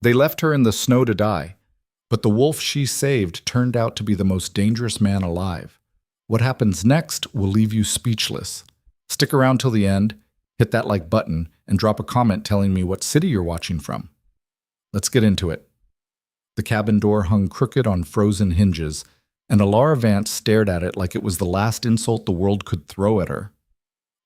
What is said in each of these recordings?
They left her in the snow to die, but the wolf she saved turned out to be the most dangerous man alive. What happens next will leave you speechless. Stick around till the end, hit that like button, and drop a comment telling me what city you're watching from. Let's get into it. The cabin door hung crooked on frozen hinges, and Alara Vance stared at it like it was the last insult the world could throw at her.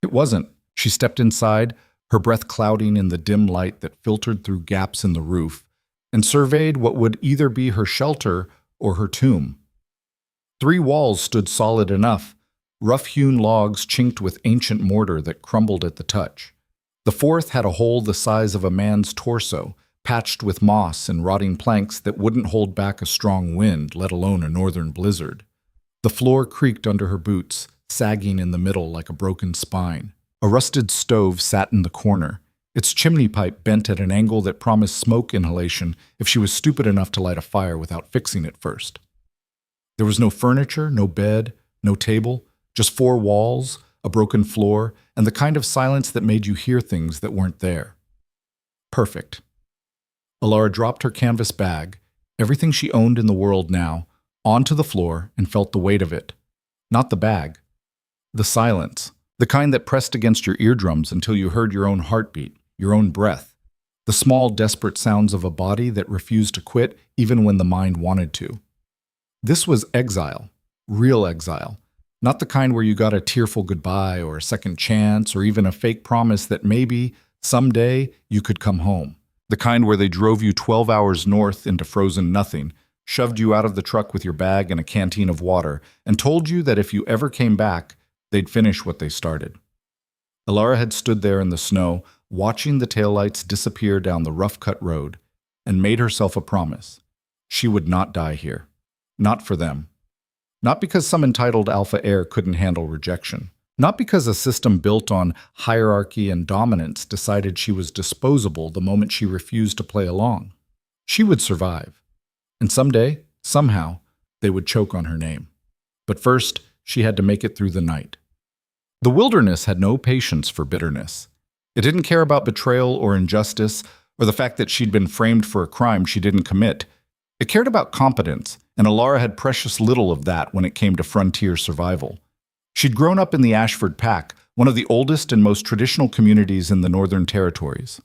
It wasn't. She stepped inside, her breath clouding in the dim light that filtered through gaps in the roof, and surveyed what would either be her shelter or her tomb. 3 walls stood solid enough, rough-hewn logs chinked with ancient mortar that crumbled at the touch. The 4th had a hole the size of a man's torso, patched with moss and rotting planks that wouldn't hold back a strong wind, let alone a northern blizzard. The floor creaked under her boots, sagging in the middle like a broken spine. A rusted stove sat in the corner, its chimney pipe bent at an angle that promised smoke inhalation if she was stupid enough to light a fire without fixing it first. There was no furniture, no bed, no table, just 4 walls, a broken floor, and the kind of silence that made you hear things that weren't there. Perfect. Alara dropped her canvas bag, everything she owned in the world now, onto the floor and felt the weight of it. Not the bag. The silence. The kind that pressed against your eardrums until you heard your own heartbeat, your own breath. The small, desperate sounds of a body that refused to quit even when the mind wanted to. This was exile. Real exile. Not the kind where you got a tearful goodbye or a second chance or even a fake promise that maybe, someday, you could come home. The kind where they drove you 12 hours north into frozen nothing, shoved you out of the truck with your bag and a canteen of water, and told you that if you ever came back, they'd finish what they started. Alara had stood there in the snow, watching the taillights disappear down the rough-cut road, and made herself a promise. She would not die here. Not for them. Not because some entitled alpha heir couldn't handle rejection. Not because a system built on hierarchy and dominance decided she was disposable the moment she refused to play along. She would survive. And someday, somehow, they would choke on her name. But first, she had to make it through the night. The wilderness had no patience for bitterness. It didn't care about betrayal or injustice, or the fact that she'd been framed for a crime she didn't commit. It cared about competence, and Alara had precious little of that when it came to frontier survival. She'd grown up in the Ashford Pack, one of the oldest and most traditional communities in the Northern Territories.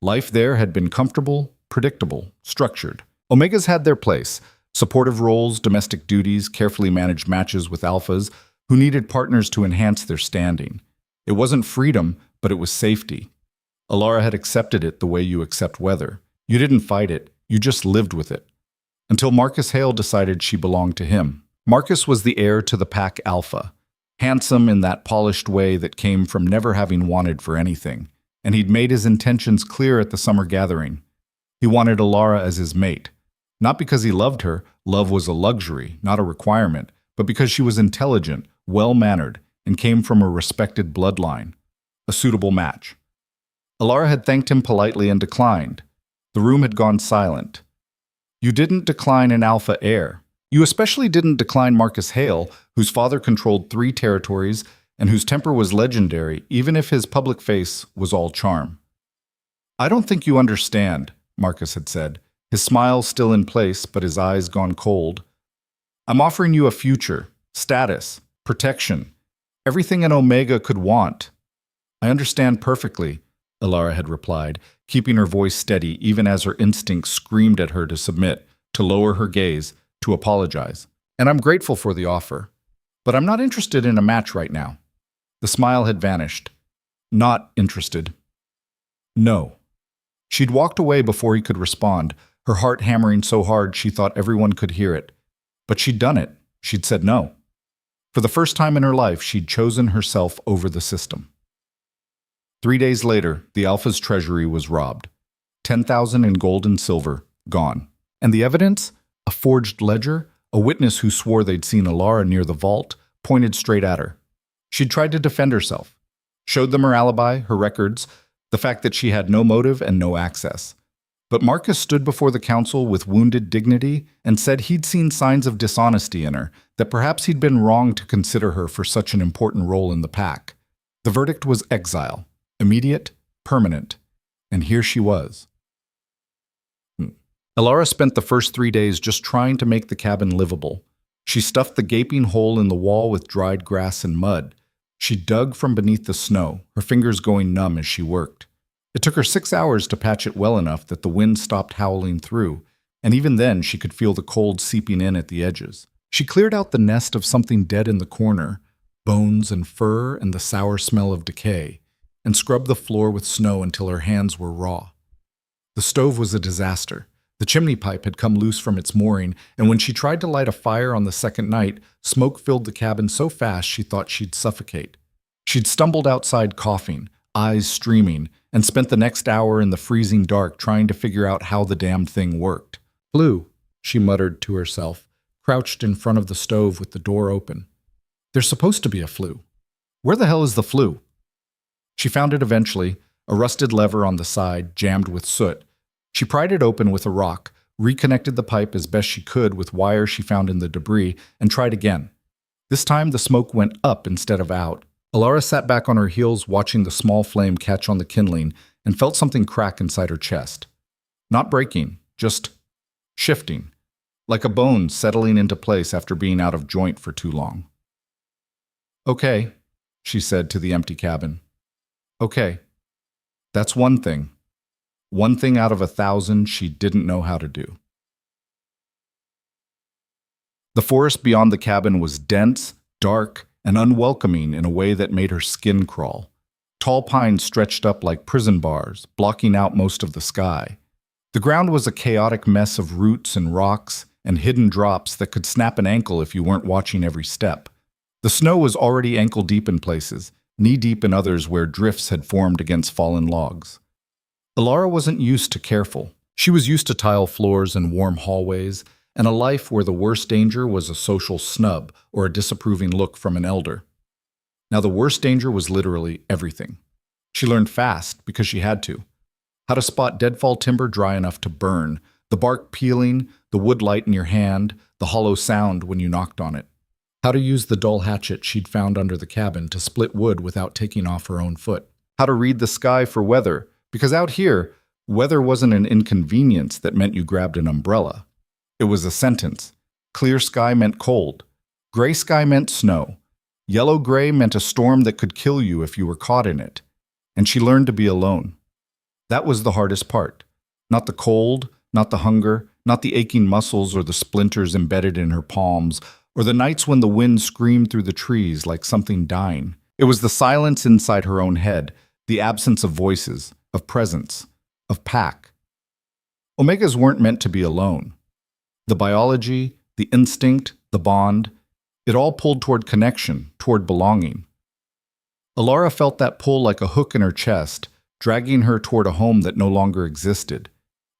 Life there had been comfortable, predictable, structured. Omegas had their place, supportive roles, domestic duties, carefully managed matches with alphas who needed partners to enhance their standing. It wasn't freedom, but it was safety. Alara had accepted it the way you accept weather. You didn't fight it, you just lived with it. Until Marcus Hale decided she belonged to him. Marcus was the heir to the pack alpha, handsome in that polished way that came from never having wanted for anything, and he'd made his intentions clear at the summer gathering. He wanted Alara as his mate, not because he loved her, love was a luxury, not a requirement, but because she was intelligent, well-mannered, and came from a respected bloodline, a suitable match. Alara had thanked him politely and declined. The room had gone silent. You didn't decline an alpha heir. You especially didn't decline Marcus Hale, whose father controlled 3 territories and whose temper was legendary, even if his public face was all charm. "I don't think you understand," Marcus had said, his smile still in place but his eyes gone cold. "I'm offering you a future, status, protection, everything an Omega could want." "I understand perfectly," Alara had replied, keeping her voice steady even as her instincts screamed at her to submit, to lower her gaze, to apologize. "And I'm grateful for the offer. But I'm not interested in a match right now." The smile had vanished. Not interested. No. She'd walked away before he could respond, her heart hammering so hard she thought everyone could hear it. But she'd done it. She'd said no. For the first time in her life, she'd chosen herself over the system. 3 days later, the Alpha's treasury was robbed. 10,000 in gold and silver, gone. And the evidence? A forged ledger, a witness who swore they'd seen Alara near the vault, pointed straight at her. She'd tried to defend herself. Showed them her alibi, her records, the fact that she had no motive and no access. But Marcus stood before the council with wounded dignity and said he'd seen signs of dishonesty in her, that perhaps he'd been wrong to consider her for such an important role in the pack. The verdict was exile, immediate, permanent, and here she was. Elara spent the first 3 days just trying to make the cabin livable. She stuffed the gaping hole in the wall with dried grass and mud. She dug from beneath the snow, her fingers going numb as she worked. It took her 6 hours to patch it well enough that the wind stopped howling through, and even then she could feel the cold seeping in at the edges. She cleared out the nest of something dead in the corner, bones and fur and the sour smell of decay, and scrubbed the floor with snow until her hands were raw. The stove was a disaster. The chimney pipe had come loose from its mooring, and when she tried to light a fire on the second night, smoke filled the cabin so fast she thought she'd suffocate. She'd stumbled outside coughing, eyes streaming, and spent the next hour in the freezing dark trying to figure out how the damned thing worked. "Flue," she muttered to herself, crouched in front of the stove with the door open. "There's supposed to be a flue. Where the hell is the flue?" She found it eventually, a rusted lever on the side, jammed with soot. She pried it open with a rock, reconnected the pipe as best she could with wire she found in the debris, and tried again. This time the smoke went up instead of out. Elara sat back on her heels watching the small flame catch on the kindling and felt something crack inside her chest. Not breaking, just shifting, like a bone settling into place after being out of joint for too long. "Okay," she said to the empty cabin. "Okay. That's one thing. One thing out of 1,000 she didn't know how to do." The forest beyond the cabin was dense, dark, and unwelcoming in a way that made her skin crawl. Tall pines stretched up like prison bars, blocking out most of the sky. The ground was a chaotic mess of roots and rocks and hidden drops that could snap an ankle if you weren't watching every step. The snow was already ankle-deep in places, knee-deep in others where drifts had formed against fallen logs. Elara wasn't used to careful. She was used to tile floors and warm hallways, and a life where the worst danger was a social snub or a disapproving look from an elder. Now the worst danger was literally everything. She learned fast because she had to. How to spot deadfall timber dry enough to burn, the bark peeling, the wood light in your hand, the hollow sound when you knocked on it. How to use the dull hatchet she'd found under the cabin to split wood without taking off her own foot. How to read the sky for weather, because out here, weather wasn't an inconvenience that meant you grabbed an umbrella. It was a sentence. Clear sky meant cold. Gray sky meant snow. Yellow-gray meant a storm that could kill you if you were caught in it. And she learned to be alone. That was the hardest part. Not the cold, not the hunger, not the aching muscles or the splinters embedded in her palms, or the nights when the wind screamed through the trees like something dying. It was the silence inside her own head, the absence of voices, of presence, of pack. Omegas weren't meant to be alone. The biology, the instinct, the bond, it all pulled toward connection, toward belonging. Elara felt that pull like a hook in her chest, dragging her toward a home that no longer existed.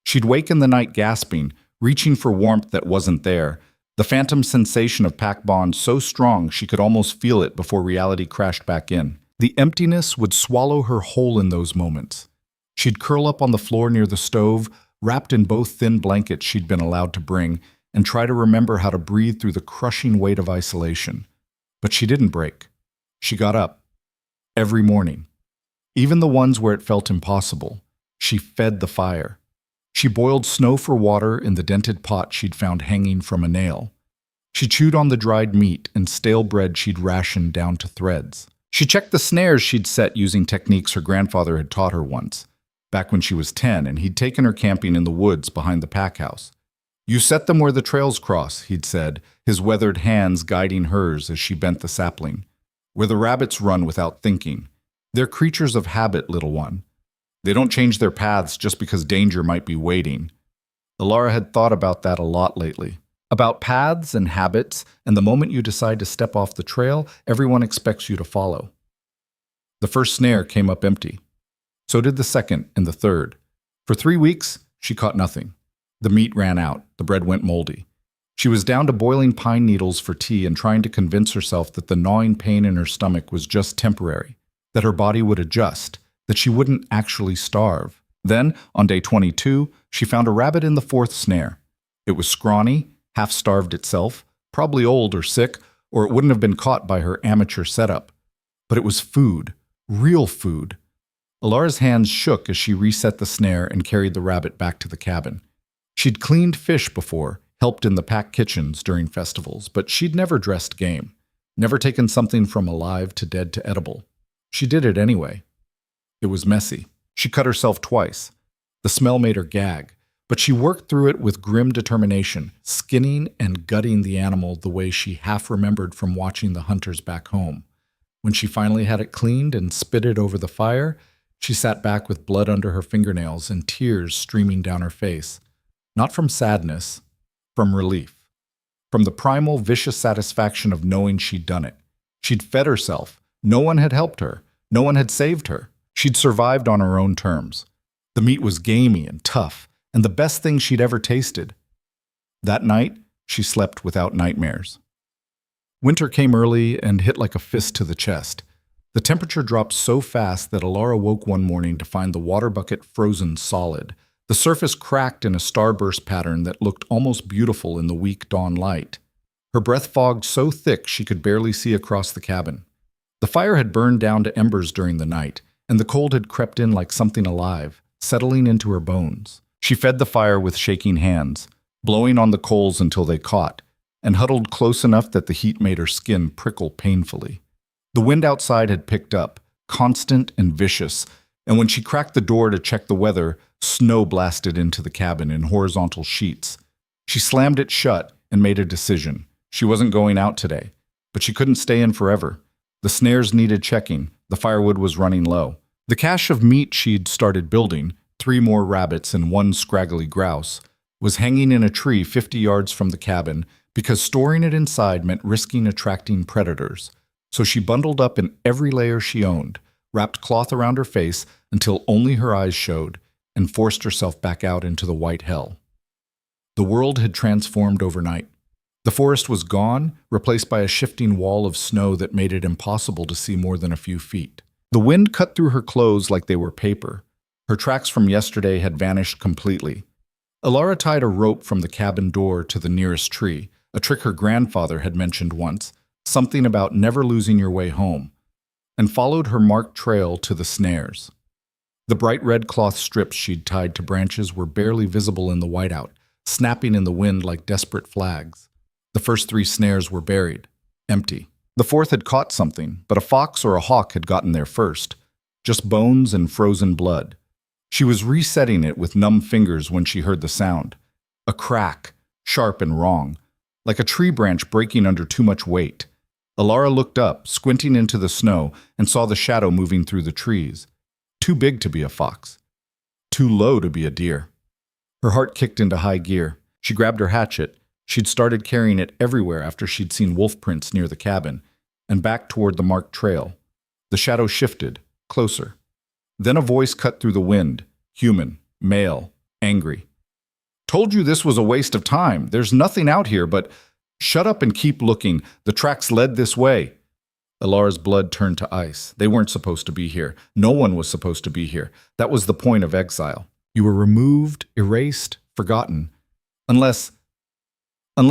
She'd wake in the night gasping, reaching for warmth that wasn't there, the phantom sensation of pack bond so strong she could almost feel it before reality crashed back in. The emptiness would swallow her whole in those moments. She'd curl up on the floor near the stove, wrapped in both thin blankets she'd been allowed to bring, and try to remember how to breathe through the crushing weight of isolation. But she didn't break. She got up. Every morning. Even the ones where it felt impossible. She fed the fire. She boiled snow for water in the dented pot she'd found hanging from a nail. She chewed on the dried meat and stale bread she'd rationed down to threads. She checked the snares she'd set using techniques her grandfather had taught her once, back when she was 10 and he'd taken her camping in the woods behind the pack house. "You set them where the trails cross," he'd said, his weathered hands guiding hers as she bent the sapling. "Where the rabbits run without thinking. They're creatures of habit, little one. They don't change their paths just because danger might be waiting." Elara had thought about that a lot lately. About paths and habits, and the moment you decide to step off the trail, everyone expects you to follow. The first snare came up empty. So did the second and the third. For 3 weeks, she caught nothing. The meat ran out, the bread went moldy. She was down to boiling pine needles for tea and trying to convince herself that the gnawing pain in her stomach was just temporary, that her body would adjust, that she wouldn't actually starve. Then, on day 22, she found a rabbit in the fourth snare. It was scrawny, half-starved itself, probably old or sick, or it wouldn't have been caught by her amateur setup. But it was food, real food. Elara's hands shook as she reset the snare and carried the rabbit back to the cabin. She'd cleaned fish before, helped in the pack kitchens during festivals, but she'd never dressed game, never taken something from alive to dead to edible. She did it anyway. It was messy. She cut herself twice. The smell made her gag, but she worked through it with grim determination, skinning and gutting the animal the way she half remembered from watching the hunters back home. When she finally had it cleaned and spitted over the fire, she sat back with blood under her fingernails and tears streaming down her face. Not from sadness, from relief. From the primal, vicious satisfaction of knowing she'd done it. She'd fed herself. No one had helped her. No one had saved her. She'd survived on her own terms. The meat was gamey and tough, and the best thing she'd ever tasted. That night, she slept without nightmares. Winter came early and hit like a fist to the chest. The temperature dropped so fast that Alara woke one morning to find the water bucket frozen solid. The surface cracked in a starburst pattern that looked almost beautiful in the weak dawn light. Her breath fogged so thick she could barely see across the cabin. The fire had burned down to embers during the night, and the cold had crept in like something alive, settling into her bones. She fed the fire with shaking hands, blowing on the coals until they caught, and huddled close enough that the heat made her skin prickle painfully. The wind outside had picked up, constant and vicious, and when she cracked the door to check the weather, snow blasted into the cabin in horizontal sheets. She slammed it shut and made a decision. She wasn't going out today, but she couldn't stay in forever. The snares needed checking. The firewood was running low. The cache of meat she'd started building, 3 more rabbits and 1 scraggly grouse, was hanging in a tree 50 yards from the cabin because storing it inside meant risking attracting predators. So she bundled up in every layer she owned, wrapped cloth around her face until only her eyes showed, and forced herself back out into the white hell. The world had transformed overnight. The forest was gone, replaced by a shifting wall of snow that made it impossible to see more than a few feet. The wind cut through her clothes like they were paper. Her tracks from yesterday had vanished completely. Alara tied a rope from the cabin door to the nearest tree, a trick her grandfather had mentioned once, something about never losing your way home, and followed her marked trail to the snares. The bright red cloth strips she'd tied to branches were barely visible in the whiteout, snapping in the wind like desperate flags. The first 3 snares were buried, empty. The 4th had caught something, but a fox or a hawk had gotten there first. Just bones and frozen blood. She was resetting it with numb fingers when she heard the sound. A crack, sharp and wrong, like a tree branch breaking under too much weight. Alara looked up, squinting into the snow, and saw the shadow moving through the trees. Too big to be a fox. Too low to be a deer. Her heart kicked into high gear. She grabbed her hatchet. She'd started carrying it everywhere after she'd seen wolf prints near the cabin, and back toward the marked trail. The shadow shifted, closer. Then a voice cut through the wind, human, male, angry. "Told you this was a waste of time. There's nothing out here but... Shut up and keep looking. The tracks led this way." Alara's blood turned to ice. They weren't supposed to be here. No one was supposed to be here. That was the point of exile. You were removed, erased, forgotten. Unless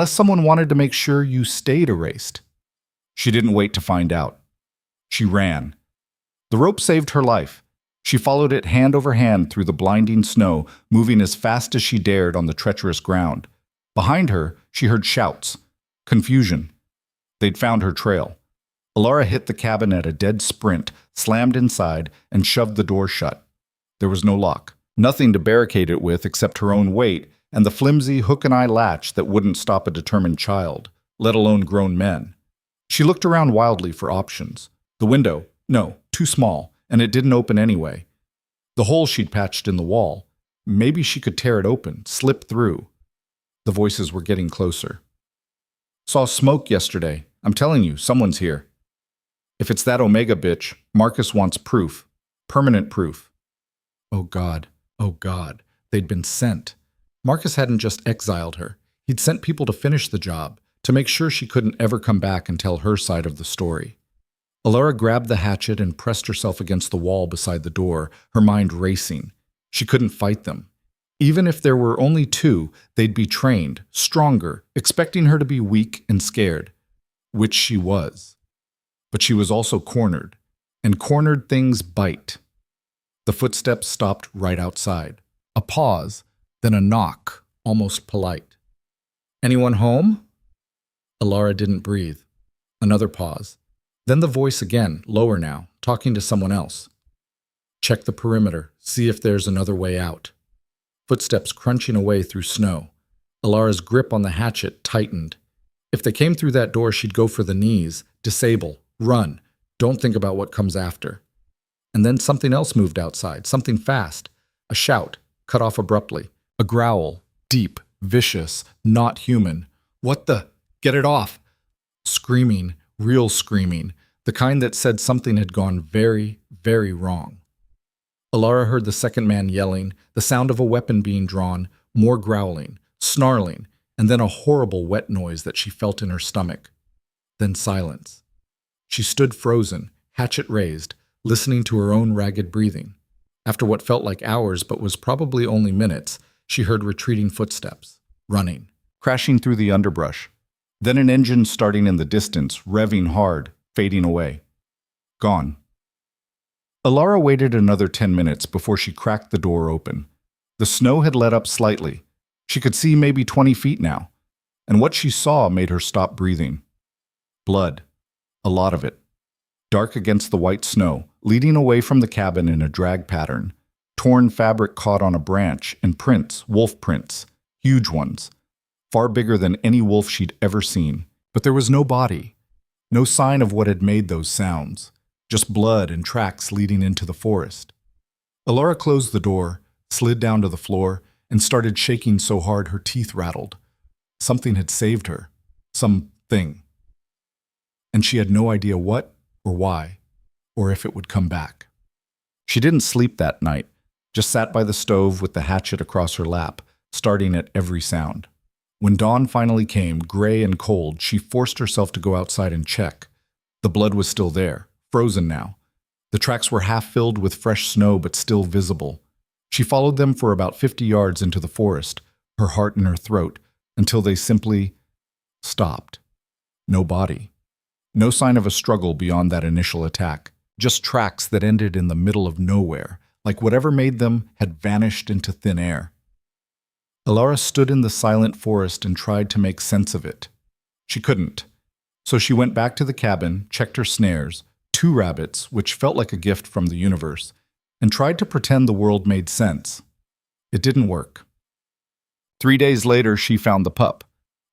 someone wanted to make sure you stayed erased. She didn't wait to find out. She ran. The rope saved her life. She followed it hand over hand through the blinding snow, moving as fast as she dared on the treacherous ground. Behind her, she heard shouts. Confusion. They'd found her trail. Alara hit the cabin at a dead sprint, slammed inside, and shoved the door shut. There was no lock. Nothing to barricade it with except her own weight and the flimsy hook-and-eye latch that wouldn't stop a determined child, let alone grown men. She looked around wildly for options. The window, no, too small, and it didn't open anyway. The hole she'd patched in the wall, maybe she could tear it open, slip through. The voices were getting closer. "Saw smoke yesterday. I'm telling you, someone's here. If it's that Omega bitch, Marcus wants proof. Permanent proof." Oh God, they'd been sent. Marcus hadn't just exiled her. He'd sent people to finish the job, to make sure she couldn't ever come back and tell her side of the story. Alara grabbed the hatchet and pressed herself against the wall beside the door, her mind racing. She couldn't fight them. Even if there were only 2, they'd be trained, stronger, expecting her to be weak and scared, which she was. But she was also cornered, and cornered things bite. The footsteps stopped right outside. A pause, then a knock, almost polite. "Anyone home?" Alara didn't breathe. Another pause. Then the voice again, lower now, talking to someone else. "Check the perimeter. See if there's another way out." Footsteps crunching away through snow. Alara's grip on the hatchet tightened. If they came through that door, she'd go for the knees. Disable. Run. Don't think about what comes after. And then something else moved outside, something fast. A shout, cut off abruptly. A growl, deep, vicious, not human. "What the? Get it off!" Screaming, real screaming, the kind that said something had gone very, very wrong. Alara heard the second man yelling, the sound of a weapon being drawn, more growling, snarling, and then a horrible wet noise that she felt in her stomach. Then silence. She stood frozen, hatchet raised, listening to her own ragged breathing. After what felt like hours but was probably only minutes, she heard retreating footsteps, running, crashing through the underbrush. Then an engine starting in the distance, revving hard, fading away. Gone. Alara waited another 10 minutes before she cracked the door open. The snow had let up slightly. She could see maybe 20 feet now, and what she saw made her stop breathing. Blood. A lot of it. Dark against the white snow, leading away from the cabin in a drag pattern. Torn fabric caught on a branch, and prints, wolf prints, huge ones. Far bigger than any wolf she'd ever seen. But there was no body, no sign of what had made those sounds, just blood and tracks leading into the forest. Alara closed the door, slid down to the floor, and started shaking so hard her teeth rattled. Something had saved her. Something. And she had no idea what or why, or if it would come back. She didn't sleep that night, just sat by the stove with the hatchet across her lap, starting at every sound. When dawn finally came, gray and cold, she forced herself to go outside and check. The blood was still there, frozen now. The tracks were half filled with fresh snow but still visible. She followed them for about 50 yards into the forest, her heart in her throat, until they simply stopped. No body. No sign of a struggle beyond that initial attack. Just tracks that ended in the middle of nowhere, like whatever made them had vanished into thin air. Alara stood in the silent forest and tried to make sense of it. She couldn't. So she went back to the cabin, checked her snares, 2 rabbits, which felt like a gift from the universe, and tried to pretend the world made sense. It didn't work. 3 days later, she found the pup.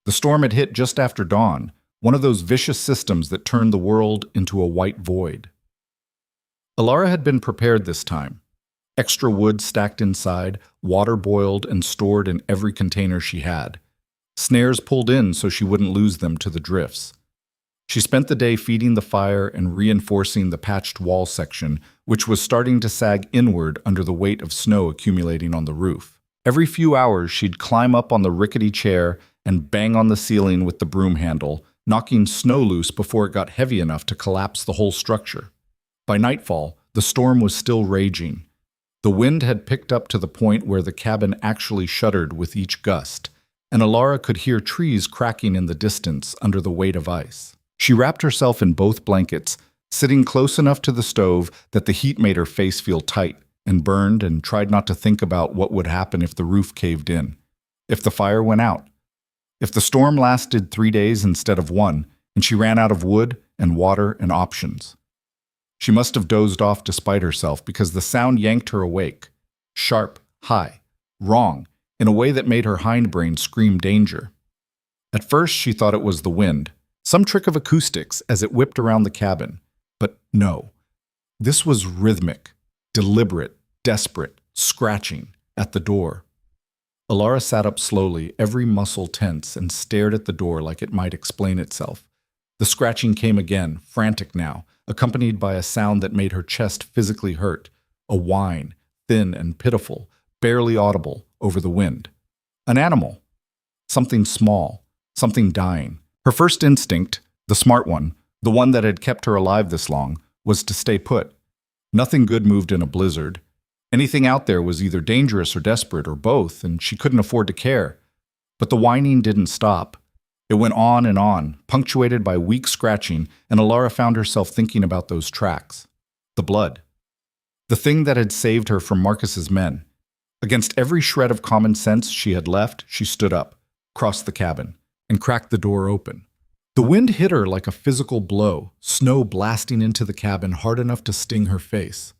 The storm had hit just after dawn, one of those vicious systems that turned the world into a white void. Alara had been prepared this time. Extra wood stacked inside, water boiled and stored in every container she had. Snares pulled in so she wouldn't lose them to the drifts. She spent the day feeding the fire and reinforcing the patched wall section, which was starting to sag inward under the weight of snow accumulating on the roof. Every few hours, she'd climb up on the rickety chair and bang on the ceiling with the broom handle, knocking snow loose before it got heavy enough to collapse the whole structure. By nightfall, the storm was still raging. The wind had picked up to the point where the cabin actually shuddered with each gust, and Alara could hear trees cracking in the distance under the weight of ice. She wrapped herself in both blankets, sitting close enough to the stove that the heat made her face feel tight and burned, and tried not to think about what would happen if the roof caved in, if the fire went out, if the storm lasted 3 days instead of 1, and she ran out of wood and water and options. She must have dozed off despite herself because the sound yanked her awake. Sharp, high, wrong, in a way that made her hindbrain scream danger. At first she thought it was the wind, some trick of acoustics as it whipped around the cabin. But no, this was rhythmic, deliberate, desperate, scratching at the door. Alara sat up slowly, every muscle tense, and stared at the door like it might explain itself. The scratching came again, frantic now, accompanied by a sound that made her chest physically hurt, a whine, thin and pitiful, barely audible over the wind. An animal. Something small, something dying. Her first instinct, the smart one, the one that had kept her alive this long, was to stay put. Nothing good moved in a blizzard. Anything out there was either dangerous or desperate or both, and she couldn't afford to care. But the whining didn't stop. It went on, punctuated by weak scratching, and Alara found herself thinking about those tracks. The blood. The thing that had saved her from Marcus's men. Against every shred of common sense she had left, she stood up, crossed the cabin, and cracked the door open. The wind hit her like a physical blow, snow blasting into the cabin hard enough to sting her face.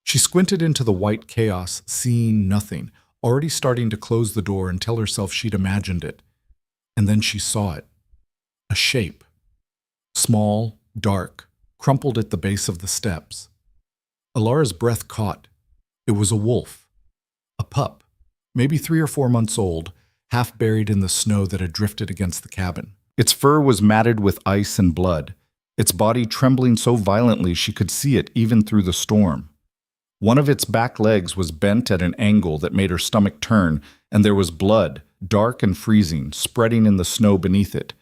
She squinted into the white chaos, seeing nothing, already starting to close the door and tell herself she'd imagined it. And then she saw it. A shape. Small, dark, crumpled at the base of the steps. Alara's breath caught. It was a wolf. A pup, maybe 3 or 4 months old, half buried in the snow that had drifted against the cabin. Its fur was matted with ice and blood, its body trembling so violently she could see it even through the storm. One of its back legs was bent at an angle that made her stomach turn, and there was blood, dark and freezing, spreading in the snow beneath it.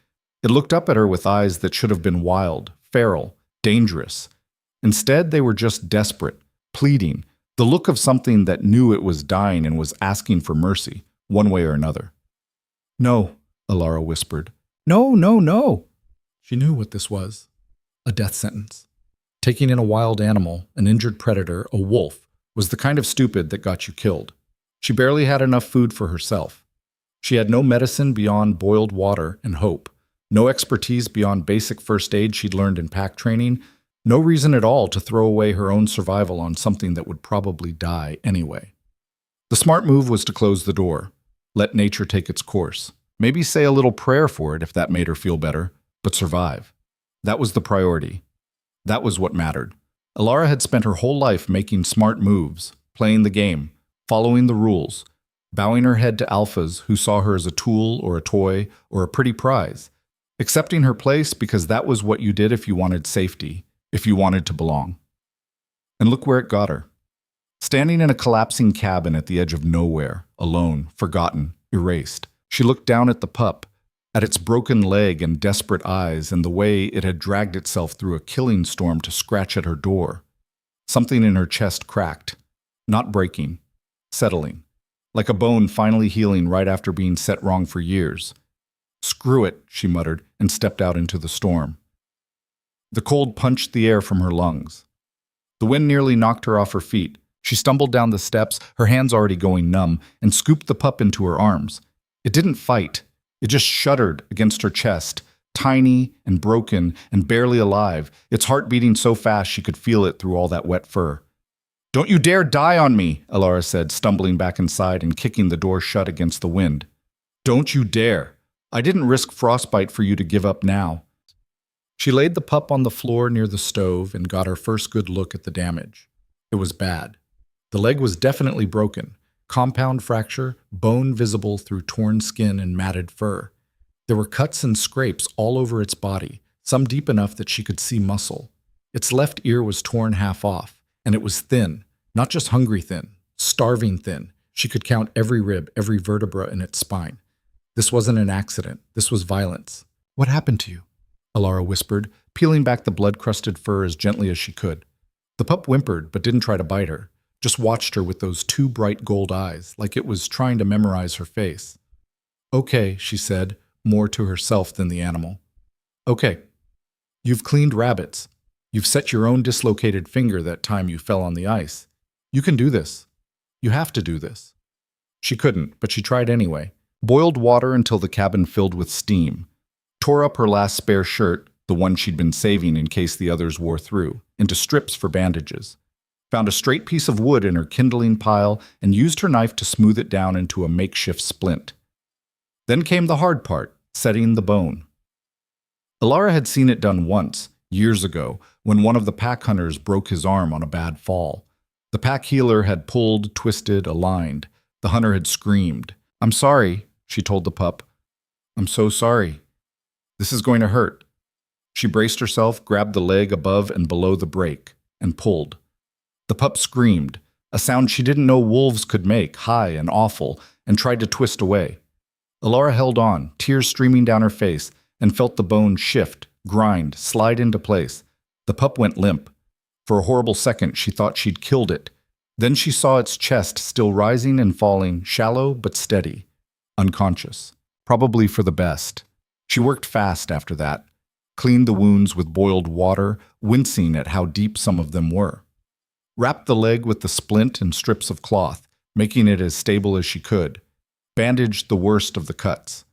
It looked up at her with eyes that should have been wild, feral, dangerous. Instead, they were just desperate, pleading, the look of something that knew it was dying and was asking for mercy, one way or another. "No," Alara whispered. "No, no, no." She knew what this was. A death sentence. Taking in a wild animal, an injured predator, a wolf, was the kind of stupid that got you killed. She barely had enough food for herself. She had no medicine beyond boiled water and hope, no expertise beyond basic first aid she'd learned in pack training, no reason at all to throw away her own survival on something that would probably die anyway. The smart move was to close the door, let nature take its course, maybe say a little prayer for it if that made her feel better, but survive. That was the priority. That was what mattered. Alara had spent her whole life making smart moves, playing the game, following the rules, bowing her head to alphas who saw her as a tool or a toy or a pretty prize, accepting her place because that was what you did if you wanted safety, if you wanted to belong. And look where it got her. Standing in a collapsing cabin at the edge of nowhere, alone, forgotten, erased, she looked down at the pup, at its broken leg and desperate eyes and the way it had dragged itself through a killing storm to scratch at her door. Something in her chest cracked, not breaking, settling, like a bone finally healing right after being set wrong for years. "Screw it," she muttered, and stepped out into the storm. The cold punched the air from her lungs. The wind nearly knocked her off her feet. She stumbled down the steps, her hands already going numb, and scooped the pup into her arms. It didn't fight. It just shuddered against her chest, tiny and broken and barely alive, its heart beating so fast she could feel it through all that wet fur. "Don't you dare die on me," Alara said, stumbling back inside and kicking the door shut against the wind. "Don't you dare. I didn't risk frostbite for you to give up now." She laid the pup on the floor near the stove and got her first good look at the damage. It was bad. The leg was definitely broken. Compound fracture, bone visible through torn skin and matted fur. There were cuts and scrapes all over its body, some deep enough that she could see muscle. Its left ear was torn half off, and it was thin, not just hungry thin, starving thin. She could count every rib, every vertebra in its spine. This wasn't an accident. This was violence. "What happened to you?" Alara whispered, peeling back the blood-crusted fur as gently as she could. The pup whimpered, but didn't try to bite her. Just watched her with those 2 bright gold eyes, like it was trying to memorize her face. "Okay," she said, more to herself than the animal. "Okay. You've cleaned rabbits. You've set your own dislocated finger that time you fell on the ice. You can do this. You have to do this." She couldn't, but she tried anyway. Boiled water until the cabin filled with steam. Tore up her last spare shirt, the one she'd been saving in case the others wore through, into strips for bandages. Found a straight piece of wood in her kindling pile and used her knife to smooth it down into a makeshift splint. Then came the hard part, setting the bone. Alara had seen it done once, years ago, when one of the pack hunters broke his arm on a bad fall. The pack healer had pulled, twisted, aligned. The hunter had screamed. "I'm sorry," she told the pup. "I'm so sorry. This is going to hurt." She braced herself, grabbed the leg above and below the break, and pulled. The pup screamed, a sound she didn't know wolves could make, high and awful, and tried to twist away. Alara held on, tears streaming down her face, and felt the bone shift, grind, slide into place. The pup went limp. For a horrible second, she thought she'd killed it. Then she saw its chest still rising and falling, shallow but steady, unconscious, probably for the best. She worked fast after that, cleaned the wounds with boiled water, wincing at how deep some of them were. Wrapped the leg with the splint and strips of cloth, making it as stable as she could, bandaged the worst of the cuts.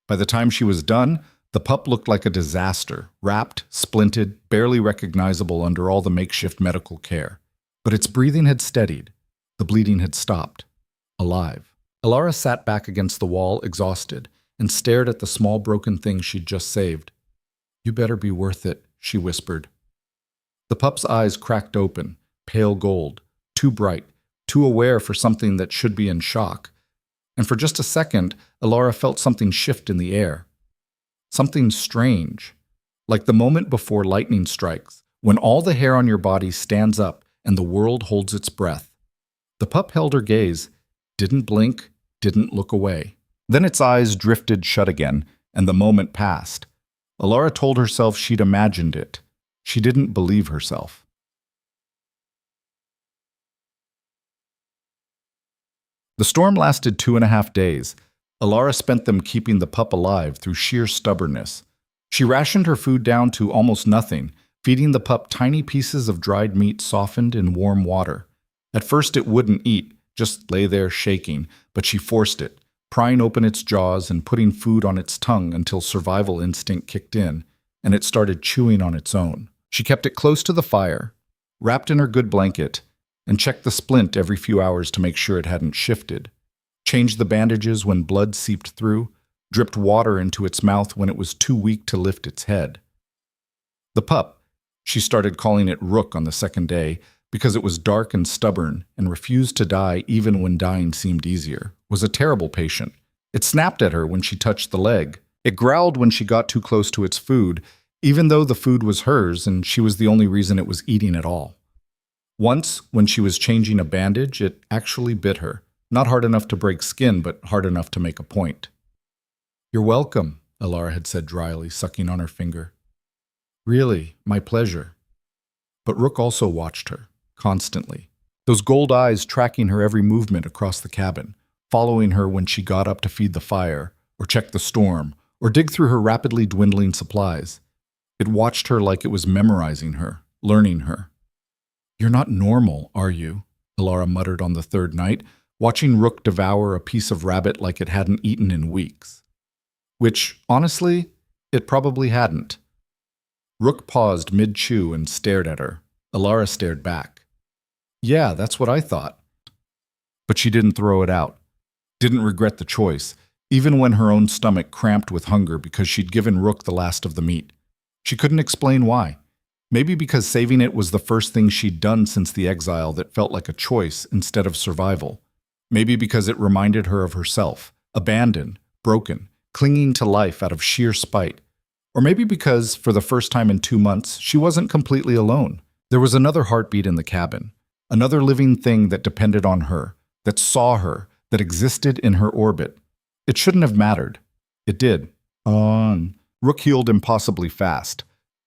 By the time she was done, the pup looked like a disaster, wrapped, splinted, barely recognizable under all the makeshift medical care. But its breathing had steadied. The bleeding had stopped. Alive. Alara sat back against the wall, exhausted, and stared at the small broken thing she'd just saved. "You better be worth it," she whispered. The pup's eyes cracked open, pale gold, too bright, too aware for something that should be in shock. And for just a second, Alara felt something shift in the air. Something strange, like the moment before lightning strikes, when all the hair on your body stands up and the world holds its breath. The pup held her gaze, didn't blink, didn't look away. Then its eyes drifted shut again, and the moment passed. Alara told herself she'd imagined it. She didn't believe herself. The storm lasted 2.5 days. Alara spent them keeping the pup alive through sheer stubbornness. She rationed her food down to almost nothing, feeding the pup tiny pieces of dried meat softened in warm water. At first it wouldn't eat, just lay there shaking, but she forced it, prying open its jaws and putting food on its tongue until survival instinct kicked in, and it started chewing on its own. She kept it close to the fire, wrapped in her good blanket, and checked the splint every few hours to make sure it hadn't shifted. Changed the bandages when blood seeped through, dripped water into its mouth when it was too weak to lift its head. The pup, she started calling it Rook on the second day because it was dark and stubborn and refused to die even when dying seemed easier, was a terrible patient. It snapped at her when she touched the leg. It growled when she got too close to its food, even though the food was hers and she was the only reason it was eating at all. Once, when she was changing a bandage, it actually bit her. Not hard enough to break skin, but hard enough to make a point. "You're welcome," Alara had said dryly, sucking on her finger. "Really, my pleasure." But Rook also watched her, constantly. Those gold eyes tracking her every movement across the cabin, following her when she got up to feed the fire, or check the storm, or dig through her rapidly dwindling supplies. It watched her like it was memorizing her, learning her. "You're not normal, are you?" Alara muttered on the third night, watching Rook devour a piece of rabbit like it hadn't eaten in weeks. Which, honestly, it probably hadn't. Rook paused mid-chew and stared at her. Alara stared back. "Yeah, that's what I thought." But she didn't throw it out. Didn't regret the choice, even when her own stomach cramped with hunger because she'd given Rook the last of the meat. She couldn't explain why. Maybe because saving it was the first thing she'd done since the exile that felt like a choice instead of survival. Maybe because it reminded her of herself, abandoned, broken, clinging to life out of sheer spite. Or maybe because, for the first time in 2 months, she wasn't completely alone. There was another heartbeat in the cabin, another living thing that depended on her, that saw her, that existed in her orbit. It shouldn't have mattered. It did. Rook healed impossibly fast.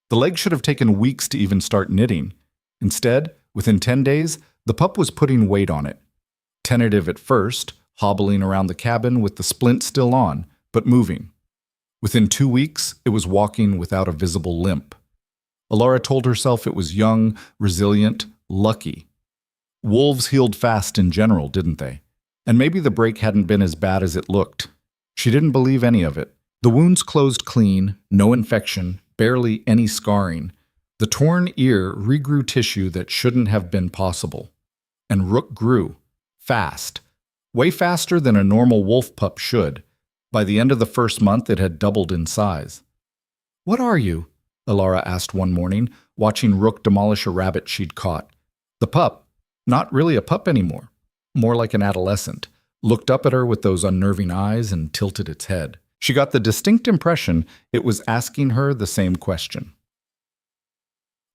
The leg should have taken weeks to even start knitting. Instead, within 10 days, the pup was putting weight on it. Tentative at first, hobbling around the cabin with the splint still on, but moving. Within 2 weeks, it was walking without a visible limp. Alara told herself it was young, resilient, lucky. Wolves healed fast in general, didn't they? And maybe the break hadn't been as bad as it looked. She didn't believe any of it. The wounds closed clean, no infection, barely any scarring. The torn ear regrew tissue that shouldn't have been possible. And Rook grew. Fast. Way faster than a normal wolf pup should. By the end of the first month, it had doubled in size. "What are you?" Alara asked one morning, watching Rook demolish a rabbit she'd caught. The pup, not really a pup anymore, more like an adolescent, looked up at her with those unnerving eyes and tilted its head. She got the distinct impression it was asking her the same question.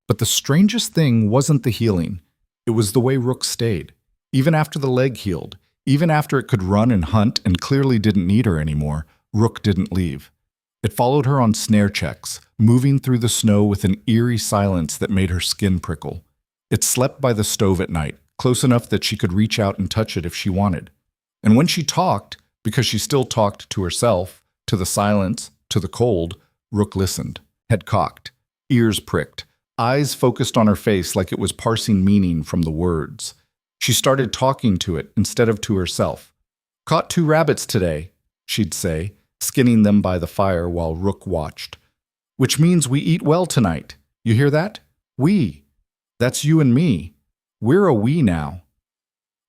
But the strangest thing wasn't the healing. It was the way Rook stayed. Even after the leg healed, even after it could run and hunt and clearly didn't need her anymore, Rook didn't leave. It followed her on snare checks, moving through the snow with an eerie silence that made her skin prickle. It slept by the stove at night, close enough that she could reach out and touch it if she wanted. And when she talked, because she still talked to herself, to the silence, to the cold, Rook listened, head cocked, ears pricked, eyes focused on her face like it was parsing meaning from the words. She started talking to it instead of to herself. "Caught 2 rabbits today," she'd say, skinning them by the fire while Rook watched. "Which means we eat well tonight. You hear that? We. That's you and me. We're a we now."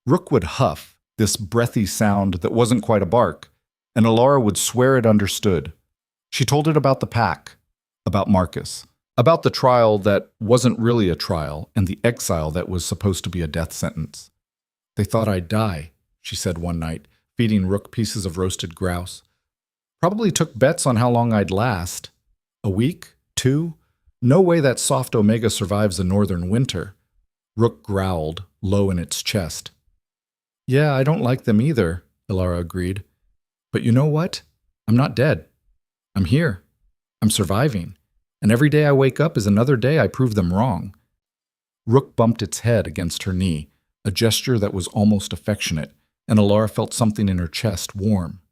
Rook would huff, this breathy sound that wasn't quite a bark, and Alara would swear it understood. She told it about the pack, about Marcus, about the trial that wasn't really a trial, and the exile that was supposed to be a death sentence. "They thought I'd die," she said one night, feeding Rook pieces of roasted grouse. "Probably took bets on how long I'd last. A week? 2? No way that soft omega survives a northern winter." Rook growled, low in its chest. "Yeah, I don't like them either," Alara agreed. "But you know what? I'm not dead. I'm here. I'm surviving. And every day I wake up is another day I prove them wrong." Rook bumped its head against her knee, a gesture that was almost affectionate, and Alara felt something in her chest warm.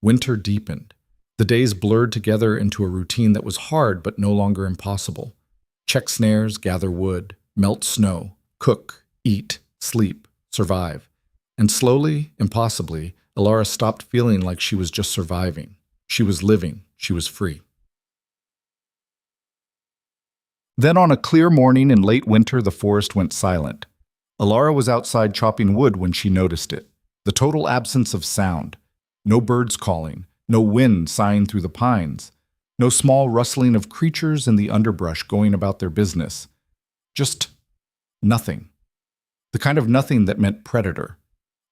Winter deepened. The days blurred together into a routine that was hard but no longer impossible. Check snares, gather wood, melt snow, cook, eat, sleep, survive. And slowly, impossibly, Alara stopped feeling like she was just surviving. She was living. She was free. Then on a clear morning in late winter, the forest went silent. Alara was outside chopping wood when she noticed it. The total absence of sound. No birds calling, no wind sighing through the pines, no small rustling of creatures in the underbrush going about their business. Just nothing. The kind of nothing that meant predator.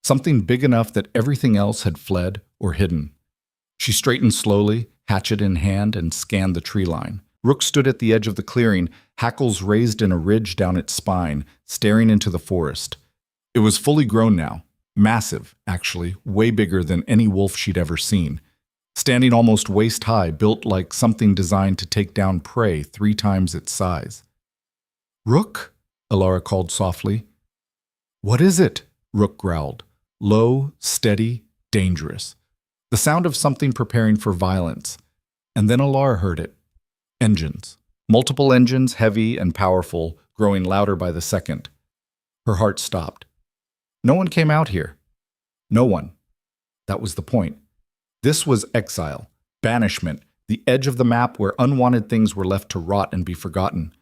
Something big enough that everything else had fled or hidden. She straightened slowly, hatchet in hand, and scanned the tree line. Rook stood at the edge of the clearing, hackles raised in a ridge down its spine, staring into the forest. It was fully grown now. Massive, actually, way bigger than any wolf she'd ever seen. Standing almost waist-high, built like something designed to take down prey 3 times its size. "Rook?" Alara called softly. "What is it?" Rook growled. Low, steady, dangerous. The sound of something preparing for violence. And then Alara heard it. Engines. Multiple engines, heavy and powerful, growing louder by the second. Her heart stopped. No one came out here. No one. That was the point. This was exile, banishment, the edge of the map where unwanted things were left to rot and be forgotten.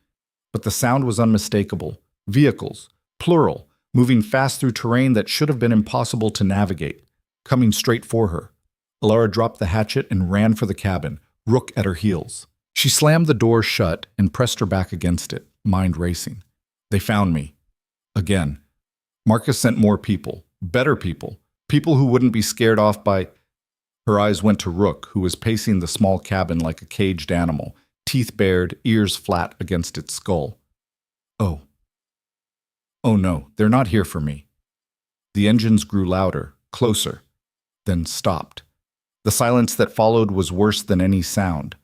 But the sound was unmistakable. Vehicles, plural, moving fast through terrain that should have been impossible to navigate, coming straight for her. Alara dropped the hatchet and ran for the cabin, Rook at her heels. She slammed the door shut and pressed her back against it, mind racing. They found me. Again. Marcus sent more people, better people, people who wouldn't be scared off by... Her eyes went to Rook, who was pacing the small cabin like a caged animal, teeth bared, ears flat against its skull. "Oh. Oh no, they're not here for me." The engines grew louder, closer, then stopped. The silence that followed was worse than any sound.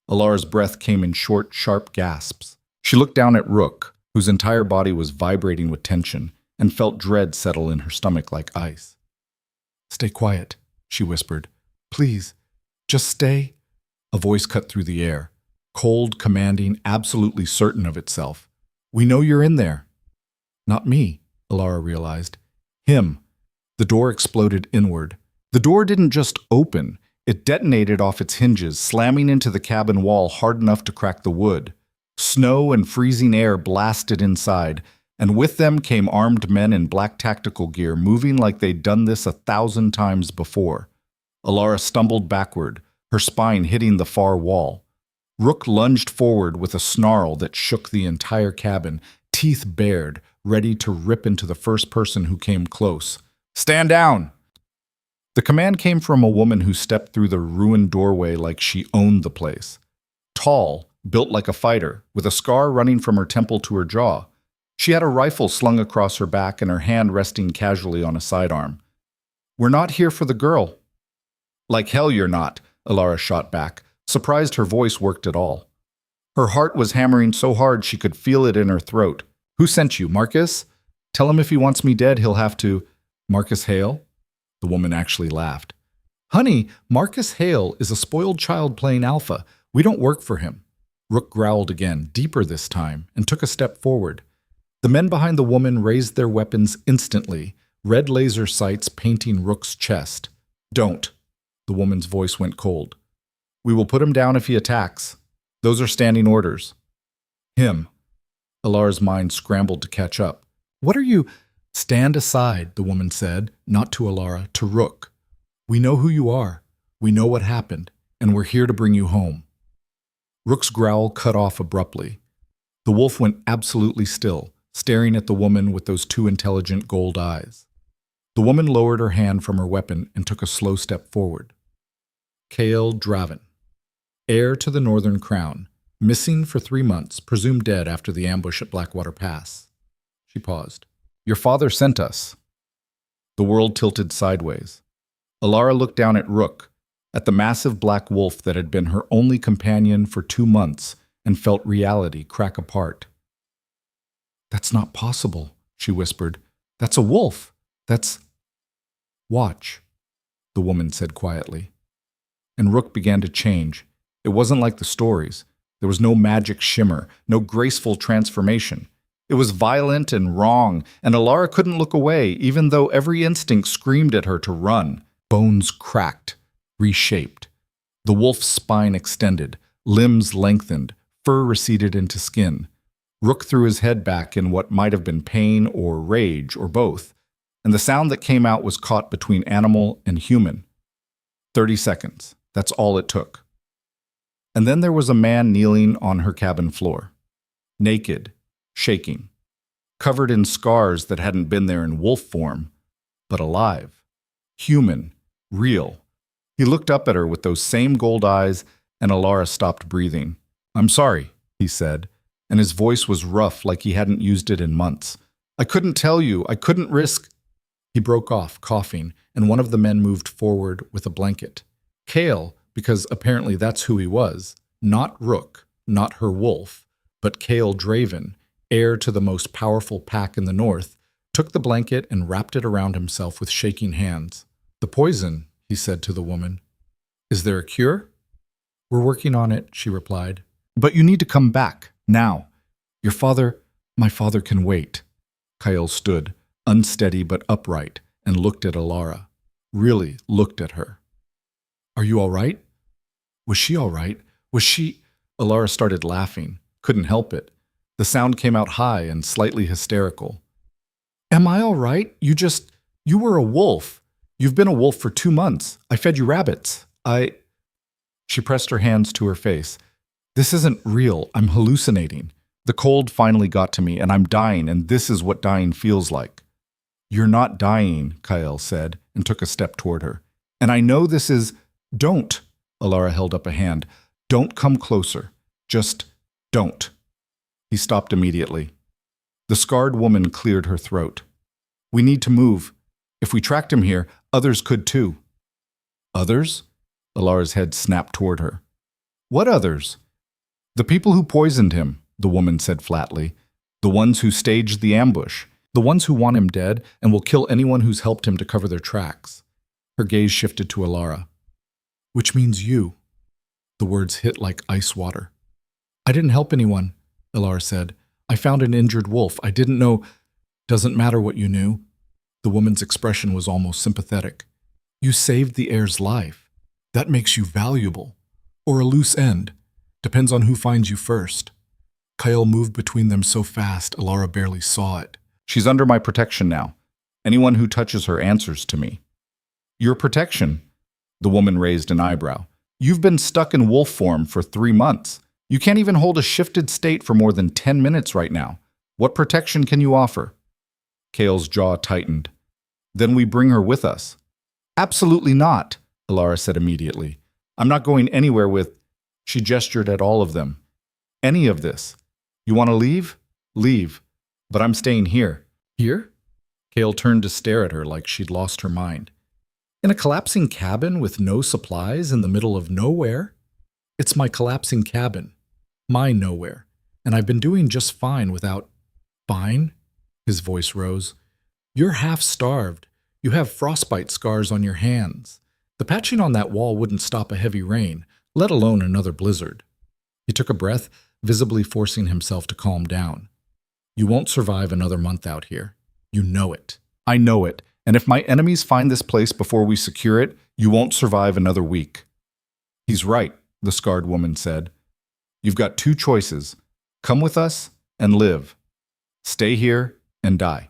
Alara's breath came in short, sharp gasps. She looked down at Rook, whose entire body was vibrating with tension, and felt dread settle in her stomach like ice. "Stay quiet," she whispered. "Please, just stay." A voice cut through the air, cold, commanding, absolutely certain of itself. "We know you're in there." Not me, Alara realized. Him. The door exploded inward. The door didn't just open. It detonated off its hinges, slamming into the cabin wall hard enough to crack the wood. Snow and freezing air blasted inside, and with them came armed men in black tactical gear, moving like they'd done this 1,000 times before. Alara stumbled backward, her spine hitting the far wall. Rook lunged forward with a snarl that shook the entire cabin, teeth bared, ready to rip into the first person who came close. "Stand down!" The command came from a woman who stepped through the ruined doorway like she owned the place. Tall, built like a fighter, with a scar running from her temple to her jaw. She had a rifle slung across her back and her hand resting casually on a sidearm. "We're not here for the girl." "Like hell you're not," Alara shot back, surprised her voice worked at all. Her heart was hammering so hard she could feel it in her throat. "Who sent you, Marcus? Tell him if he wants me dead, he'll have to..." "Marcus Hale?" The woman actually laughed. "Honey, Marcus Hale is a spoiled child playing alpha. We don't work for him." Rook growled again, deeper this time, and took a step forward. The men behind the woman raised their weapons instantly, red laser sights painting Rook's chest. Don't. The woman's voice went cold. We will put him down if he attacks. Those are standing orders. Him. Alara's mind scrambled to catch up. What are you? Stand aside, the woman said, not to Alara, to Rook. We know who you are. We know what happened, and we're here to bring you home. Rook's growl cut off abruptly. The wolf went absolutely still, staring at the woman with those two intelligent gold eyes. The woman lowered her hand from her weapon and took a slow step forward. Kale Draven, heir to the Northern Crown, missing for 3 months, presumed dead after the ambush at Blackwater Pass. She paused. Your father sent us. The world tilted sideways. Alara looked down at Rook, at the massive black wolf that had been her only companion for 2 months, and felt reality crack apart. That's not possible, she whispered. That's a wolf. That's... Watch, the woman said quietly. And Rook began to change. It wasn't like the stories. There was no magic shimmer, no graceful transformation. It was violent and wrong, and Alara couldn't look away, even though every instinct screamed at her to run. Bones cracked, reshaped. The wolf's spine extended, limbs lengthened, fur receded into skin. Rook threw his head back in what might have been pain or rage or both, and the sound that came out was caught between animal and human. 30 seconds. That's all it took. And then there was a man kneeling on her cabin floor. Naked, shaking, covered in scars that hadn't been there in wolf form, but alive, human, real. He looked up at her with those same gold eyes, and Alara stopped breathing. I'm sorry, he said, and his voice was rough like he hadn't used it in months. I couldn't tell you. I couldn't risk... He broke off, coughing, and one of the men moved forward with a blanket. Kale, because apparently that's who he was, not Rook, not her wolf, but Kale Draven, heir to the most powerful pack in the north, took the blanket and wrapped it around himself with shaking hands. The poison, he said to the woman. Is there a cure? We're working on it, she replied. But you need to come back, now. My father can wait. Kyle stood, unsteady but upright, and looked at Alara. Really looked at her. Are you all right? Was she all right? Was she... Alara started laughing, couldn't help it. The sound came out high and slightly hysterical. Am I all right? You were a wolf. You've been a wolf for 2 months. I fed you rabbits. She pressed her hands to her face. This isn't real. I'm hallucinating. The cold finally got to me, and I'm dying, and this is what dying feels like. You're not dying, Kyle said, and took a step toward her. And I know this is... Don't. Alara held up a hand. Don't come closer. Just don't. He stopped immediately. The scarred woman cleared her throat. We need to move. If we tracked him here, others could too. Others? Alara's head snapped toward her. What others? The people who poisoned him, the woman said flatly. The ones who staged the ambush. The ones who want him dead and will kill anyone who's helped him to cover their tracks. Her gaze shifted to Alara. Which means you. The words hit like ice water. I didn't help anyone, Alara said. I found an injured wolf. I didn't know... Doesn't matter what you knew. The woman's expression was almost sympathetic. You saved the heir's life. That makes you valuable. Or a loose end. Depends on who finds you first. Kyle moved between them so fast, Alara barely saw it. She's under my protection now. Anyone who touches her answers to me. Your protection? The woman raised an eyebrow. You've been stuck in wolf form for 3 months. You can't even hold a shifted state for more than 10 minutes right now. What protection can you offer? Kale's jaw tightened. Then we bring her with us. Absolutely not, Alara said immediately. I'm not going anywhere with... She gestured at all of them. Any of this. You want to leave? Leave. But I'm staying here. Here? Kale turned to stare at her like she'd lost her mind. In a collapsing cabin with no supplies in the middle of nowhere? It's my collapsing cabin. My nowhere. And I've been doing just fine without... Fine? His voice rose. You're half-starved. You have frostbite scars on your hands. The patching on that wall wouldn't stop a heavy rain, let alone another blizzard. He took a breath, visibly forcing himself to calm down. You won't survive another month out here. You know it. I know it. And if my enemies find this place before we secure it, you won't survive another week. He's right, the scarred woman said. You've got two choices. Come with us and live. Stay here and die.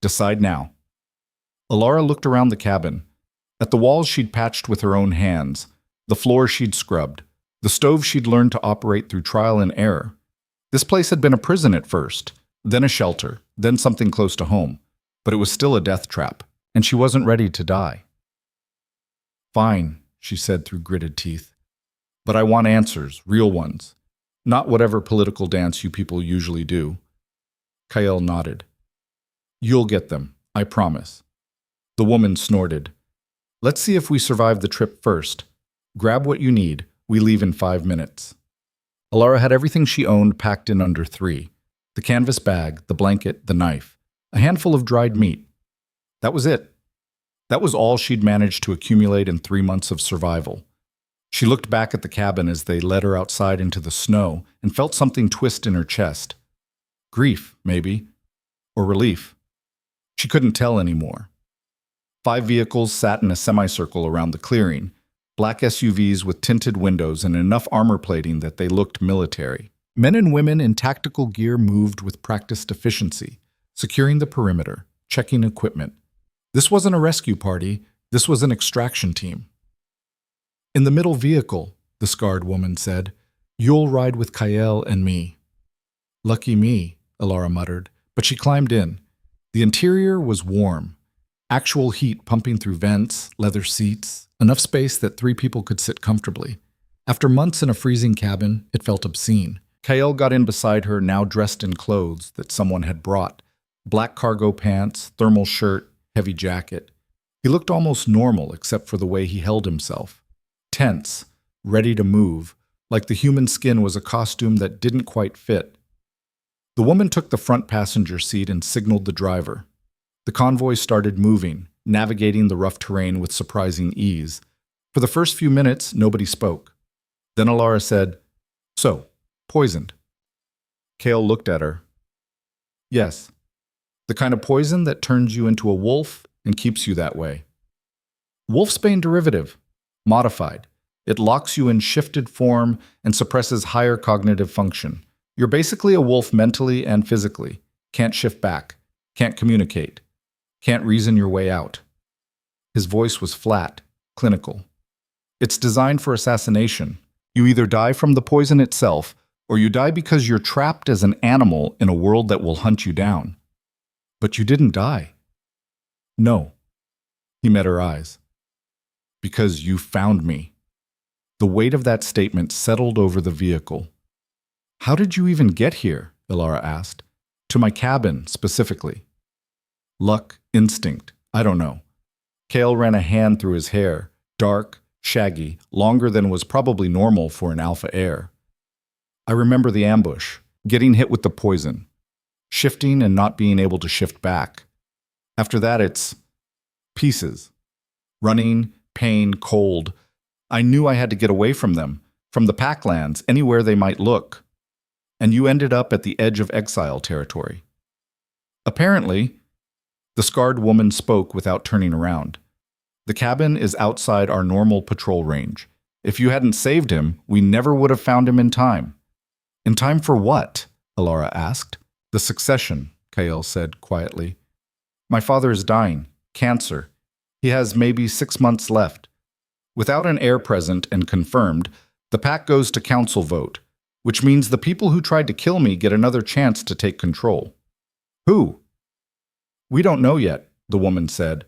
Decide now. Alara looked around the cabin. At the walls she'd patched with her own hands, the floor she'd scrubbed, the stove she'd learned to operate through trial and error. This place had been a prison at first, then a shelter, then something close to home. But it was still a death trap, and she wasn't ready to die. Fine, she said through gritted teeth. But I want answers, real ones. Not whatever political dance you people usually do. Kael nodded. You'll get them, I promise. The woman snorted. Let's see if we survive the trip first. Grab what you need. We leave in 5 minutes. Alara had everything she owned packed in under 3. The canvas bag, the blanket, the knife, a handful of dried meat. That was it. That was all she'd managed to accumulate in 3 months of survival. She looked back at the cabin as they led her outside into the snow and felt something twist in her chest. Grief, maybe, or relief. She couldn't tell anymore. 5 vehicles sat in a semicircle around the clearing, black SUVs with tinted windows and enough armor plating that they looked military. Men and women in tactical gear moved with practiced efficiency, securing the perimeter, checking equipment. This wasn't a rescue party, this was an extraction team. In the middle vehicle, the scarred woman said, you'll ride with Kael and me. Lucky me, Alara muttered, but she climbed in. The interior was warm. Actual heat pumping through vents, leather seats, enough space that 3 people could sit comfortably. After months in a freezing cabin, it felt obscene. Kael got in beside her, now dressed in clothes that someone had brought. Black cargo pants, thermal shirt, heavy jacket. He looked almost normal except for the way he held himself. Tense, ready to move, like the human skin was a costume that didn't quite fit. The woman took the front passenger seat and signaled the driver. The convoy started moving, navigating the rough terrain with surprising ease. For the first few minutes, nobody spoke. Then Alara said, So, poisoned. Kael looked at her. Yes, the kind of poison that turns you into a wolf and keeps you that way. Wolfsbane derivative, modified. It locks you in shifted form and suppresses higher cognitive function. You're basically a wolf mentally and physically. Can't shift back, can't communicate, can't reason your way out. His voice was flat, clinical. It's designed for assassination. You either die from the poison itself, or you die because you're trapped as an animal in a world that will hunt you down. But you didn't die. No. He met her eyes. Because you found me. The weight of that statement settled over the vehicle. How did you even get here? Alara asked. To my cabin, specifically. Luck, instinct, I don't know. Kael ran a hand through his hair, dark, shaggy, longer than was probably normal for an alpha heir. I remember the ambush, getting hit with the poison, shifting and not being able to shift back. After that, it's pieces. Running, pain, cold. I knew I had to get away from them, from the packlands, anywhere they might look. And you ended up at the edge of exile territory. Apparently, the scarred woman spoke without turning around. The cabin is outside our normal patrol range. If you hadn't saved him, we never would have found him in time. In time for what? Alara asked. The succession, Kael said quietly. My father is dying. Cancer. He has maybe 6 months left. Without an heir present and confirmed, the pack goes to council vote, which means the people who tried to kill me get another chance to take control. Who? We don't know yet, the woman said.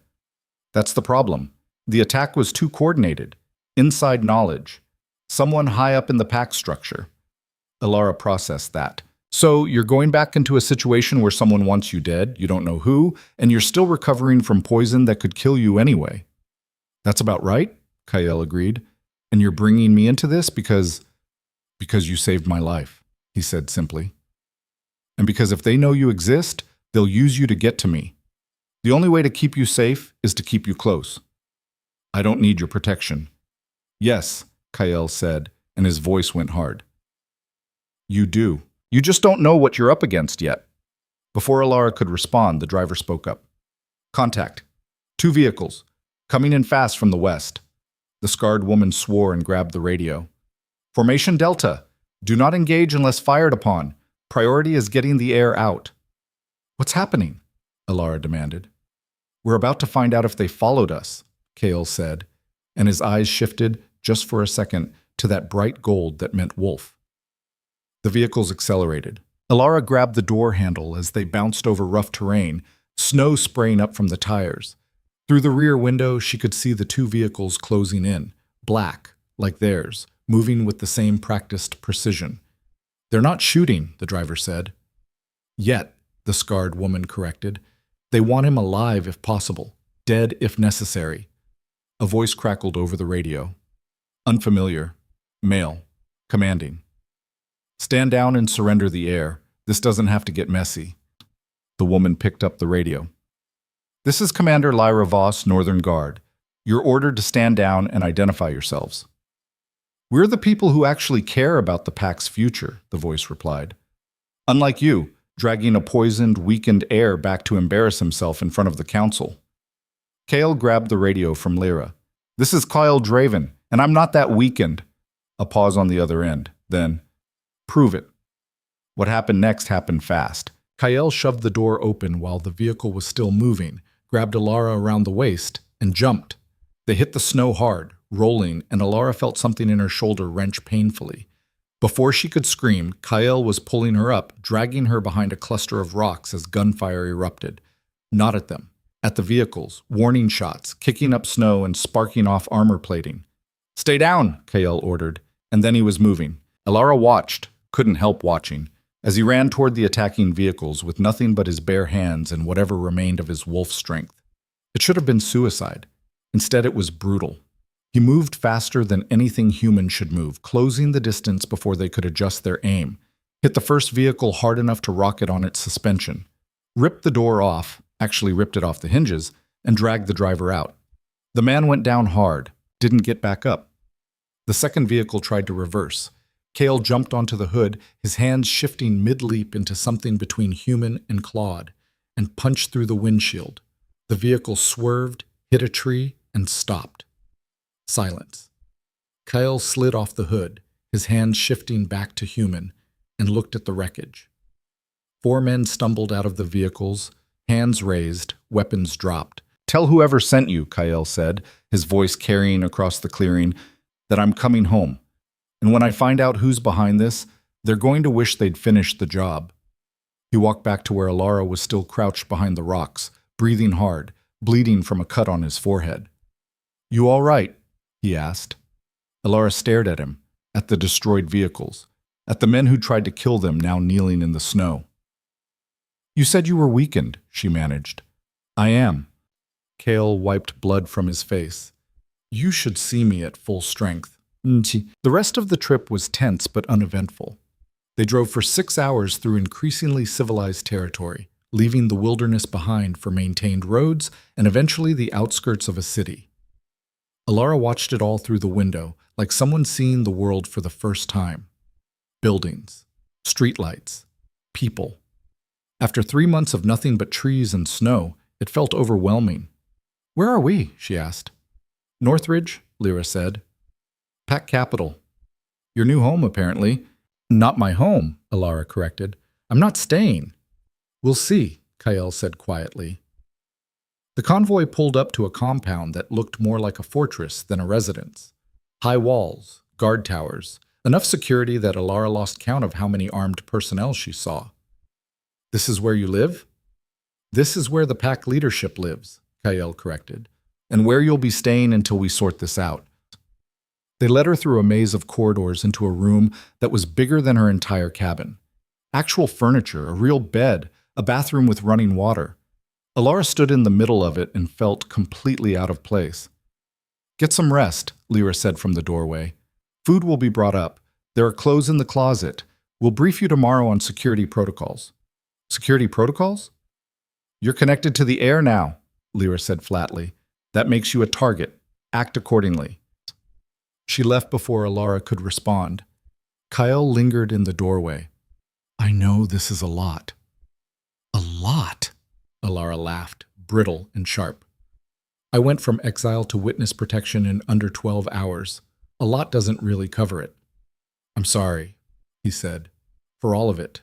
That's the problem. The attack was too coordinated. Inside knowledge. Someone high up in the pack structure. Alara processed that. So you're going back into a situation where someone wants you dead, you don't know who, and you're still recovering from poison that could kill you anyway. That's about right, Kael agreed. And you're bringing me into this because you saved my life, he said simply. And because if they know you exist, they'll use you to get to me. The only way to keep you safe is to keep you close. I don't need your protection. Yes, Kael said, and his voice went hard. You do. You just don't know what you're up against yet. Before Alara could respond, the driver spoke up. Contact. 2 vehicles. Coming in fast from the west. The scarred woman swore and grabbed the radio. Formation Delta. Do not engage unless fired upon. Priority is getting the air out. What's happening? Alara demanded. We're about to find out if they followed us, Kale said, and his eyes shifted, just for a second, to that bright gold that meant wolf. The vehicles accelerated. Alara grabbed the door handle as they bounced over rough terrain, snow spraying up from the tires. Through the rear window, she could see the 2 vehicles closing in, black, like theirs, moving with the same practiced precision. They're not shooting, the driver said. Yet, the scarred woman corrected. They want him alive if possible, dead if necessary. A voice crackled over the radio. Unfamiliar. Male. Commanding. Stand down and surrender the air. This doesn't have to get messy. The woman picked up the radio. This is Commander Lyra Voss, Northern Guard. You're ordered to stand down and identify yourselves. We're the people who actually care about the pack's future, the voice replied. Unlike you, dragging a poisoned, weakened heir back to embarrass himself in front of the council. Kale grabbed the radio from Lyra. This is Kyle Draven, and I'm not that weakened. A pause on the other end. Then, prove it. What happened next happened fast. Kyle shoved the door open while the vehicle was still moving, grabbed Alara around the waist, and jumped. They hit the snow hard, rolling, and Alara felt something in her shoulder wrench painfully. Before she could scream, Kyle was pulling her up, dragging her behind a cluster of rocks as gunfire erupted. Not at them. At the vehicles, warning shots, kicking up snow and sparking off armor plating. Stay down, Kyle ordered, and then he was moving. Alara watched, couldn't help watching, as he ran toward the attacking vehicles with nothing but his bare hands and whatever remained of his wolf strength. It should have been suicide. Instead, it was brutal. He moved faster than anything human should move, closing the distance before they could adjust their aim, hit the first vehicle hard enough to rock it on its suspension, ripped the door off, actually ripped it off the hinges, and dragged the driver out. The man went down hard, didn't get back up. The second vehicle tried to reverse. Kale jumped onto the hood, his hands shifting mid-leap into something between human and clawed, and punched through the windshield. The vehicle swerved, hit a tree, and stopped. Silence. Kyle slid off the hood, his hands shifting back to human, and looked at the wreckage. 4 men stumbled out of the vehicles, hands raised, weapons dropped. Tell whoever sent you, Kyle said, his voice carrying across the clearing, that I'm coming home. And when I find out who's behind this, they're going to wish they'd finished the job. He walked back to where Alara was still crouched behind the rocks, breathing hard, bleeding from a cut on his forehead. You all right? He asked. Alara stared at him, at the destroyed vehicles, at the men who tried to kill them now kneeling in the snow. You said you were weakened, she managed. I am. Kale wiped blood from his face. You should see me at full strength. The rest of the trip was tense but uneventful. They drove for 6 hours through increasingly civilized territory, leaving the wilderness behind for maintained roads and eventually the outskirts of a city. Alara watched it all through the window, like someone seeing the world for the first time. Buildings, streetlights, people. After 3 months of nothing but trees and snow, it felt overwhelming. Where are we? She asked. Northridge, Lyra said. Pack capital. Your new home, apparently. Not my home, Alara corrected. I'm not staying. We'll see, Kyle said quietly. The convoy pulled up to a compound that looked more like a fortress than a residence. High walls, guard towers, enough security that Alara lost count of how many armed personnel she saw. This is where you live? This is where the pack leadership lives, Kyle corrected, and where you'll be staying until we sort this out. They led her through a maze of corridors into a room that was bigger than her entire cabin. Actual furniture, a real bed, a bathroom with running water. Alara stood in the middle of it and felt completely out of place. Get some rest, Lyra said from the doorway. Food will be brought up. There are clothes in the closet. We'll brief you tomorrow on security protocols. Security protocols? You're connected to the air now, Lyra said flatly. That makes you a target. Act accordingly. She left before Alara could respond. Kyle lingered in the doorway. I know this is a lot. A lot, Alara laughed, brittle and sharp. I went from exile to witness protection in under 12 hours. A lot doesn't really cover it. I'm sorry, he said, for all of it,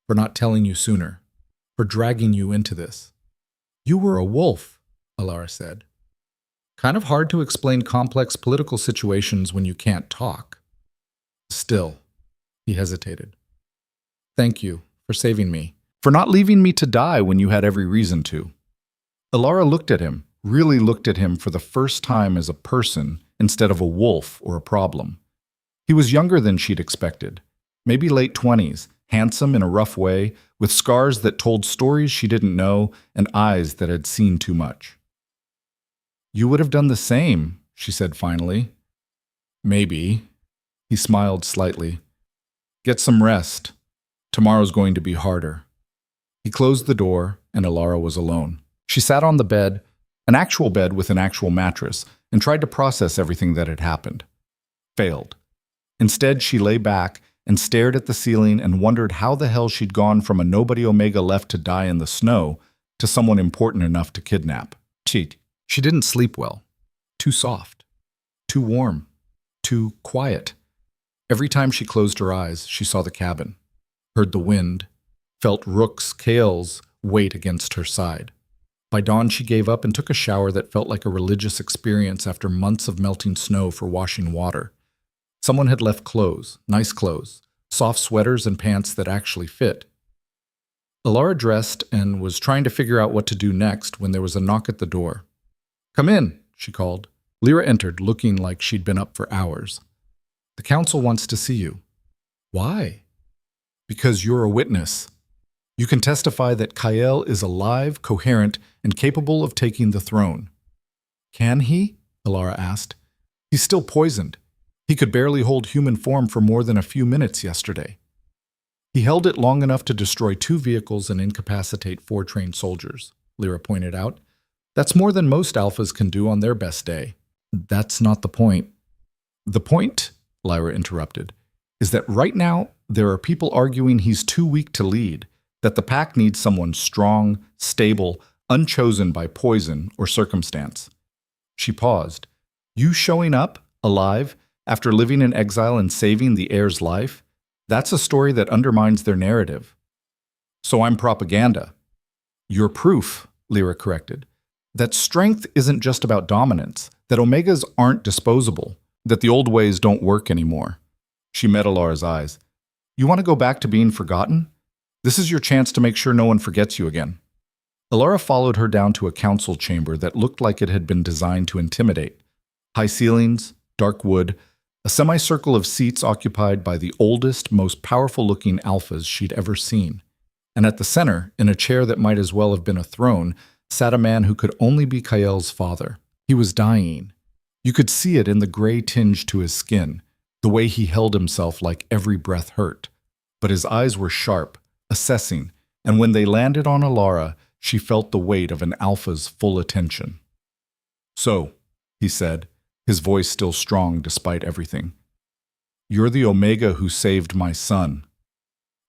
for not telling you sooner, for dragging you into this. You were a wolf, Alara said. Kind of hard to explain complex political situations when you can't talk. Still, he hesitated. Thank you for saving me, for not leaving me to die when you had every reason to. Alara looked at him, really looked at him for the first time as a person instead of a wolf or a problem. He was younger than she'd expected, maybe late 20s, handsome in a rough way, with scars that told stories she didn't know and eyes that had seen too much. You would have done the same, she said finally. Maybe. He smiled slightly. Get some rest. Tomorrow's going to be harder. He closed the door, and Alara was alone. She sat on the bed, an actual bed with an actual mattress, and tried to process everything that had happened. Failed. Instead, she lay back and stared at the ceiling and wondered how the hell she'd gone from a nobody Omega left to die in the snow to someone important enough to kidnap. She didn't sleep well. Too soft. Too warm. Too quiet. Every time she closed her eyes, she saw the cabin, heard the wind, felt Rook's Kale's weight against her side. By dawn, she gave up and took a shower that felt like a religious experience after months of melting snow for washing water. Someone had left clothes, nice clothes, soft sweaters and pants that actually fit. Alara dressed and was trying to figure out what to do next when there was a knock at the door. Come in, she called. Lyra entered, looking like she'd been up for hours. The council wants to see you. Why? Because you're a witness. You can testify that Kael is alive, coherent, and capable of taking the throne. Can he? Alara asked. He's still poisoned. He could barely hold human form for more than a few minutes yesterday. He held it long enough to destroy 2 vehicles and incapacitate 4 trained soldiers, Lyra pointed out. That's more than most alphas can do on their best day. That's not the point. The point, Lyra interrupted, is that right now there are people arguing he's too weak to lead, that the pack needs someone strong, stable, unchosen by poison or circumstance. She paused. You showing up, alive, after living in exile and saving the heir's life, that's a story that undermines their narrative. So I'm propaganda. You're proof, Lyra corrected, that strength isn't just about dominance, that Omegas aren't disposable, that the old ways don't work anymore. She met Alara's eyes. You want to go back to being forgotten? This is your chance to make sure no one forgets you again. Alara followed her down to a council chamber that looked like it had been designed to intimidate. High ceilings, dark wood, a semicircle of seats occupied by the oldest, most powerful-looking alphas she'd ever seen. And at the center, in a chair that might as well have been a throne, sat a man who could only be Kael's father. He was dying. You could see it in the gray tinge to his skin, the way he held himself like every breath hurt. But his eyes were sharp, assessing, and when they landed on Alara, she felt the weight of an alpha's full attention. So, he said, his voice still strong despite everything. You're the Omega who saved my son.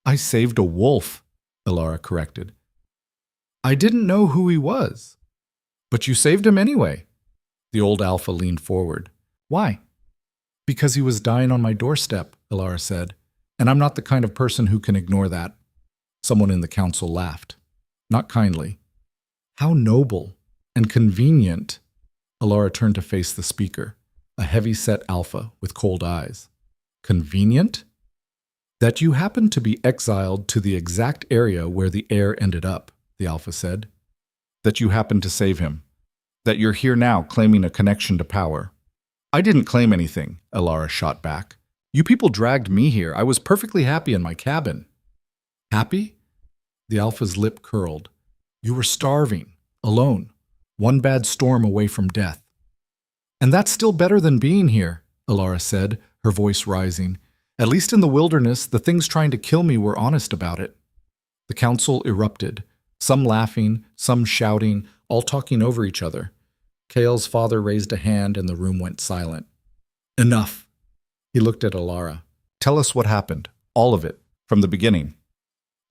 I saved a wolf, Alara corrected. I didn't know who he was. But you saved him anyway. The old alpha leaned forward. Why? Because he was dying on my doorstep, Alara said, and I'm not the kind of person who can ignore that. Someone in the council laughed. Not kindly. How noble and convenient. Alara turned to face the speaker, a heavy-set alpha with cold eyes. Convenient? That you happened to be exiled to the exact area where the heir ended up, the alpha said. That you happened to save him. That you're here now claiming a connection to power. I didn't claim anything, Alara shot back. You people dragged me here. I was perfectly happy in my cabin. Happy? The alpha's lip curled. You were starving, alone, one bad storm away from death. And that's still better than being here, Alara said, her voice rising. At least in the wilderness, the things trying to kill me were honest about it. The council erupted, some laughing, some shouting, all talking over each other. Kael's father raised a hand and the room went silent. Enough. He looked at Alara. Tell us what happened, all of it, from the beginning.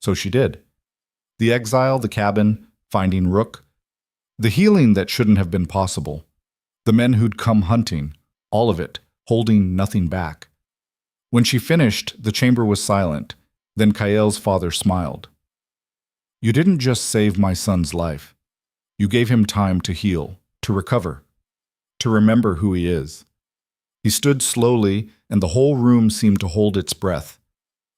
So she did. The exile, the cabin, finding Rook. The healing that shouldn't have been possible. The men who'd come hunting. All of it, holding nothing back. When she finished, the chamber was silent. Then Kael's father smiled. You didn't just save my son's life. You gave him time to heal, to recover, to remember who he is. He stood slowly, and the whole room seemed to hold its breath.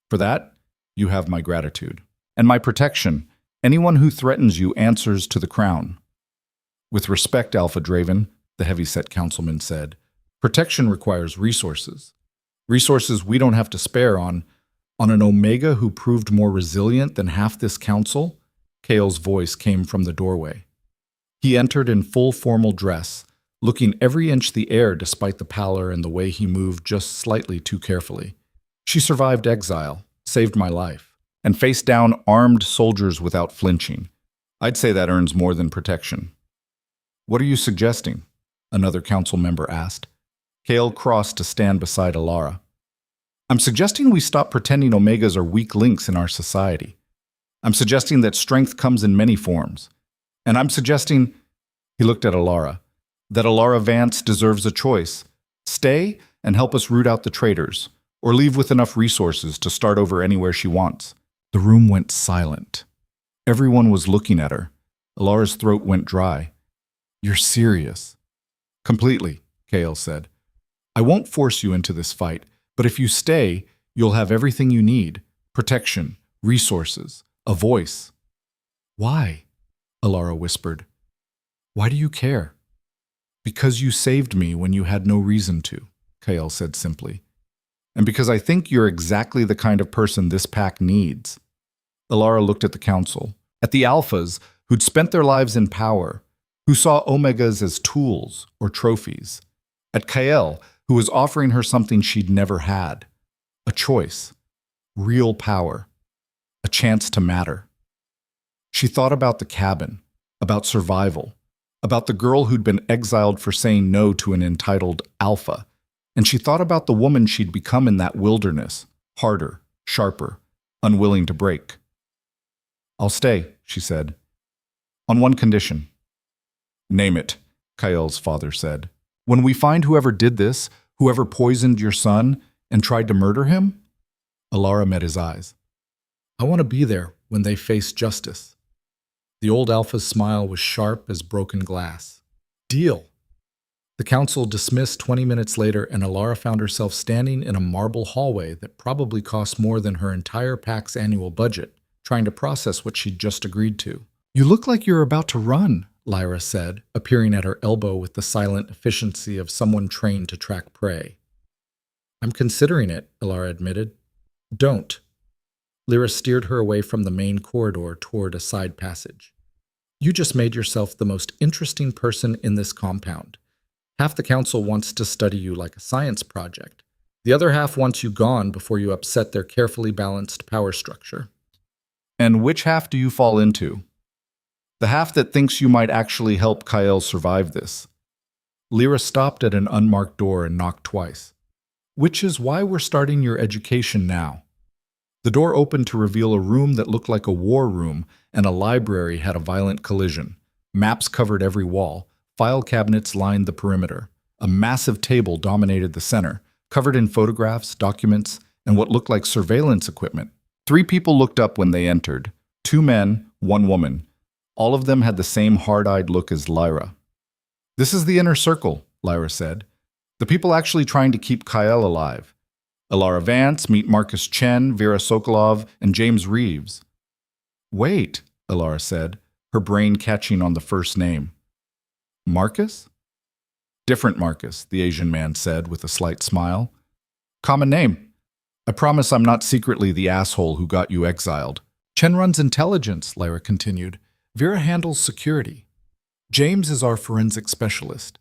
For that, you have my gratitude. And my protection. Anyone who threatens you answers to the crown. With respect, Alpha Draven, the heavy-set councilman said, protection requires resources. Resources we don't have to spare on an Omega who proved more resilient than half this council. Kael's voice came from the doorway. He entered in full formal dress, looking every inch the air despite the pallor and the way he moved just slightly too carefully. She survived exile, saved my life, and faced down armed soldiers without flinching. I'd say that earns more than protection. What are you suggesting? Another council member asked. Kael crossed to stand beside Alara. I'm suggesting we stop pretending Omegas are weak links in our society. I'm suggesting that strength comes in many forms. And I'm suggesting, he looked at Alara, that Alara Vance deserves a choice. Stay and help us root out the traitors, or leave with enough resources to start over anywhere she wants. The room went silent. Everyone was looking at her. Alara's throat went dry. You're serious. Completely, Kael said. I won't force you into this fight, but if you stay, you'll have everything you need. Protection, resources, a voice. Why? Alara whispered. Why do you care? Because you saved me when you had no reason to, Kael said simply. And because I think you're exactly the kind of person this pack needs. Alara looked at the council, at the alphas who'd spent their lives in power, who saw Omegas as tools or trophies, at Kael, who was offering her something she'd never had, a choice, real power, a chance to matter. She thought about the cabin, about survival, about the girl who'd been exiled for saying no to an entitled alpha, and she thought about the woman she'd become in that wilderness, harder, sharper, unwilling to break. I'll stay, she said, on one condition. Name it, Kael's father said. When we find whoever did this, whoever poisoned your son and tried to murder him? Alara met his eyes. I want to be there when they face justice. The old alpha's smile was sharp as broken glass. Deal. The council dismissed 20 minutes later, and Alara found herself standing in a marble hallway that probably cost more than her entire pack's annual budget, trying to process what she'd just agreed to. You look like you're about to run, Lyra said, appearing at her elbow with the silent efficiency of someone trained to track prey. I'm considering it, Alara admitted. Don't. Lyra steered her away from the main corridor toward a side passage. You just made yourself the most interesting person in this compound. Half the council wants to study you like a science project. The other half wants you gone before you upset their carefully balanced power structure. And which half do you fall into? The half that thinks you might actually help Kael survive this. Lyra stopped at an unmarked door and knocked twice. Which is why we're starting your education now. The door opened to reveal a room that looked like a war room, and a library had a violent collision. Maps covered every wall. File cabinets lined the perimeter. A massive table dominated the center, covered in photographs, documents, and what looked like surveillance equipment. 3 people looked up when they entered. 2 men, 1 woman. All of them had the same hard-eyed look as Lyra. This is the inner circle, Lyra said. The people actually trying to keep Kael alive. Alara Vance, meet Marcus Chen, Vera Sokolov, and James Reeves. Wait, Alara said, her brain catching on the first name. Marcus? Different Marcus, the Asian man said with a slight smile. Common name. I promise I'm not secretly the asshole who got you exiled. Chen runs intelligence, Lyra continued. Vera handles security. James is our forensic specialist.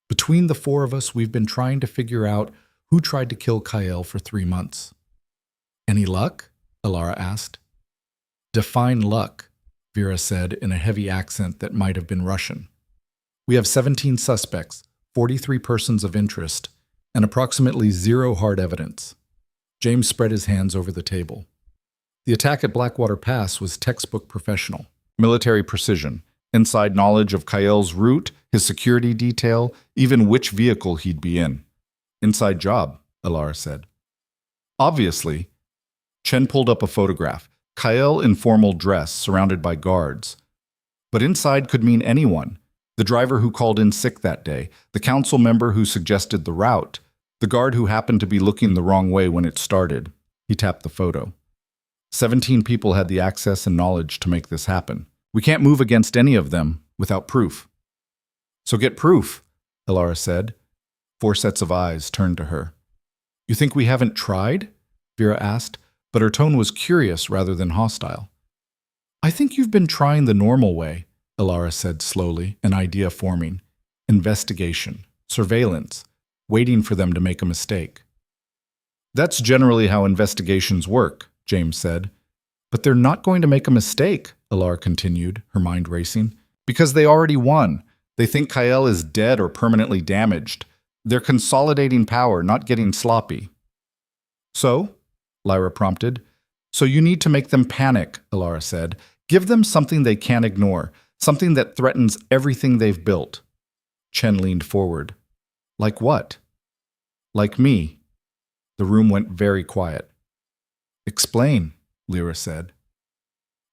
Between the 4 of us, we've been trying to figure out who tried to kill Kael for 3 months. Any luck? Alara asked. Define luck, Vera said in a heavy accent that might have been Russian. We have 17 suspects, 43 persons of interest, and approximately 0 hard evidence. James spread his hands over the table. The attack at Blackwater Pass was textbook professional. Military precision, inside knowledge of Kyle route, his security detail, even which vehicle he'd be in. Inside job, Alara said. Obviously. Chen pulled up a photograph. Kyle in formal dress, surrounded by guards. But inside could mean anyone. The driver who called in sick that day, the council member who suggested the route, the guard who happened to be looking the wrong way when it started. He tapped the photo. 17 people had the access and knowledge to make this happen. We can't move against any of them without proof. So get proof, Alara said. 4 sets of eyes turned to her. You think we haven't tried? Vera asked, but her tone was curious rather than hostile. I think you've been trying the normal way, Alara said slowly, an idea forming. Investigation, surveillance, waiting for them to make a mistake. That's generally how investigations work, James said. But they're not going to make a mistake, Alara continued, her mind racing, because they already won. They think Kyle is dead or permanently damaged. They're consolidating power, not getting sloppy. So? Lyra prompted. So you need to make them panic, Alara said. Give them something they can't ignore, something that threatens everything they've built. Chen leaned forward. Like what? Like me. The room went very quiet. Explain, Lyra said.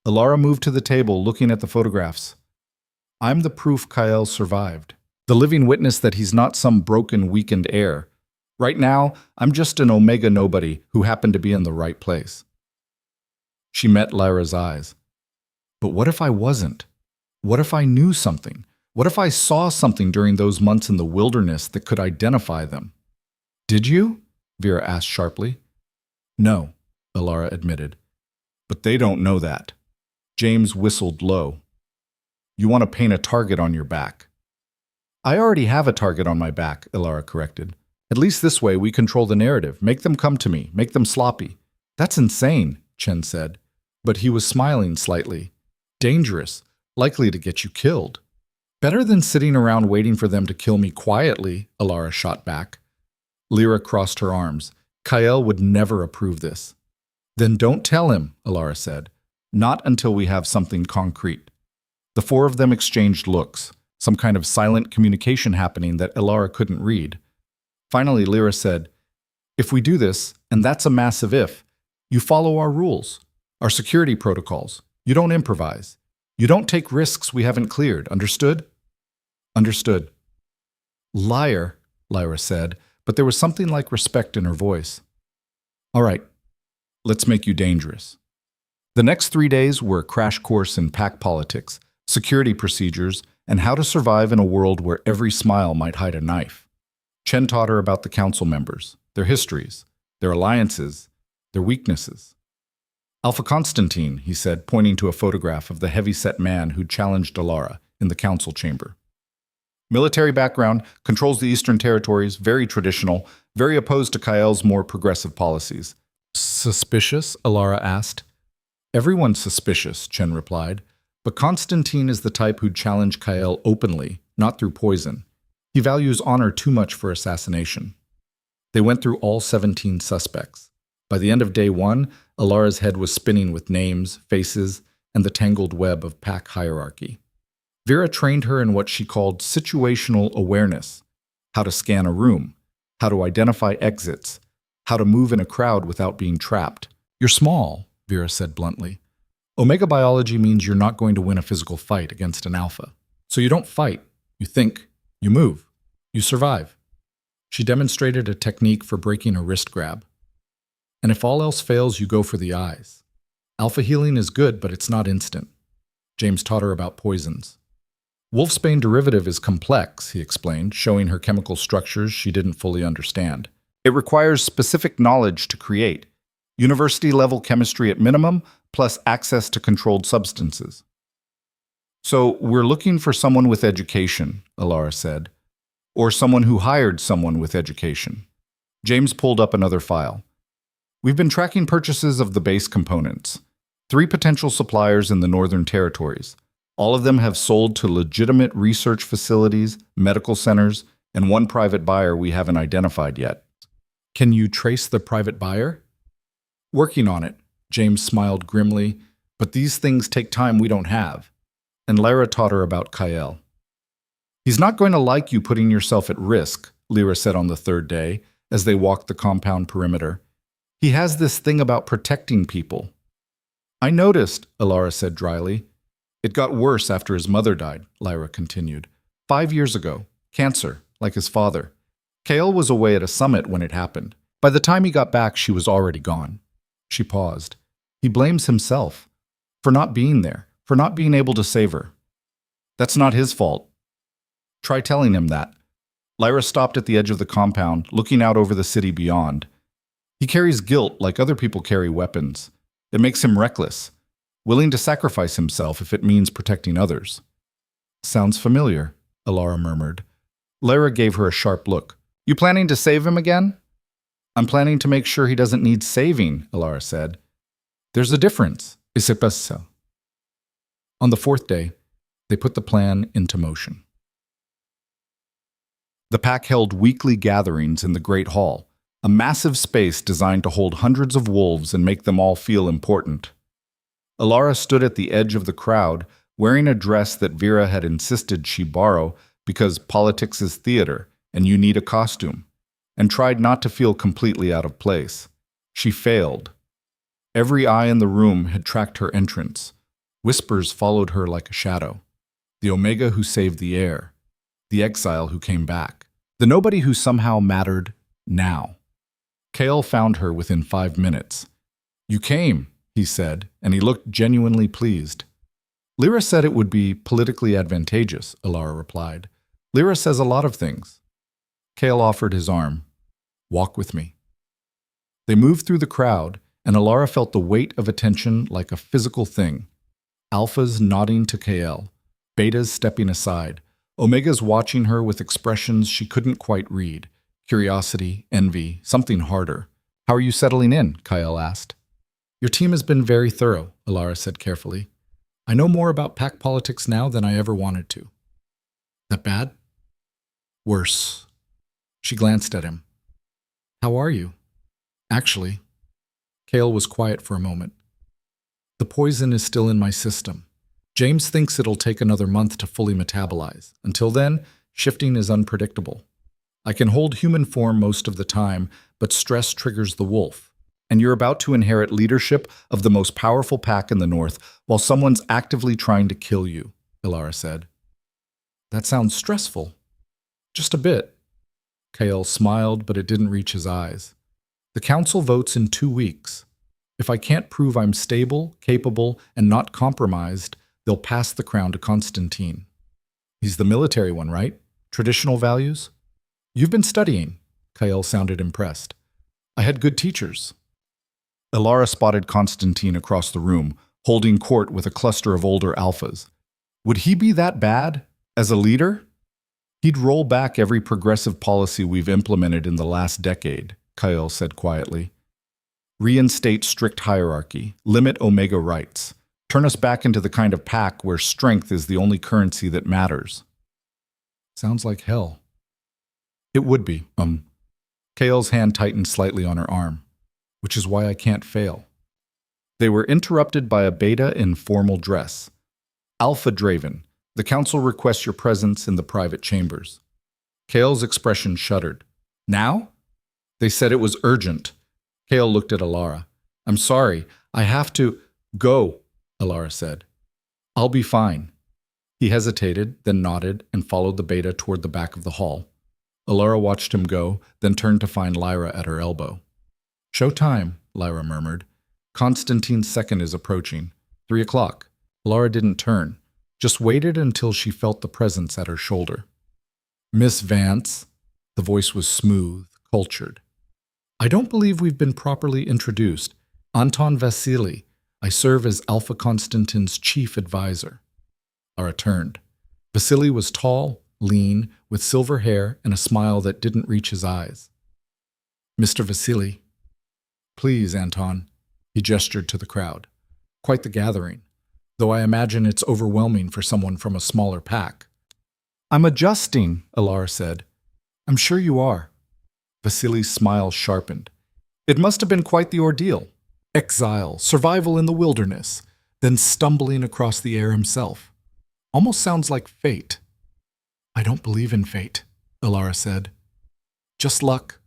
Alara moved to the table, looking at the photographs. I'm the proof Kyle survived. The living witness that he's not some broken, weakened heir. Right now, I'm just an Omega nobody who happened to be in the right place. She met Lyra's eyes. But what if I wasn't? What if I knew something? What if I saw something during those months in the wilderness that could identify them? Did you? Vera asked sharply. No, Alara admitted. But they don't know that. James whistled low. You want to paint a target on your back. I already have a target on my back, Alara corrected. At least this way we control the narrative. Make them come to me. Make them sloppy. That's insane, Chen said. But he was smiling slightly. Dangerous. Likely to get you killed. Better than sitting around waiting for them to kill me quietly, Alara shot back. Lyra crossed her arms. Kyle would never approve this. Then don't tell him, Alara said. Not until we have something concrete. The 4 of them exchanged looks, some kind of silent communication happening that Alara couldn't read. Finally, Lyra said, If we do this, and that's a massive if, you follow our rules, our security protocols. You don't improvise. You don't take risks we haven't cleared. Understood? Understood. Liar, Lyra said, but there was something like respect in her voice. All right, let's make you dangerous. The next 3 days were a crash course in pack politics, security procedures, and how to survive in a world where every smile might hide a knife. Chen taught her about the council members, their histories, their alliances, their weaknesses. Alpha Constantine, he said, pointing to a photograph of the heavy-set man who challenged Alara in the council chamber. Military background, controls the Eastern Territories, very traditional, very opposed to Kyle's more progressive policies. Suspicious? Alara asked. Everyone's suspicious, Chen replied, but Constantine is the type who'd challenge Kyle openly, not through poison. He values honor too much for assassination. They went through all 17 suspects. By the end of day 1, Alara's head was spinning with names, faces, and the tangled web of pack hierarchy. Vera trained her in what she called situational awareness, how to scan a room, how to identify exits, how to move in a crowd without being trapped. You're small, Vera said bluntly. Omega biology means you're not going to win a physical fight against an alpha. So you don't fight, you think. You move. You survive. She demonstrated a technique for breaking a wrist grab. And if all else fails, you go for the eyes. Alpha healing is good, but it's not instant. James taught her about poisons. Wolfsbane derivative is complex, he explained, showing her chemical structures she didn't fully understand. It requires specific knowledge to create. University-level chemistry at minimum, plus access to controlled substances. So we're looking for someone with education, Alara said, or someone who hired someone with education. James pulled up another file. We've been tracking purchases of the base components. 3 potential suppliers in the Northern Territories. All of them have sold to legitimate research facilities, medical centers, and 1 private buyer we haven't identified yet. Can you trace the private buyer? Working on it. James smiled grimly. But these things take time we don't have. And Lyra taught her about Kael. He's not going to like you putting yourself at risk, Lyra said on the third day, as they walked the compound perimeter. He has this thing about protecting people. I noticed, Alara said dryly. It got worse after his mother died, Lyra continued. 5 years ago. Cancer, like his father. Kael was away at a summit when it happened. By the time he got back, she was already gone. She paused. He blames himself. For not being there. For not being able to save her. That's not his fault. Try telling him that. Lyra stopped at the edge of the compound, looking out over the city beyond. He carries guilt like other people carry weapons. It makes him reckless, willing to sacrifice himself if it means protecting others. Sounds familiar, Alara murmured. Lyra gave her a sharp look. You planning to save him again? I'm planning to make sure he doesn't need saving, Alara said. There's a difference. C'est pas ça. On the fourth day, they put the plan into motion. The pack held weekly gatherings in the Great Hall, a massive space designed to hold hundreds of wolves and make them all feel important. Alara stood at the edge of the crowd, wearing a dress that Vera had insisted she borrow because politics is theater and you need a costume, and tried not to feel completely out of place. She failed. Every eye in the room had tracked her entrance. Whispers followed her like a shadow. The Omega who saved the air. The exile who came back. The nobody who somehow mattered now. Kael found her within 5 minutes. You came, he said, and he looked genuinely pleased. Lyra said it would be politically advantageous, Alara replied. Lyra says a lot of things. Kael offered his arm. Walk with me. They moved through the crowd, and Alara felt the weight of attention like a physical thing. Alphas nodding to Kael, Betas stepping aside, Omegas watching her with expressions she couldn't quite read. Curiosity, envy, something harder. How are you settling in? Kael asked. Your team has been very thorough, Alara said carefully. I know more about pack politics now than I ever wanted to. That bad? Worse. She glanced at him. How are you? Actually, Kael was quiet for a moment. The poison is still in my system. James thinks it'll take another month to fully metabolize. Until then, shifting is unpredictable. I can hold human form most of the time, but stress triggers the wolf. And you're about to inherit leadership of the most powerful pack in the north while someone's actively trying to kill you, Alara said. That sounds stressful. Just a bit. Kael smiled, but it didn't reach his eyes. The council votes in 2 weeks. If I can't prove I'm stable, capable, and not compromised, they'll pass the crown to Constantine. He's the military one, right? Traditional values? You've been studying. Kael sounded impressed. I had good teachers. Alara spotted Constantine across the room, holding court with a cluster of older alphas. Would he be that bad? As a leader? He'd roll back every progressive policy we've implemented in the last decade, Kael said quietly. Reinstate strict hierarchy, limit Omega rights, turn us back into the kind of pack where strength is the only currency that matters. Sounds like hell. It would be, Kael's hand tightened slightly on her arm, which is why I can't fail. They were interrupted by a beta in formal dress. Alpha Draven, the council requests your presence in the private chambers. Kael's expression shuddered. Now? They said it was urgent. Kael looked at Alara. I'm sorry, I have to go, Alara said. I'll be fine. He hesitated, then nodded, and followed the beta toward the back of the hall. Alara watched him go, then turned to find Lyra at her elbow. Show time, Lyra murmured. Constantine's second is approaching. 3 o'clock. Alara didn't turn, just waited until she felt the presence at her shoulder. Miss Vance, the voice was smooth, cultured. I don't believe we've been properly introduced. Anton Vasily. I serve as Alpha Constantine's chief advisor. Lara turned. Vasily was tall, lean, with silver hair and a smile that didn't reach his eyes. Mr. Vasily. Please, Anton. He gestured to the crowd. Quite the gathering, though I imagine it's overwhelming for someone from a smaller pack. I'm adjusting, Alara said. I'm sure you are. Vasily's smile sharpened. It must have been quite the ordeal. Exile, survival in the wilderness, then stumbling across the air himself. Almost sounds like fate. I don't believe in fate, Alara said. Just luck,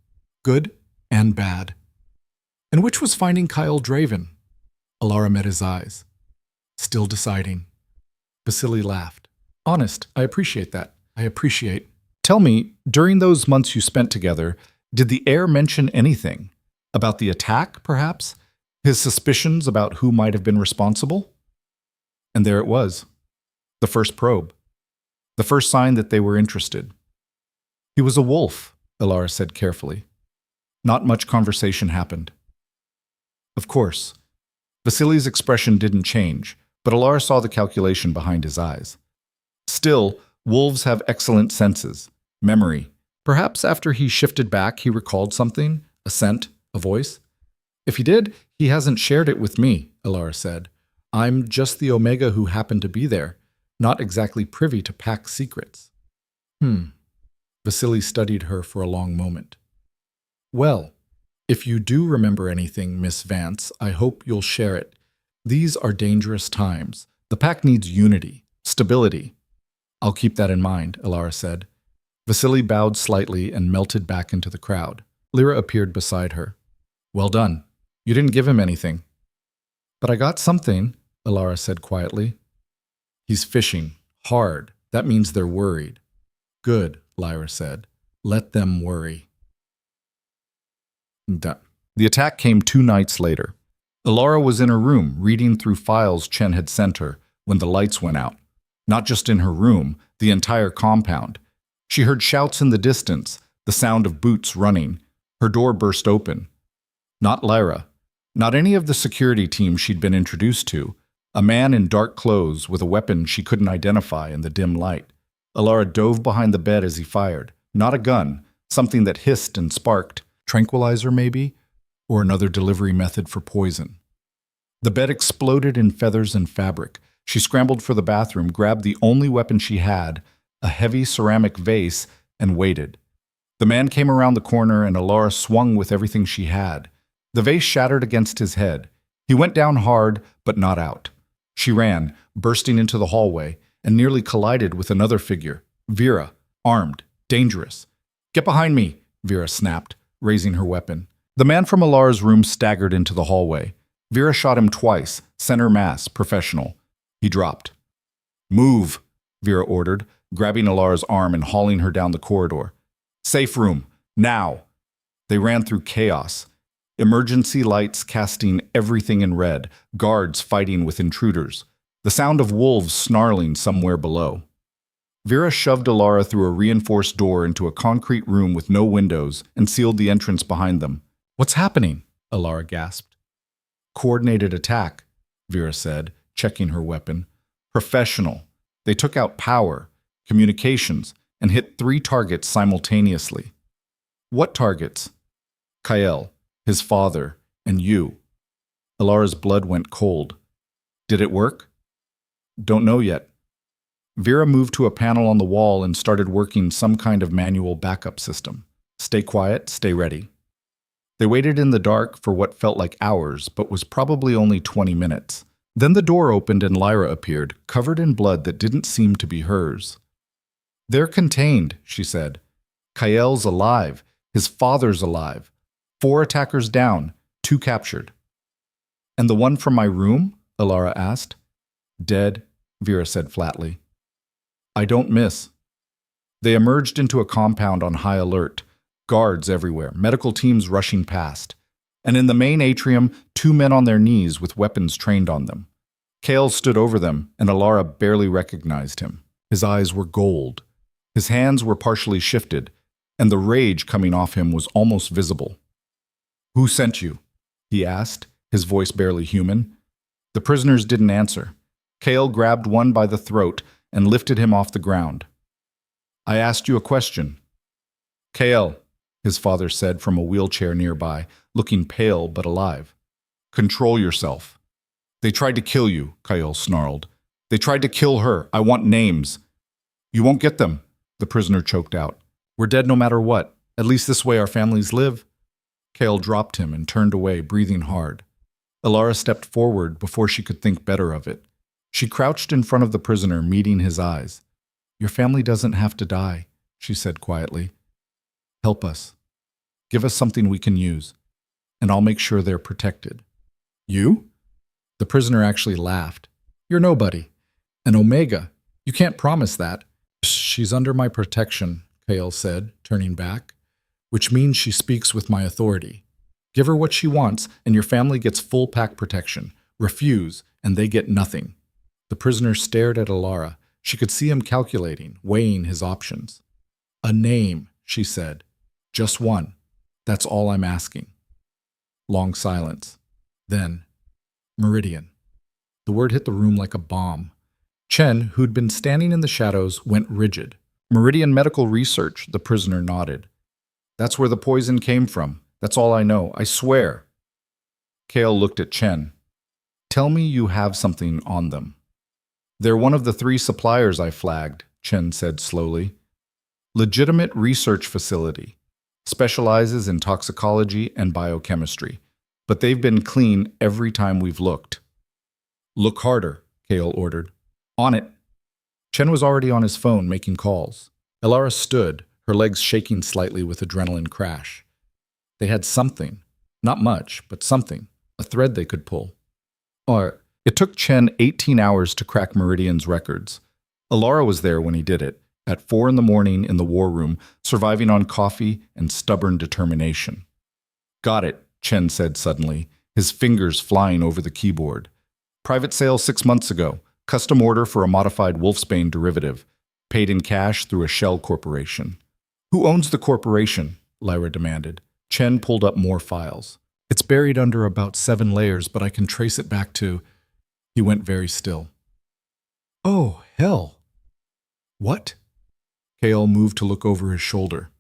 good and bad. And which was finding Kyle Draven? Alara met his eyes. Still deciding. Vasily laughed. Honest, I appreciate that. Tell me, during those months you spent together, did the heir mention anything? About the attack, perhaps? His suspicions about who might have been responsible? And there it was. The first probe. The first sign that they were interested. He was a wolf, Alara said carefully. Not much conversation happened. Of course. Vasily's expression didn't change, but Alara saw the calculation behind his eyes. Still, wolves have excellent senses, memory. Perhaps after he shifted back, he recalled something, a scent, a voice. If he did, he hasn't shared it with me, Alara said. I'm just the Omega who happened to be there, not exactly privy to pack secrets. Vasily studied her for a long moment. Well, if you do remember anything, Miss Vance, I hope you'll share it. These are dangerous times. The pack needs unity, stability. I'll keep that in mind, Alara said. Vasily bowed slightly and melted back into the crowd. Lyra appeared beside her. Well done. You didn't give him anything. But I got something, Alara said quietly. He's fishing. Hard. That means they're worried. Good, Lyra said. Let them worry. Done. The attack came 2 nights later. Alara was in her room, reading through files Chen had sent her, when the lights went out. Not just in her room, the entire compound. She heard shouts in the distance, the sound of boots running. Her door burst open. Not Lyra. Not any of the security team she'd been introduced to. A man in dark clothes with a weapon she couldn't identify in the dim light. Alara dove behind the bed as he fired. Not a gun, something that hissed and sparked. Tranquilizer, maybe? Or another delivery method for poison. The bed exploded in feathers and fabric. She scrambled for the bathroom, grabbed the only weapon she had, a heavy ceramic vase, and waited. The man came around the corner and Alara swung with everything she had. The vase shattered against his head. He went down hard, but not out. She ran, bursting into the hallway, and nearly collided with another figure, Vera, armed, dangerous. Get behind me, Vera snapped, raising her weapon. The man from Alara's room staggered into the hallway. Vera shot him twice, center mass, professional. He dropped. Move, Vera ordered, grabbing Alara's arm and hauling her down the corridor. Safe room, now. They ran through chaos. Emergency lights casting everything in red, guards fighting with intruders. The sound of wolves snarling somewhere below. Vera shoved Alara through a reinforced door into a concrete room with no windows and sealed the entrance behind them. What's happening? Alara gasped. Coordinated attack, Vera said, checking her weapon. Professional. They took out power, communications, and hit 3 targets simultaneously. What targets? Kyle, his father, and you. Alara's blood went cold. Did it work? Don't know yet. Vera moved to a panel on the wall and started working some kind of manual backup system. Stay quiet, stay ready. They waited in the dark for what felt like hours, but was probably only 20 minutes. Then the door opened and Lyra appeared, covered in blood that didn't seem to be hers. They're contained, she said. Kyle's alive. His father's alive. 4 attackers down, 2 captured. And the one from my room? Alara asked. Dead, Vera said flatly. I don't miss. They emerged into a compound on high alert. Guards everywhere, medical teams rushing past. And in the main atrium, 2 men on their knees with weapons trained on them. Kale stood over them, and Alara barely recognized him. His eyes were gold. His hands were partially shifted, and the rage coming off him was almost visible. Who sent you? He asked, his voice barely human. The prisoners didn't answer. Kale grabbed one by the throat and lifted him off the ground. I asked you a question. Kale, his father said from a wheelchair nearby, looking pale but alive. Control yourself. They tried to kill you, Kyle snarled. They tried to kill her. I want names. You won't get them, the prisoner choked out. We're dead no matter what. At least this way our families live. Kale dropped him and turned away, breathing hard. Ilara stepped forward before she could think better of it. She crouched in front of the prisoner, meeting his eyes. "Your family doesn't have to die," she said quietly. "Help us. Give us something we can use, and I'll make sure they're protected." "You?" The prisoner actually laughed. "You're nobody. An Omega. You can't promise that." "She's under my protection," Kale said, turning back, "which means she speaks with my authority. Give her what she wants, and your family gets full pack protection. Refuse, and they get nothing." The prisoner stared at Ilara. She could see him calculating, weighing his options. "A name," she said. "Just one. That's all I'm asking." Long silence. Then, Meridian. The word hit the room like a bomb. Chen, who'd been standing in the shadows, went rigid. "Meridian Medical Research," the prisoner nodded. "That's where the poison came from. That's all I know. I swear." Kale looked at Chen. "Tell me you have something on them." "They're one of the 3 suppliers I flagged," Chen said slowly. "Legitimate research facility. Specializes in toxicology and biochemistry. But they've been clean every time we've looked." "Look harder," Kale ordered. "On it." Chen was already on his phone making calls. Ilara stood, her legs shaking slightly with adrenaline crash. They had something. Not much, but something. A thread they could pull. It took Chen 18 hours to crack Meridian's records. Ilara was there when he did it, at 4 in the morning in the war room, surviving on coffee and stubborn determination. "Got it," Chen said suddenly, his fingers flying over the keyboard. "Private sale 6 months ago. Custom order for a modified Wolfsbane derivative. Paid in cash through a shell corporation." "Who owns the corporation?" Lyra demanded. Chen pulled up more files. "It's buried under about 7 layers, but I can trace it back to..." He went very still. "Oh, hell." "What?" Kale moved to look over his shoulder.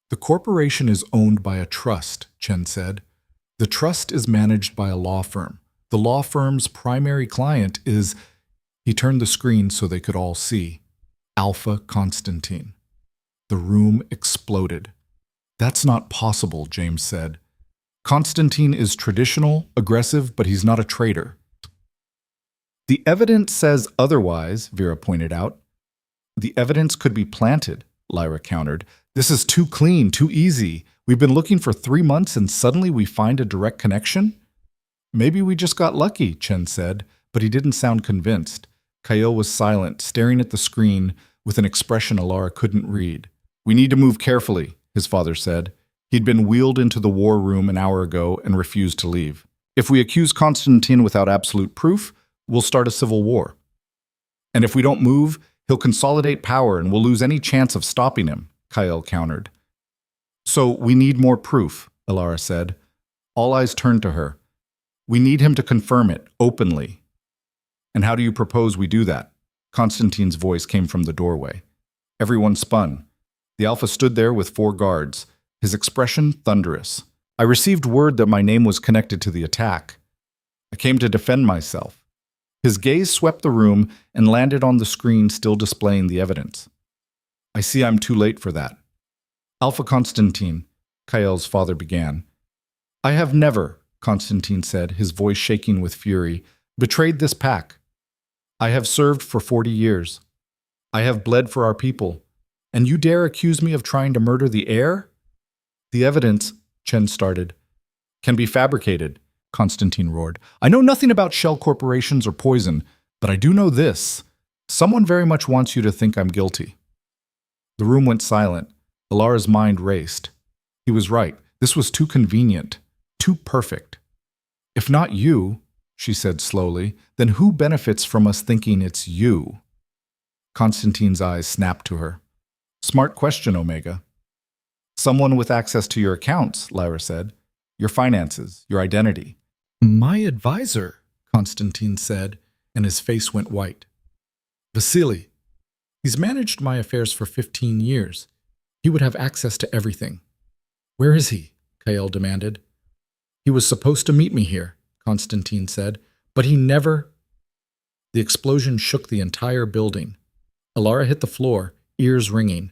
"The corporation is owned by a trust," Chen said. "The trust is managed by a law firm. The law firm's primary client is..." He turned the screen so they could all see. Alpha Constantine. The room exploded. "That's not possible," James said. "Constantine is traditional, aggressive, but he's not a traitor." "The evidence says otherwise," Vera pointed out. "The evidence could be planted," Lyra countered. "This is too clean, too easy. We've been looking for 3 months and suddenly we find a direct connection?" "Maybe we just got lucky," Chen said, but he didn't sound convinced. Kyle was silent, staring at the screen with an expression Ilara couldn't read. "We need to move carefully," his father said. He'd been wheeled into the war room an hour ago and refused to leave. "If we accuse Constantine without absolute proof, we'll start a civil war. And if we don't move, he'll consolidate power and we'll lose any chance of stopping him," Kyle countered. "So we need more proof," Ilara said. All eyes turned to her. "We need him to confirm it, openly." "And how do you propose we do that?" Constantine's voice came from the doorway. Everyone spun. The Alpha stood there with 4 guards, his expression thunderous. "I received word that my name was connected to the attack. I came to defend myself." His gaze swept the room and landed on the screen still displaying the evidence. "I see I'm too late for that." "Alpha Constantine," Kyle's father began. "I have never," Constantine said, his voice shaking with fury, "betrayed this pack. I have served for 40 years. I have bled for our people. And you dare accuse me of trying to murder the heir?" "The evidence," Chen started, "can be fabricated," Constantine roared. "I know nothing about shell corporations or poison, but I do know this. Someone very much wants you to think I'm guilty." The room went silent. Ilara's mind raced. He was right. This was too convenient, too perfect. "If not you," she said slowly, "then who benefits from us thinking it's you?" Constantine's eyes snapped to her. "Smart question, Omega." "Someone with access to your accounts," Lyra said. "Your finances, your identity." "My advisor," Constantine said, and his face went white. "Vasily. He's managed my affairs for 15 years. He would have access to everything." "Where is he?" Kyle demanded. "He was supposed to meet me here," Constantine said, "but he never..." The explosion shook the entire building. Ilara hit the floor, ears ringing.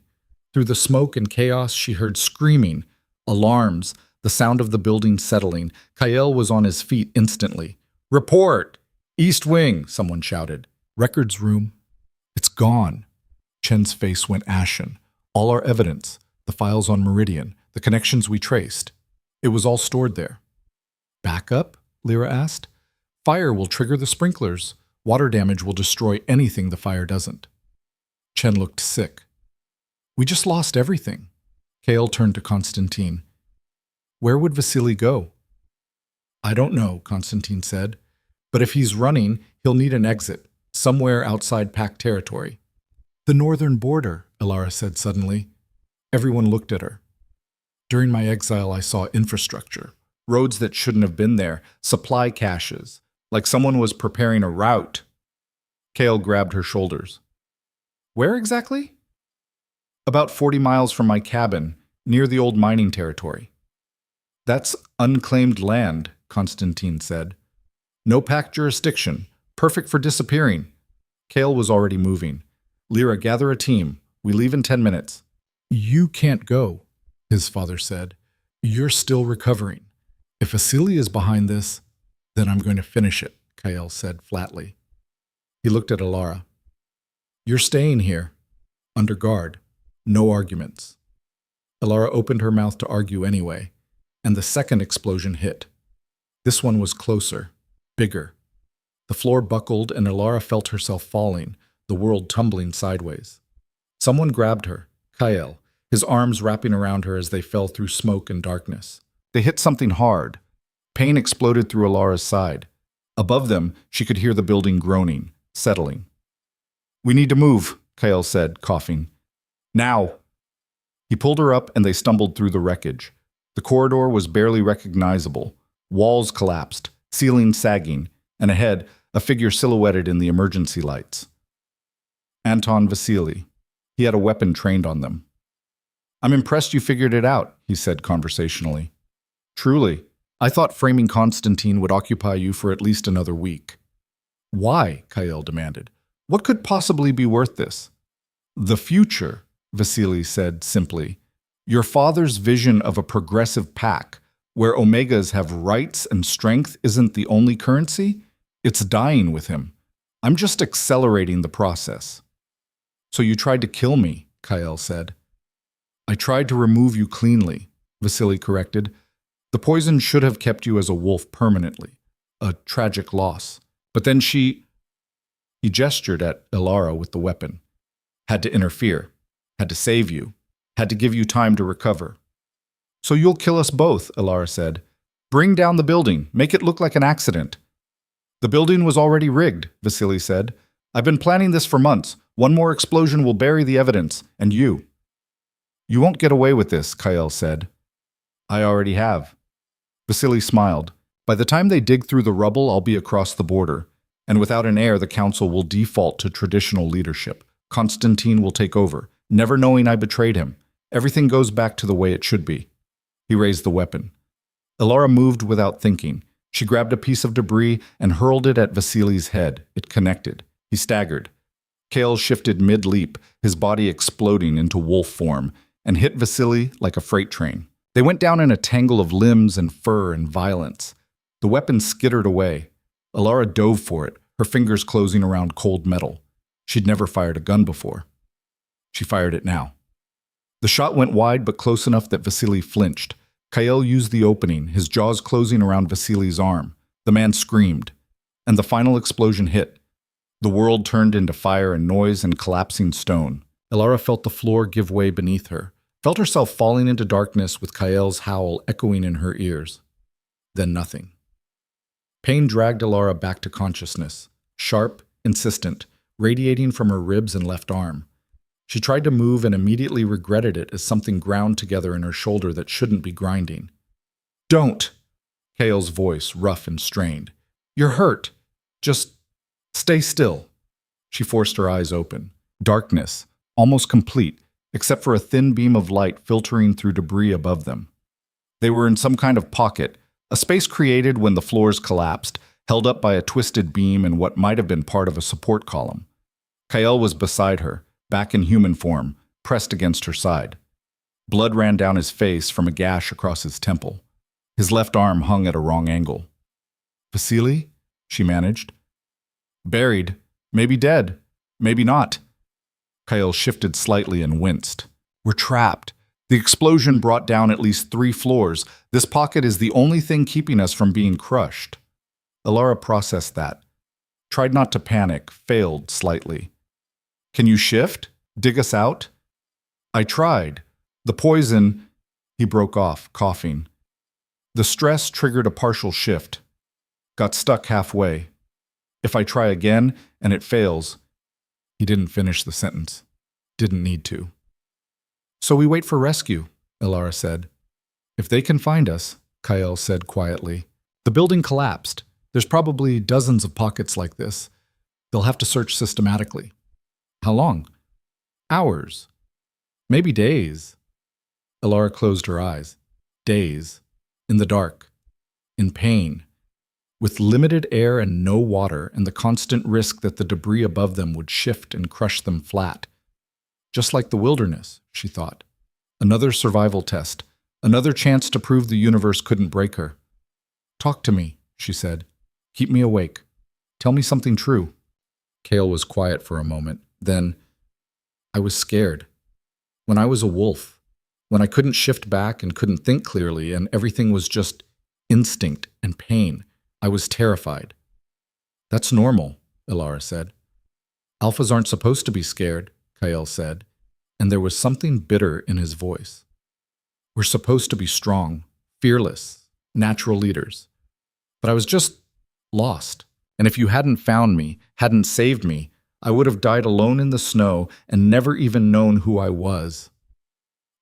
Through the smoke and chaos, she heard screaming, alarms, the sound of the building settling. Kael was on his feet instantly. "Report! East Wing!" someone shouted. "Records room. It's gone." Chen's face went ashen. "All our evidence, the files on Meridian, the connections we traced. It was all stored there." "Backup?" Lyra asked. "Fire will trigger the sprinklers. Water damage will destroy anything the fire doesn't." Chen looked sick. "We just lost everything." Kael turned to Constantine. "Where would Vasily go?" "I don't know," Constantine said. "But if he's running, he'll need an exit, somewhere outside Pact territory." "The northern border," Ilara said suddenly. Everyone looked at her. "During my exile, I saw infrastructure. Roads that shouldn't have been there, supply caches, like someone was preparing a route." Kael grabbed her shoulders. "Where exactly?" "About 40 miles from my cabin, near the old mining territory." "That's unclaimed land," Constantine said. "No pact jurisdiction, perfect for disappearing." Kael was already moving. "Lyra, gather a team. We leave in 10 minutes. "You can't go," his father said. "You're still recovering. If Vasily is behind this, then I'm going to finish it," Kael said flatly. He looked at Ilara. "You're staying here, under guard. No arguments." Ilara opened her mouth to argue anyway, and the second explosion hit. This one was closer, bigger. The floor buckled and Ilara felt herself falling, the world tumbling sideways. Someone grabbed her, Kael, his arms wrapping around her as they fell through smoke and darkness. They hit something hard. Pain exploded through Ilara's side. Above them, she could hear the building groaning, settling. "We need to move," Kael said, coughing. "Now!" He pulled her up and they stumbled through the wreckage. The corridor was barely recognizable. Walls collapsed, ceiling sagging, and ahead, a figure silhouetted in the emergency lights. Anton Vasily. He had a weapon trained on them. "I'm impressed you figured it out," he said conversationally. "Truly. I thought framing Constantine would occupy you for at least another week." "Why?" Kael demanded. "What could possibly be worth this?" "The future," Vasily said simply. "Your father's vision of a progressive pack, where Omegas have rights and strength isn't the only currency, it's dying with him. I'm just accelerating the process." "So you tried to kill me," Kael said. "I tried to remove you cleanly," Vasily corrected. "The poison should have kept you as a wolf permanently. A tragic loss. But then she—" He gestured at Ilara with the weapon. "Had to interfere. Had to save you. Had to give you time to recover." "So you'll kill us both," Ilara said. "Bring down the building. Make it look like an accident." "The building was already rigged," Vasily said. "I've been planning this for months. One more explosion will bury the evidence, and you." "You won't get away with this," Kael said. "I already have." Vasily smiled. "By the time they dig through the rubble, I'll be across the border. And without an heir, the council will default to traditional leadership. Constantine will take over, never knowing I betrayed him. Everything goes back to the way it should be." He raised the weapon. Ilara moved without thinking. She grabbed a piece of debris and hurled it at Vasily's head. It connected. He staggered. Kael shifted mid-leap, his body exploding into wolf form, and hit Vasily like a freight train. They went down in a tangle of limbs and fur and violence. The weapon skittered away. Ilara dove for it, her fingers closing around cold metal. She'd never fired a gun before. She fired it now. The shot went wide but close enough that Vasily flinched. Kael used the opening, his jaws closing around Vasily's arm. The man screamed. And the final explosion hit. The world turned into fire and noise and collapsing stone. Ilara felt the floor give way beneath her, felt herself falling into darkness with Kael's howl echoing in her ears. Then nothing. Pain dragged Ilara back to consciousness, sharp, insistent, radiating from her ribs and left arm. She tried to move and immediately regretted it as something ground together in her shoulder that shouldn't be grinding. "Don't!" Kael's voice, rough and strained. "You're hurt. Just stay still." She forced her eyes open. Darkness, almost complete, except for a thin beam of light filtering through debris above them. They were in some kind of pocket, a space created when the floors collapsed, held up by a twisted beam and what might have been part of a support column. Kael was beside her, back in human form, pressed against her side. Blood ran down his face from a gash across his temple. His left arm hung at a wrong angle. Vasily? She managed. Buried. Maybe dead. Maybe not. Kyle shifted slightly and winced. We're trapped. The explosion brought down at least 3 floors. This pocket is the only thing keeping us from being crushed. Alara processed that. Tried not to panic, failed slightly. Can you shift? Dig us out? I tried. The poison... He broke off, coughing. The stress triggered a partial shift. Got stuck halfway. If I try again and it fails... He didn't finish the sentence. Didn't need to. So we wait for rescue, Alara said. If they can find us, Kyle said quietly. The building collapsed. There's probably dozens of pockets like this. They'll have to search systematically. How long? Hours. Maybe days. Alara closed her eyes. Days. In the dark. In pain. With limited air and no water, and the constant risk that the debris above them would shift and crush them flat. Just like the wilderness, she thought. Another survival test. Another chance to prove the universe couldn't break her. Talk to me, she said. Keep me awake. Tell me something true. Kale was quiet for a moment. Then, I was scared. When I was a wolf. When I couldn't shift back and couldn't think clearly and everything was just instinct and pain. I was terrified. That's normal, Alara said. Alphas aren't supposed to be scared, Kyle said, and there was something bitter in his voice. We're supposed to be strong, fearless, natural leaders. But I was just lost, and if you hadn't found me, hadn't saved me, I would have died alone in the snow and never even known who I was.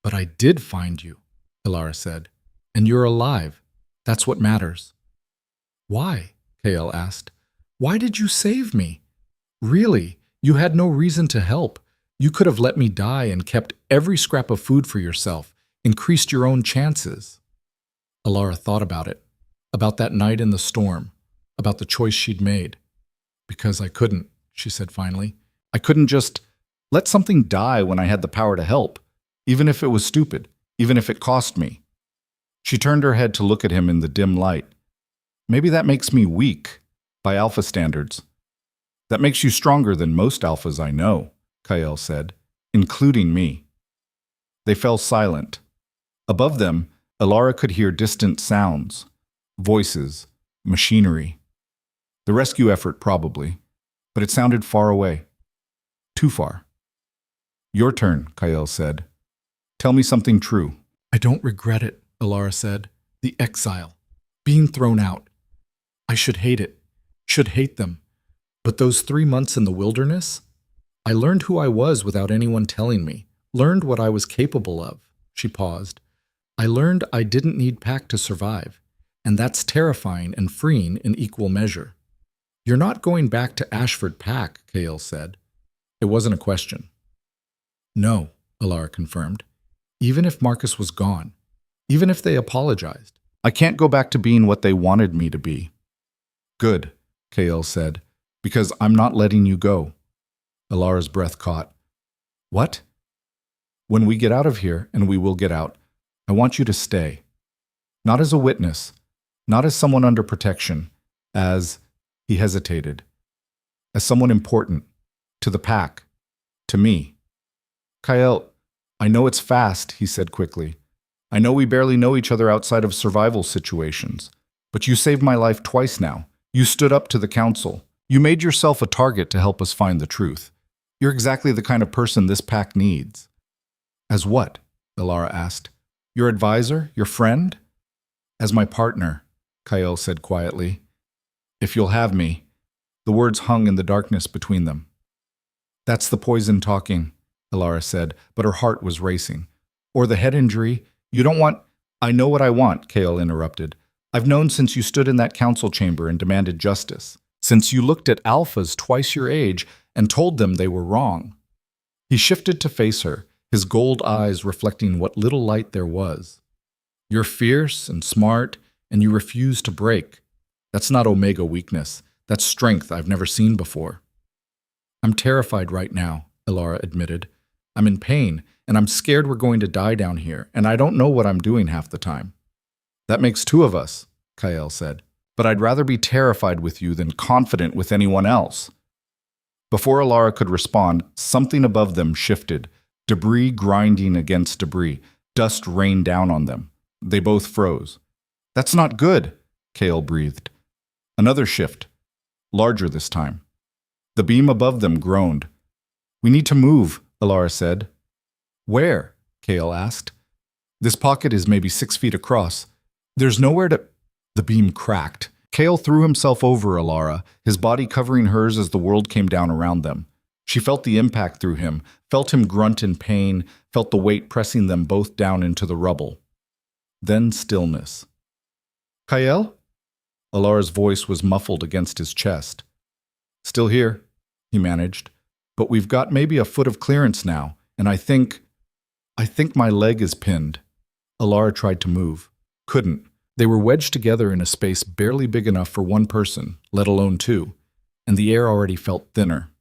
But I did find you, Alara said, and you're alive. That's what matters. Why? Kale asked. Why did you save me? Really, you had no reason to help. You could have let me die and kept every scrap of food for yourself, increased your own chances. Alara thought about it, about that night in the storm, about the choice she'd made. Because I couldn't, she said finally. I couldn't just let something die when I had the power to help, even if it was stupid, even if it cost me. She turned her head to look at him in the dim light. Maybe that makes me weak, by alpha standards. That makes you stronger than most alphas I know, Kyle said, including me. They fell silent. Above them, Alara could hear distant sounds, voices, machinery. The rescue effort probably, but it sounded far away. Too far. Your turn, Kyle said. Tell me something true. I don't regret it, Alara said. The exile. Being thrown out. I should hate it. Should hate them. But those 3 months in the wilderness? I learned who I was without anyone telling me. Learned what I was capable of. She paused. I learned I didn't need Pack to survive. And that's terrifying and freeing in equal measure. You're not going back to Ashford Pack, Kale said. It wasn't a question. No, Alara confirmed. Even if Marcus was gone. Even if they apologized. I can't go back to being what they wanted me to be. Good, Kale said, because I'm not letting you go. Alara's breath caught. What? When we get out of here, and we will get out, I want you to stay. Not as a witness, not as someone under protection, as, he hesitated, as someone important, to the pack, to me. Kyle, I know it's fast, he said quickly. I know we barely know each other outside of survival situations, but you saved my life twice now. You stood up to the council. You made yourself a target to help us find the truth. You're exactly the kind of person this pack needs. As what? Alara asked. Your advisor? Your friend? As my partner, Kyle said quietly. If you'll have me. The words hung in the darkness between them. That's the poison talking, Alara said, but her heart was racing. Or the head injury. You don't want... I know what I want, Kale interrupted. I've known since you stood in that council chamber and demanded justice. Since you looked at alphas twice your age and told them they were wrong. He shifted to face her, his gold eyes reflecting what little light there was. You're fierce and smart, and you refuse to break. That's not Omega weakness. That's strength I've never seen before. I'm terrified right now, Alara admitted. I'm in pain, and I'm scared we're going to die down here, and I don't know what I'm doing half the time. That makes two of us, Kael said. But I'd rather be terrified with you than confident with anyone else. Before Alara could respond, something above them shifted, debris grinding against debris. Dust rained down on them. They both froze. That's not good, Kael breathed. Another shift, larger this time. The beam above them groaned. We need to move, Alara said. Where? Kael asked. This pocket is maybe 6 feet across. There's nowhere to... The beam cracked. Kael threw himself over Alara, his body covering hers as the world came down around them. She felt the impact through him, felt him grunt in pain, felt the weight pressing them both down into the rubble. Then stillness. Kael? Alara's voice was muffled against his chest. Still here, he managed. But we've got maybe a foot of clearance now, and I think my leg is pinned. Alara tried to move. Couldn't. They were wedged together in a space barely big enough for one person, let alone two, and the air already felt thinner.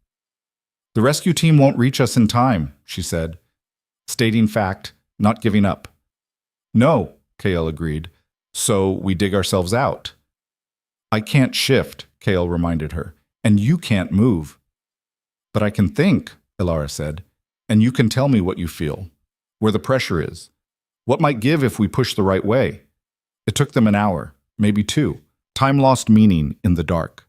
The rescue team won't reach us in time, she said, stating fact, not giving up. No, Kael agreed. So we dig ourselves out. I can't shift, Kael reminded her, and you can't move. But I can think, Alara said, and you can tell me what you feel, where the pressure is. What might give if we push the right way? It took them an hour, maybe two. Time lost meaning in the dark.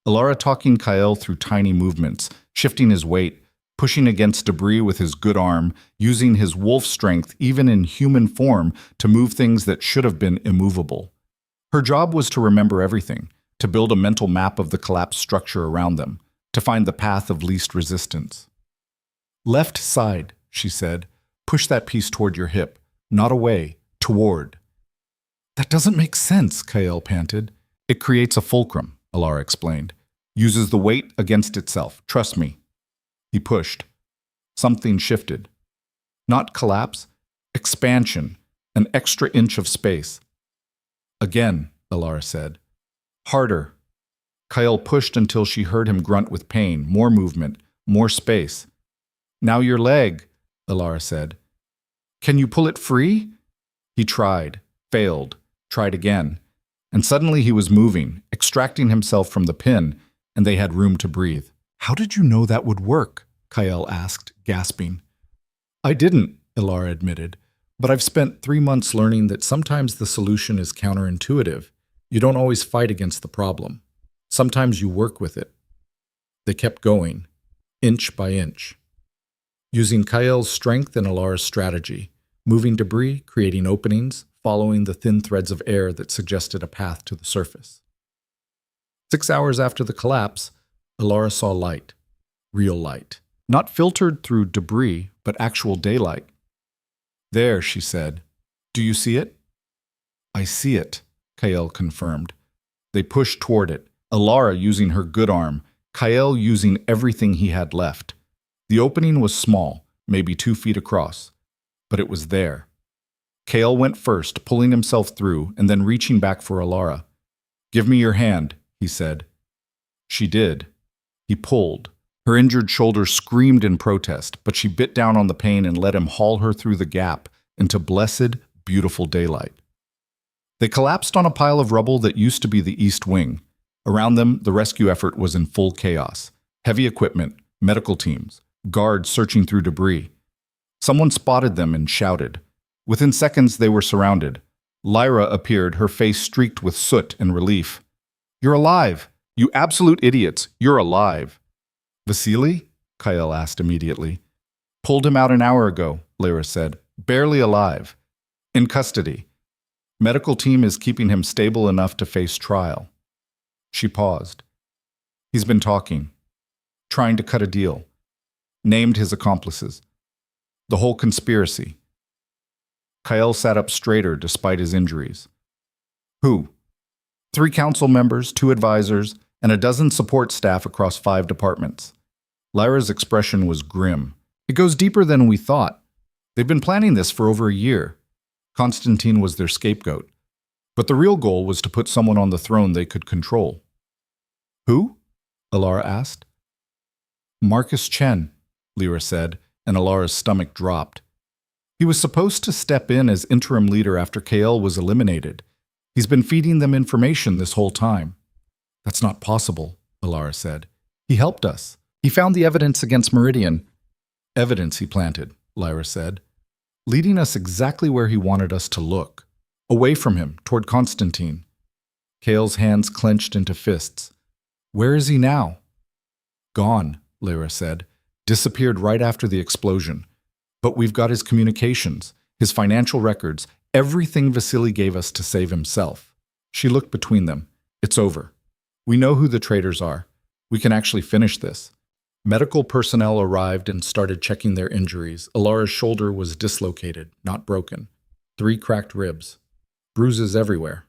Alara talking Kael through tiny movements, shifting his weight, pushing against debris with his good arm, using his wolf strength even in human form to move things that should have been immovable. Her job was to remember everything, to build a mental map of the collapsed structure around them, to find the path of least resistance. Left side, she said. Push that piece toward your hip, not away, toward. That doesn't make sense, Kael panted. It creates a fulcrum, Alara explained. Uses the weight against itself. Trust me. He pushed. Something shifted. Not collapse, expansion, an extra inch of space. Again, Alara said. Harder. Kael pushed until she heard him grunt with pain, more movement, more space. Now your leg, Alara said. Can you pull it free? He tried, failed, tried again. And suddenly he was moving, extracting himself from the pin, and they had room to breathe. How did you know that would work? Kael asked, gasping. I didn't, Alara admitted, but I've spent 3 months learning that sometimes the solution is counterintuitive. You don't always fight against the problem. Sometimes you work with it. They kept going, inch by inch. Using Kael's strength and Alara's strategy, moving debris, creating openings, following the thin threads of air that suggested a path to the surface. 6 hours after the collapse, Alara saw light, real light, not filtered through debris, but actual daylight. There, she said. Do you see it? I see it, Kael confirmed. They pushed toward it, Alara using her good arm, Kael using everything he had left. The opening was small, maybe 2 feet across, but it was there. Kael went first, pulling himself through and then reaching back for Alara. Give me your hand, he said. She did. He pulled. Her injured shoulder screamed in protest, but she bit down on the pain and let him haul her through the gap into blessed, beautiful daylight. They collapsed on a pile of rubble that used to be the East Wing. Around them, the rescue effort was in full chaos. Heavy equipment, medical teams, guards searching through debris. Someone spotted them and shouted. Within seconds, they were surrounded. Lyra appeared, her face streaked with soot and relief. You're alive! You absolute idiots! You're alive! Vasily? Kael asked immediately. Pulled him out an hour ago, Lyra said. Barely alive. In custody. Medical team is keeping him stable enough to face trial. She paused. He's been talking. Trying to cut a deal. Named his accomplices. The whole conspiracy. Kael sat up straighter despite his injuries. Who? 3 council members, 2 advisors, and a dozen support staff across 5 departments. Lyra's expression was grim. It goes deeper than we thought. They've been planning this for over a year. Constantine was their scapegoat. But the real goal was to put someone on the throne they could control. Who? Alara asked. Marcus Chen, Lyra said, and Alara's stomach dropped. He was supposed to step in as interim leader after Kael was eliminated, He's been feeding them information this whole time. That's not possible, Alara said. He helped us. He found the evidence against Meridian. Evidence he planted, Lyra said, leading us exactly where he wanted us to look, away from him, toward Constantine. Kale's hands clenched into fists. Where is he now? Gone, Lyra said. Disappeared right after the explosion. But we've got his communications, his financial records, everything Vasily gave us to save himself. She looked between them. It's over. We know who the traitors are. We can actually finish this. Medical personnel arrived and started checking their injuries. Alara's shoulder was dislocated, not broken. 3 cracked ribs. Bruises everywhere.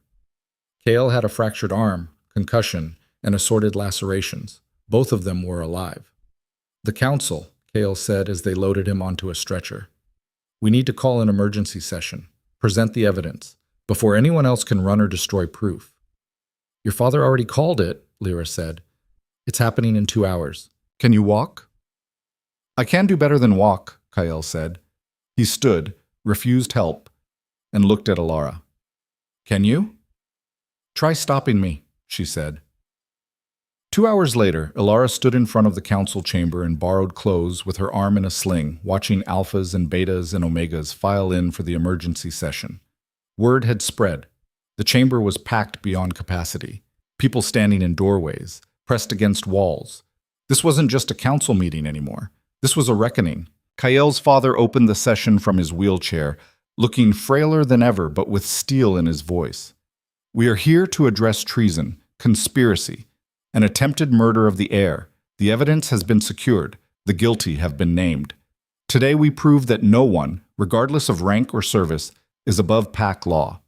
Kale had a fractured arm, concussion, and assorted lacerations. Both of them were alive. The council, Kale said as they loaded him onto a stretcher. We need to call an emergency session. Present the evidence, before anyone else can run or destroy proof. Your father already called it, Lyra said. It's happening in 2 hours. Can you walk? I can do better than walk, Kyle said. He stood, refused help, and looked at Alara. Can you? Try stopping me, she said. 2 hours later, Alara stood in front of the council chamber in borrowed clothes with her arm in a sling, watching alphas and betas and omegas file in for the emergency session. Word had spread. The chamber was packed beyond capacity. People standing in doorways, pressed against walls. This wasn't just a council meeting anymore. This was a reckoning. Kael's father opened the session from his wheelchair, looking frailer than ever but with steel in his voice. We are here to address treason, conspiracy, an attempted murder of the heir. The evidence has been secured. The guilty have been named. Today we prove that no one, regardless of rank or service, is above pack law.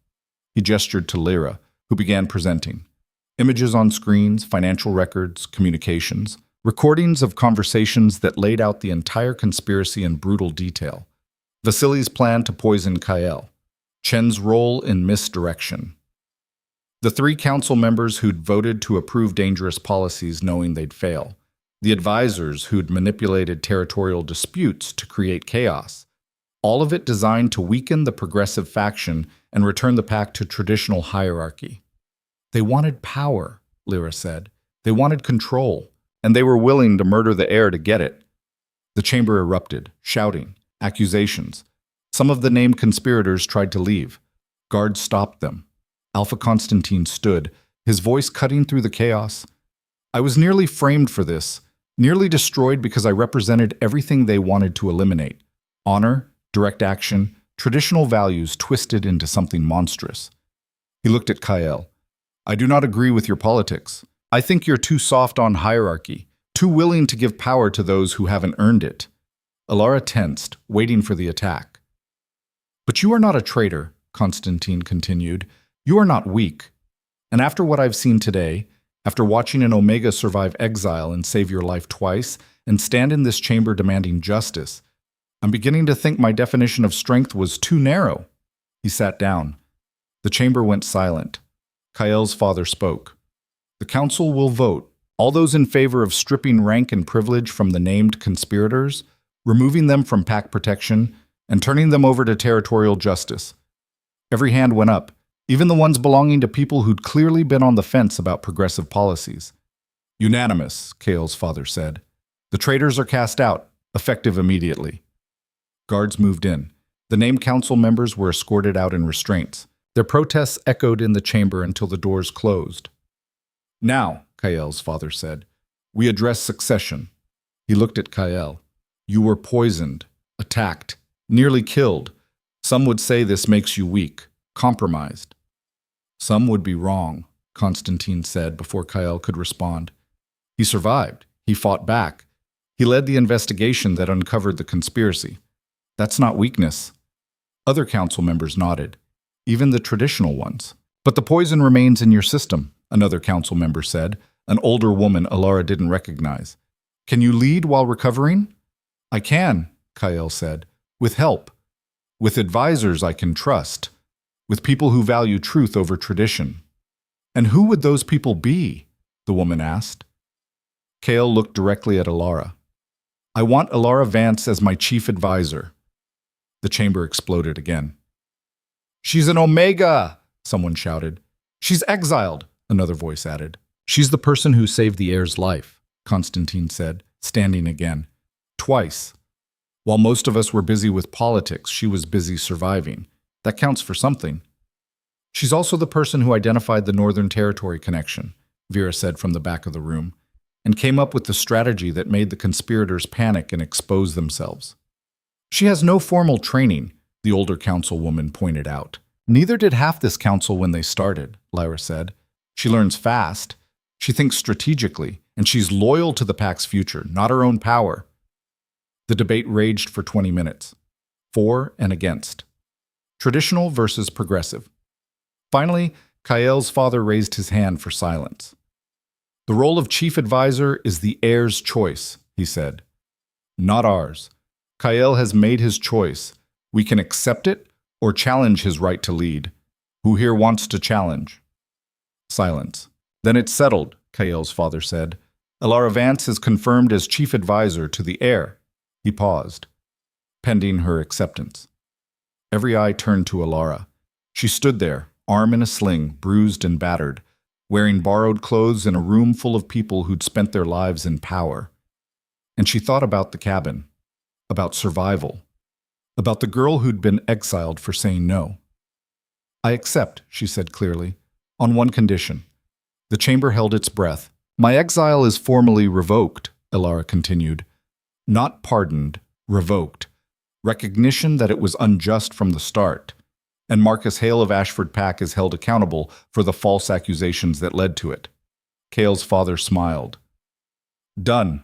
He gestured to Lyra, who began presenting. Images on screens, financial records, communications, recordings of conversations that laid out the entire conspiracy in brutal detail. Vasily's plan to poison Kael. Chen's role in misdirection. The 3 council members who'd voted to approve dangerous policies knowing they'd fail. The advisors who'd manipulated territorial disputes to create chaos. All of it designed to weaken the progressive faction and return the pack to traditional hierarchy. They wanted power, Lyra said. They wanted control, and they were willing to murder the heir to get it. The chamber erupted, shouting, accusations. Some of the named conspirators tried to leave. Guards stopped them. Alpha Constantine stood, his voice cutting through the chaos. I was nearly framed for this, nearly destroyed because I represented everything they wanted to eliminate. Honor, direct action, traditional values twisted into something monstrous. He looked at Kael. I do not agree with your politics. I think you're too soft on hierarchy, too willing to give power to those who haven't earned it. Alara tensed, waiting for the attack. But you are not a traitor, Constantine continued. You are not weak. And after what I've seen today, after watching an Omega survive exile and save your life twice, and stand in this chamber demanding justice, I'm beginning to think my definition of strength was too narrow. He sat down. The chamber went silent. Kael's father spoke. The council will vote. All those in favor of stripping rank and privilege from the named conspirators, removing them from pack protection, and turning them over to territorial justice. Every hand went up, even the ones belonging to people who'd clearly been on the fence about progressive policies. Unanimous, Kael's father said. The traitors are cast out, effective immediately. Guards moved in. The named council members were escorted out in restraints. Their protests echoed in the chamber until the doors closed. Now, Kael's father said, we address succession. He looked at Kael. You were poisoned, attacked, nearly killed. Some would say this makes you weak, compromised. Some would be wrong, Constantine said before Kael could respond. He survived. He fought back. He led the investigation that uncovered the conspiracy. That's not weakness. Other council members nodded, even the traditional ones. But the poison remains in your system, another council member said, an older woman Alara didn't recognize. Can you lead while recovering? I can, Kael said, with help. With advisors I can trust. With people who value truth over tradition. And who would those people be? The woman asked. Kael looked directly at Alara. I want Alara Vance as my chief advisor. The chamber exploded again. She's an Omega, someone shouted. She's exiled, another voice added. She's the person who saved the heir's life, Constantine said, standing again. Twice. While most of us were busy with politics, she was busy surviving. That counts for something. She's also the person who identified the Northern Territory connection, Vera said from the back of the room, and came up with the strategy that made the conspirators panic and expose themselves. She has no formal training, the older councilwoman pointed out. Neither did half this council when they started, Lyra said. She learns fast, she thinks strategically, and she's loyal to the Pact's future, not her own power. The debate raged for 20 minutes, for and against. Traditional versus progressive. Finally, Kael's father raised his hand for silence. The role of chief advisor is the heir's choice, he said. Not ours. Kael has made his choice. We can accept it or challenge his right to lead. Who here wants to challenge? Silence. Then it's settled, Kael's father said. Alara Vance is confirmed as chief advisor to the heir. He paused, pending her acceptance. Every eye turned to Alara. She stood there, arm in a sling, bruised and battered, wearing borrowed clothes in a room full of people who'd spent their lives in power. And she thought about the cabin, about survival, about the girl who'd been exiled for saying no. I accept, she said clearly, on one condition. The chamber held its breath. My exile is formally revoked, Alara continued. Not pardoned, revoked. Recognition that it was unjust from the start. And Marcus Hale of Ashford Pack is held accountable for the false accusations that led to it. Kael's father smiled. Done.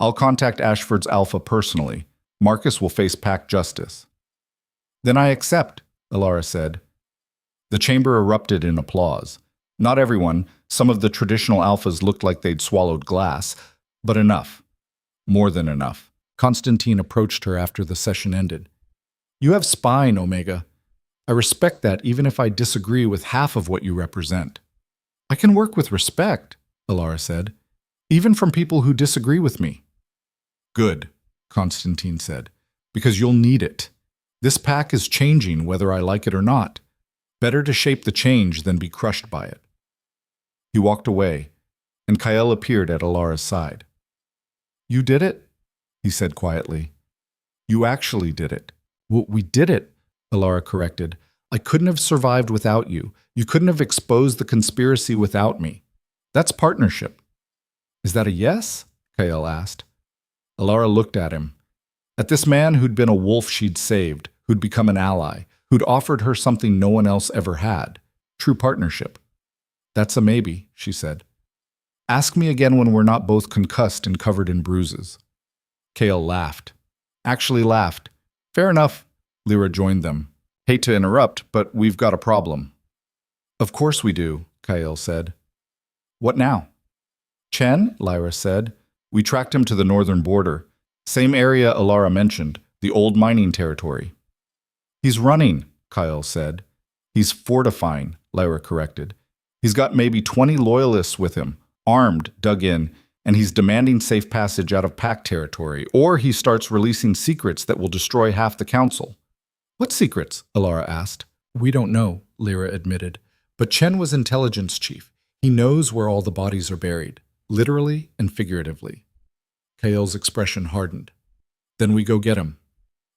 I'll contact Ashford's Alpha personally. Marcus will face Pack justice. Then I accept, Alara said. The chamber erupted in applause. Not everyone, some of the traditional Alphas looked like they'd swallowed glass, but enough. More than enough. Constantine approached her after the session ended. You have spine, Omega. I respect that even if I disagree with half of what you represent. I can work with respect, Alara said, even from people who disagree with me. Good, Constantine said, because you'll need it. This pack is changing whether I like it or not. Better to shape the change than be crushed by it. He walked away, and Kael appeared at Alara's side. You did it? He said quietly. You actually did it. Well, we did it, Alara corrected. I couldn't have survived without you. You couldn't have exposed the conspiracy without me. That's partnership. Is that a yes? Kael asked. Alara looked at him. At this man who'd been a wolf she'd saved, who'd become an ally, who'd offered her something no one else ever had. True partnership. That's a maybe, she said. Ask me again when we're not both concussed and covered in bruises. Kael laughed. Actually laughed. Fair enough. Lyra joined them. Hate to interrupt, but we've got a problem. Of course we do, Kael said. What now? Chen, Lyra said. We tracked him to the northern border. Same area Alara mentioned, the old mining territory. He's running, Kael said. He's fortifying, Lyra corrected. He's got maybe 20 loyalists with him, armed, dug in, and he's demanding safe passage out of Pact territory, or he starts releasing secrets that will destroy half the council. What secrets? Alara asked. We don't know, Lyra admitted. But Chen was intelligence chief. He knows where all the bodies are buried, literally and figuratively. Kael's expression hardened. Then we go get him.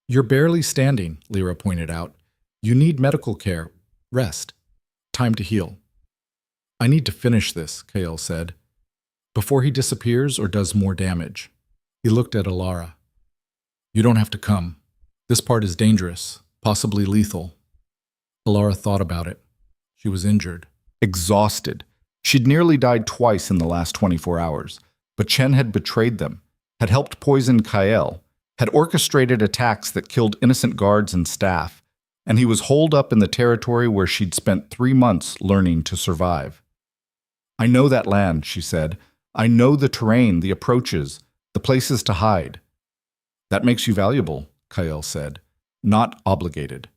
You're barely standing, Lyra pointed out. You need medical care, rest, time to heal. I need to finish this, Kael said, before he disappears or does more damage. He looked at Alara. You don't have to come. This part is dangerous, possibly lethal. Alara thought about it. She was injured, exhausted. She'd nearly died twice in the last 24 hours, but Chen had betrayed them, had helped poison Kael, had orchestrated attacks that killed innocent guards and staff, and he was holed up in the territory where she'd spent 3 months learning to survive. I know that land, she said. I know the terrain, the approaches, the places to hide. That makes you valuable, Kael said, not obligated.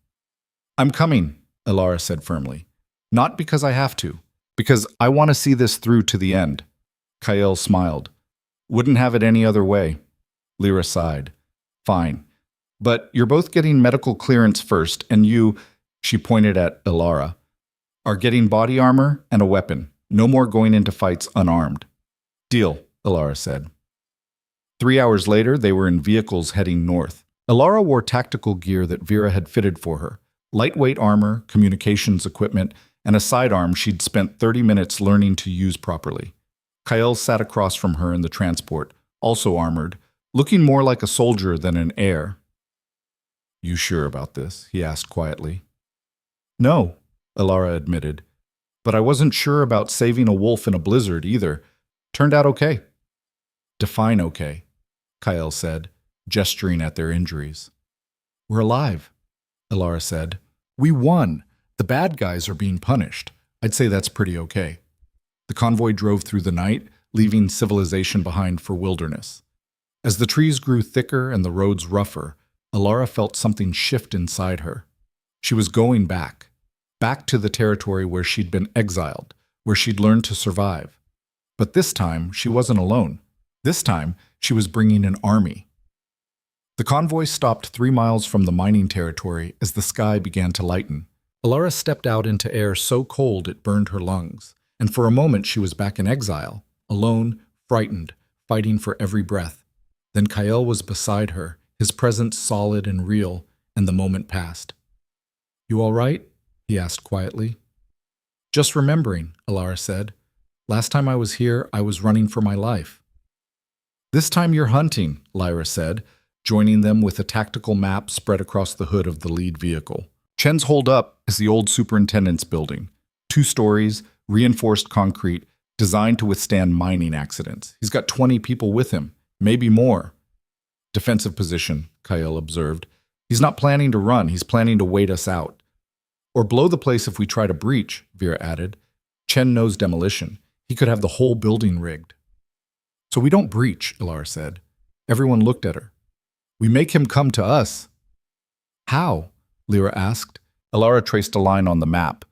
I'm coming, Alara said firmly. Not because I have to, because I want to see this through to the end. Kael smiled. Wouldn't have it any other way. Lyra sighed. Fine. But you're both getting medical clearance first, and you, she pointed at Alara, are getting body armor and a weapon. No more going into fights unarmed. Deal, Elara said. 3 hours later, they were in vehicles heading north. Elara wore tactical gear that Vera had fitted for her. Lightweight armor, communications equipment, and a sidearm she'd spent 30 minutes learning to use properly. Kyle sat across from her in the transport, also armored, looking more like a soldier than an heir. "You sure about this?" he asked quietly. "No," Elara admitted, "but I wasn't sure about saving a wolf in a blizzard either. Turned out okay." "Define okay," Kyle said, gesturing at their injuries. "We're alive," Elara said. "We won. The bad guys are being punished. I'd say that's pretty okay." The convoy drove through the night, leaving civilization behind for wilderness. As the trees grew thicker and the roads rougher, Elara felt something shift inside her. She was going back to the territory where she'd been exiled, where she'd learned to survive. But this time, she wasn't alone. This time, she was bringing an army. The convoy stopped 3 miles from the mining territory as the sky began to lighten. Elara stepped out into air so cold it burned her lungs, and for a moment she was back in exile, alone, frightened, fighting for every breath. Then Kyle was beside her, his presence solid and real, and the moment passed. "You all right?" he asked quietly. "Just remembering," Elara said. "Last time I was here, I was running for my life." "This time you're hunting," Lyra said, joining them with a tactical map spread across the hood of the lead vehicle. Chen's hold up is the old superintendent's building. 2 stories, reinforced concrete, designed to withstand mining accidents. He's got 20 people with him, maybe more. "Defensive position," Kyle observed. "He's not planning to run, he's planning to wait us out. Or blow the place if we try to breach," Vera added. "Chen knows demolition. He could have the whole building rigged." "So we don't breach," Elara said. Everyone looked at her. "We make him come to us." "How?" Lyra asked. Elara traced a line on the map.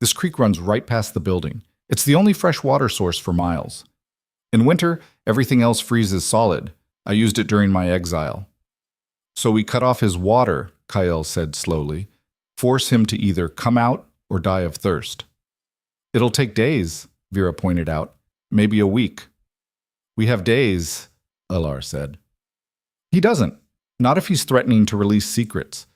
"This creek runs right past the building. It's the only fresh water source for miles. In winter, everything else freezes solid. I used it during my exile." "So we cut off his water," Kyle said slowly. "Force him to either come out or die of thirst." "It'll take days," Vera pointed out. "Maybe a week." "We have days," Elara said. "He doesn't. Not if he's threatening to release secrets.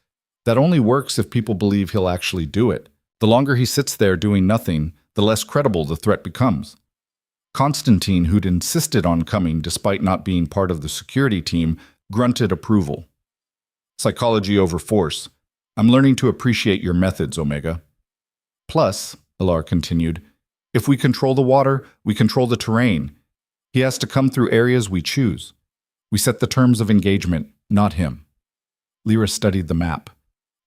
That only works if people believe he'll actually do it. The longer he sits there doing nothing, the less credible the threat becomes." Constantine, who'd insisted on coming despite not being part of the security team, grunted approval. "Psychology over force. I'm learning to appreciate your methods, Omega." "Plus," Elara continued, "if we control the water, we control the terrain. He has to come through areas we choose. We set the terms of engagement, not him." Lyra studied the map.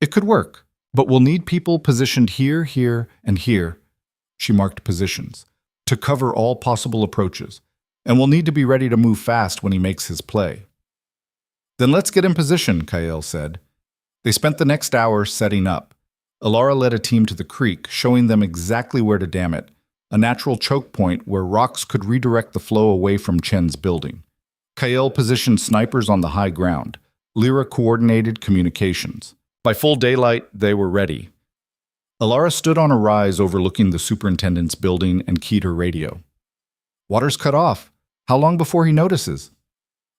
"It could work, but we'll need people positioned here, here, and here." She marked positions, "to cover all possible approaches, and we'll need to be ready to move fast when he makes his play." "Then let's get in position," Kyle said. They spent the next hour setting up. Elara led a team to the creek, showing them exactly where to dam it, a natural choke point where rocks could redirect the flow away from Chen's building. Kyle positioned snipers on the high ground. Lyra coordinated communications. By full daylight, they were ready. Elara stood on a rise overlooking the superintendent's building and keyed her radio. "Water's cut off. How long before he notices?"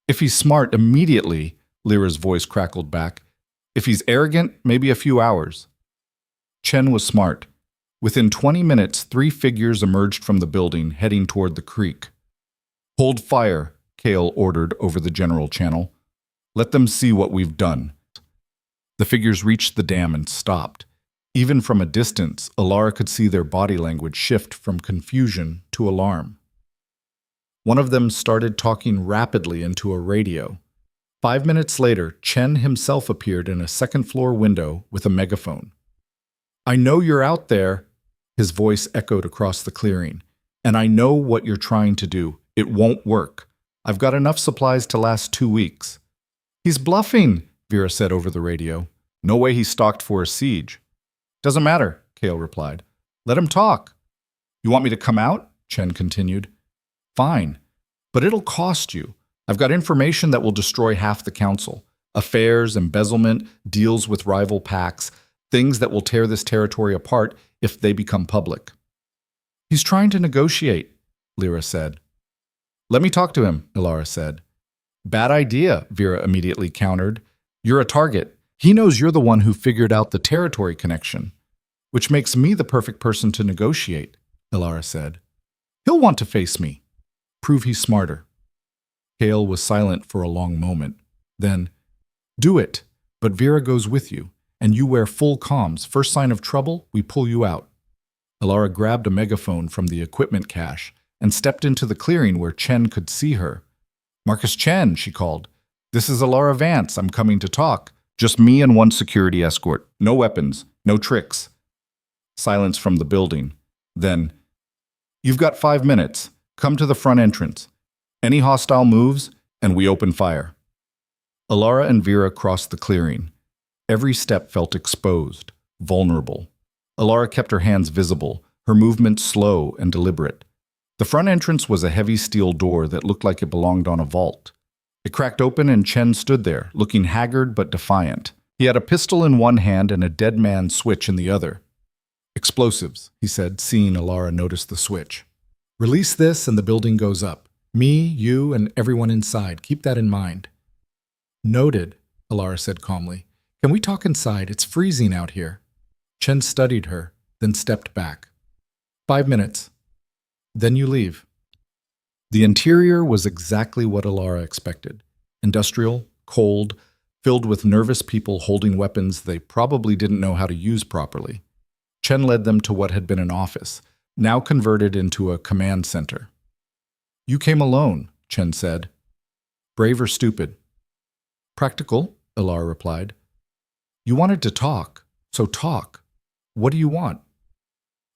"If he's smart, immediately," Lyra's voice crackled back. "If he's arrogant, maybe a few hours." Chen was smart. Within 20 minutes, 3 figures emerged from the building, heading toward the creek. "Hold fire," Kale ordered over the general channel. "Let them see what we've done." The figures reached the dam and stopped. Even from a distance, Elara could see their body language shift from confusion to alarm. One of them started talking rapidly into a radio. 5 minutes later, Chen himself appeared in a second-floor window with a megaphone. "I know you're out there," his voice echoed across the clearing. "And I know what you're trying to do. It won't work. I've got enough supplies to last 2 weeks." "He's bluffing," Vera said over the radio. "No way he stalked for a siege." "Doesn't matter," Kale replied. "Let him talk." "You want me to come out?" Chen continued. "Fine. But it'll cost you. I've got information that will destroy half the council. Affairs, embezzlement, deals with rival packs. things that will tear this territory apart if they become public. He's trying to negotiate, Lyra said. Let me talk to him, Ilara said. Bad idea, Vera immediately countered. You're a target. He knows you're the one who figured out the territory connection, which makes me the perfect person to negotiate, Ilara said. He'll want to face me. Prove he's smarter. Hale was silent for a long moment. Then, do it, but Vera goes with you, and you wear full comms. First sign of trouble, we pull you out. Ilara grabbed a megaphone from the equipment cache and stepped into the clearing where Chen could see her. Marcus Chen, she called. This is Ilara Vance. I'm coming to talk. Just me and one security escort. No weapons, no tricks. Silence from the building. Then, you've got 5 minutes. Come to the front entrance. Any hostile moves, and we open fire. Ilara and Vera crossed the clearing. Every step felt exposed, vulnerable. Ilara kept her hands visible, her movements slow and deliberate. The front entrance was a heavy steel door that looked like it belonged on a vault. It cracked open and Chen stood there, looking haggard but defiant. He had a pistol in one hand and a dead man's switch in the other. Explosives, he said, seeing Ilara notice the switch. Release this and the building goes up. Me, you, and everyone inside. Keep that in mind. Noted, Ilara said calmly. Can we talk inside? It's freezing out here. Chen studied her, then stepped back. 5 minutes. Then you leave. The interior was exactly what Ilara expected. Industrial, cold, filled with nervous people holding weapons they probably didn't know how to use properly. Chen led them to what had been an office, now converted into a command center. You came alone, Chen said. Brave or stupid? Practical, Ilara replied. You wanted to talk, so talk. What do you want?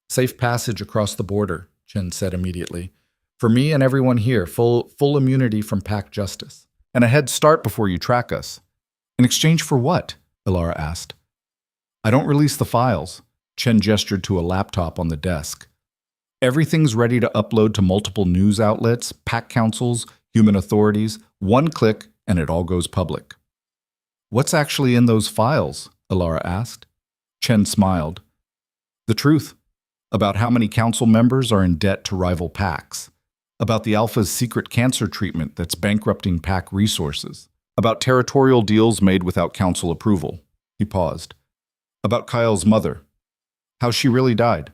Safe passage across the border, Chen said immediately. For me and everyone here, full immunity from pack justice. And a head start before you track us. In exchange for what? Ilara asked. I don't release the files. Chen gestured to a laptop on the desk. Everything's ready to upload to multiple news outlets, pack councils, human authorities. One click and it all goes public. What's actually in those files? Ilara asked. Chen smiled. The truth. About how many council members are in debt to rival packs. About the Alpha's secret cancer treatment that's bankrupting pack resources. About territorial deals made without council approval. He paused. About Kyle's mother. How she really died.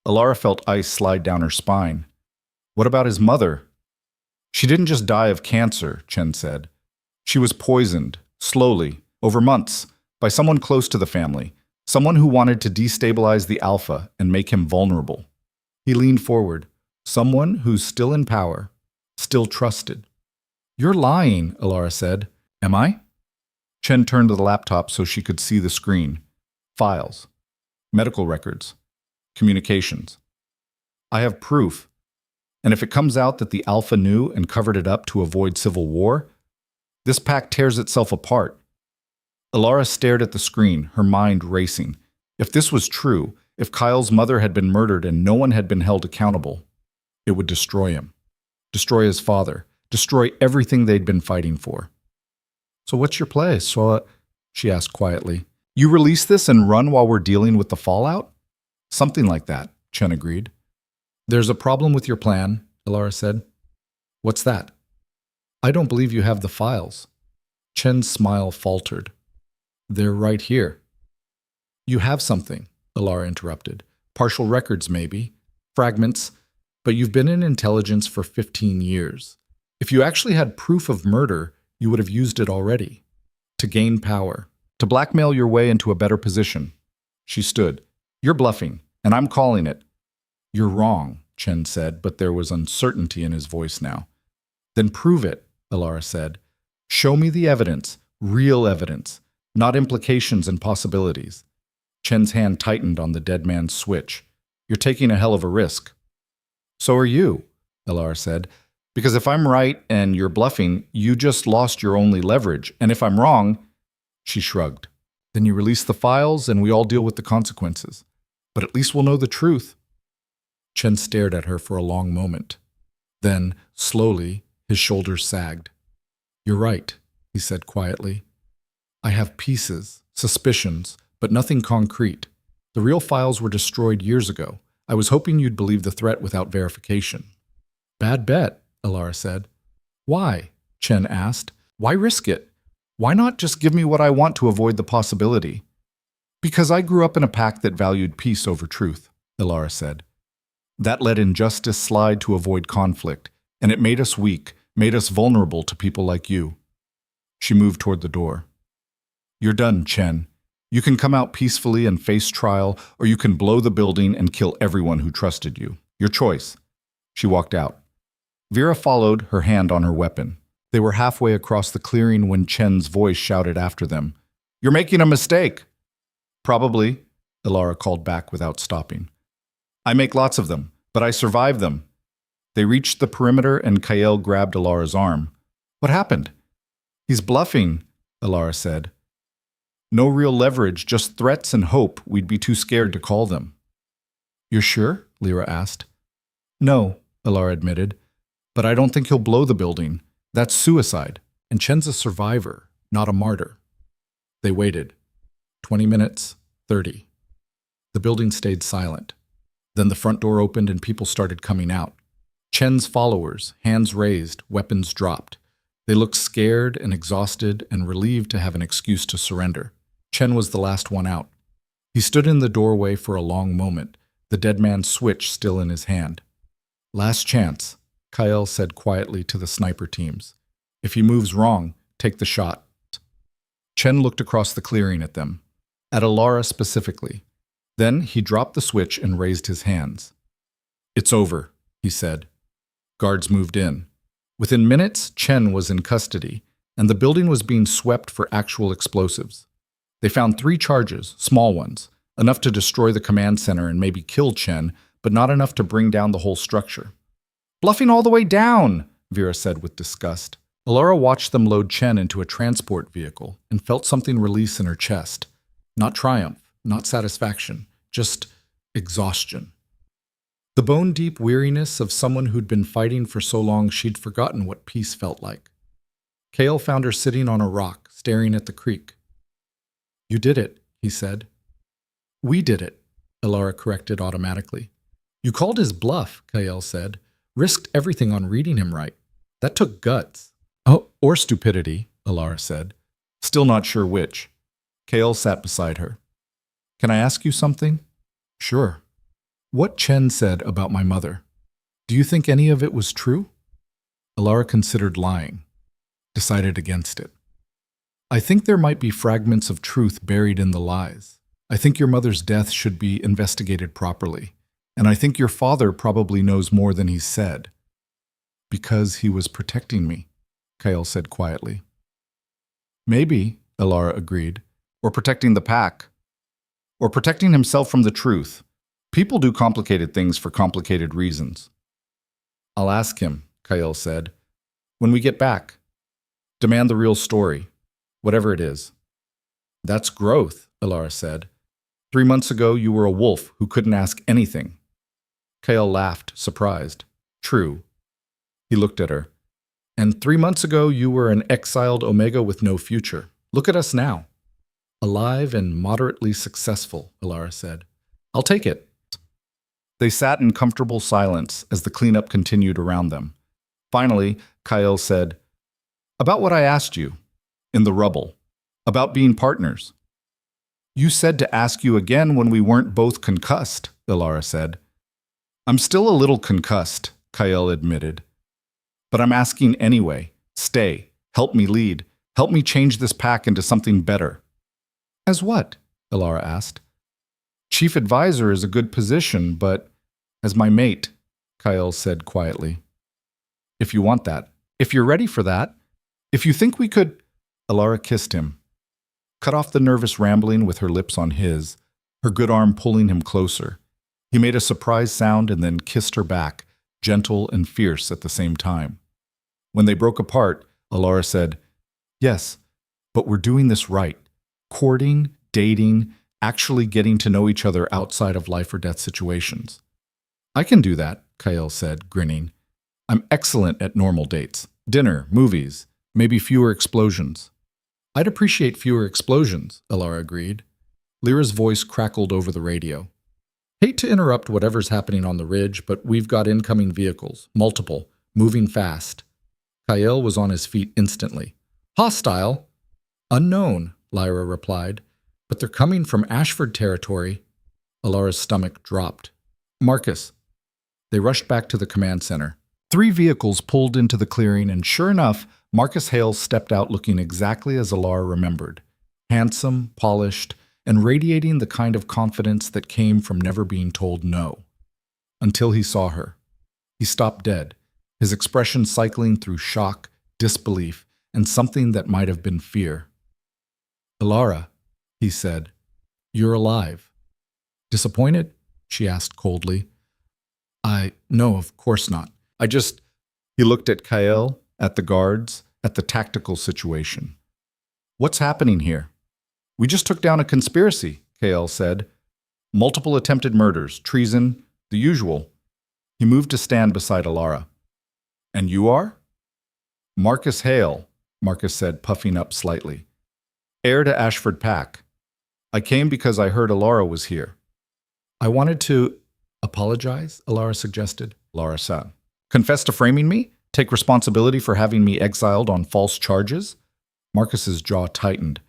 Ilara felt ice slide down her spine. What about his mother? She didn't just die of cancer, Chen said. She was poisoned, slowly, over months, by someone close to the family, someone who wanted to destabilize the Alpha and make him vulnerable. He leaned forward. Someone who's still in power, still trusted. You're lying, Ilara said. Am I? Chen turned to the laptop so she could see the screen. Files. Medical records. Communications. I have proof. And if it comes out that the Alpha knew and covered it up to avoid civil war, this pack tears itself apart. Ilara stared at the screen, her mind racing. If this was true, if Kyle's mother had been murdered and no one had been held accountable, it would destroy him. Destroy his father. Destroy everything they'd been fighting for. So what's your play, So, she asked quietly. You release this and run while we're dealing with the fallout? Something like that, Chen agreed. There's a problem with your plan, Ilara said. What's that? I don't believe you have the files. Chen's smile faltered. They're right here. You have something, Ilara interrupted. Partial records, maybe. Fragments. But you've been in intelligence for 15 years. If you actually had proof of murder, you would have used it already. To gain power. To blackmail your way into a better position. She stood. You're bluffing, and I'm calling it. You're wrong, Chen said, but there was uncertainty in his voice now. Then prove it, Ilara said. Show me the evidence, real evidence, not implications and possibilities. Chen's hand tightened on the dead man's switch. You're taking a hell of a risk. So are you, Ilara said, because if I'm right and you're bluffing, you just lost your only leverage, and if I'm wrong, she shrugged. Then you release the files and we all deal with the consequences. But at least we'll know the truth. Chen stared at her for a long moment. Then, slowly, his shoulders sagged. You're right, he said quietly. I have pieces, suspicions, but nothing concrete. The real files were destroyed years ago. I was hoping you'd believe the threat without verification. Bad bet, Alara said. Why? Chen asked. Why risk it? Why not just give me what I want to avoid the possibility? Because I grew up in a pack that valued peace over truth, Alara said. That let injustice slide to avoid conflict, and it made us weak, made us vulnerable to people like you. She moved toward the door. You're done, Chen. You can come out peacefully and face trial, or you can blow the building and kill everyone who trusted you. Your choice. She walked out. Vera followed, her hand on her weapon. They were halfway across the clearing when Chen's voice shouted after them. You're making a mistake. Probably, Alara called back without stopping. I make lots of them, but I survive them. They reached the perimeter and Kael grabbed Alara's arm. What happened? He's bluffing, Alara said. No real leverage, just threats and hope. We'd be too scared to call them. You're sure? Lyra asked. No, Alara admitted, but I don't think he'll blow the building. That's suicide, and Chen's a survivor, not a martyr. They waited. 20 minutes, 30. The building stayed silent. Then the front door opened and people started coming out. Chen's followers, hands raised, weapons dropped. They looked scared and exhausted and relieved to have an excuse to surrender. Chen was the last one out. He stood in the doorway for a long moment, the dead man's switch still in his hand. Last chance, Kael said quietly to the sniper teams. If he moves wrong, take the shot. Chen looked across the clearing at them, at Alara specifically. Then he dropped the switch and raised his hands. It's over, he said. Guards moved in. Within minutes, Chen was in custody, and the building was being swept for actual explosives. They found 3 charges, small ones, enough to destroy the command center and maybe kill Chen, but not enough to bring down the whole structure. Bluffing all the way down, Vera said with disgust. Alara watched them load Chen into a transport vehicle and felt something release in her chest. Not triumph, not satisfaction, just exhaustion. The bone-deep weariness of someone who'd been fighting for so long she'd forgotten what peace felt like. Kael found her sitting on a rock, staring at the creek. You did it, he said. We did it, Alara corrected automatically. You called his bluff, Kael said. Risked everything on reading him right. That took guts. Oh, or stupidity, Alara said. Still not sure which. Kael sat beside her. Can I ask you something? Sure. What Chen said about my mother, do you think any of it was true? Alara considered lying, decided against it. I think there might be fragments of truth buried in the lies. I think your mother's death should be investigated properly, and I think your father probably knows more than he's said. Because he was protecting me, Kael said quietly. Maybe, Alara agreed, or protecting the pack, or protecting himself from the truth. People do complicated things for complicated reasons. I'll ask him, Kael said. When we get back, demand the real story, whatever it is. That's growth, Alara said. 3 months ago, you were a wolf who couldn't ask anything. Kael laughed, surprised. True. He looked at her. And 3 months ago, you were an exiled Omega with no future. Look at us now. Alive and moderately successful, Alara said. I'll take it. They sat in comfortable silence as the cleanup continued around them. Finally, Kael said, About what I asked you, in the rubble, about being partners. You said to ask you again when we weren't both concussed, Alara said. I'm still a little concussed, Kael admitted. But I'm asking anyway. Stay. Help me lead. Help me change this pack into something better. As what? Alara asked. Chief advisor is a good position, but as my mate, Kael said quietly. If you want that. If you're ready for that. If you think we could… Alara kissed him. Cut off the nervous rambling with her lips on his, her good arm pulling him closer. He made a surprised sound and then kissed her back, gentle and fierce at the same time. When they broke apart, Alara said, Yes, but we're doing this right. Courting, dating, actually getting to know each other outside of life or death situations. I can do that, Kael said, grinning. I'm excellent at normal dates. Dinner, movies, maybe fewer explosions. I'd appreciate fewer explosions, Alara agreed. Lyra's voice crackled over the radio. Hate to interrupt whatever's happening on the ridge, but we've got incoming vehicles, multiple, moving fast. Kyle was on his feet instantly. Hostile? Unknown, Lyra replied, but they're coming from Ashford territory. Alara's stomach dropped. Marcus. They rushed back to the command center. 3 vehicles pulled into the clearing, and sure enough, Marcus Hale stepped out looking exactly as Alara remembered. Handsome, polished, and radiating the kind of confidence that came from never being told no. Until he saw her. He stopped dead, his expression cycling through shock, disbelief, and something that might have been fear. Alara, he said, you're alive. Disappointed? She asked coldly. No, of course not. He looked at Kyle, at the guards, at the tactical situation. What's happening here? We just took down a conspiracy, Kyle said. Multiple attempted murders, treason, the usual. He moved to stand beside Alara. And you are? Marcus Hale, Marcus said, puffing up slightly. Heir to Ashford Pack. I came because I heard Alara was here. I wanted to apologize, Alara suggested. Alara-san. Confess to framing me? Take responsibility for having me exiled on false charges? Marcus's jaw tightened.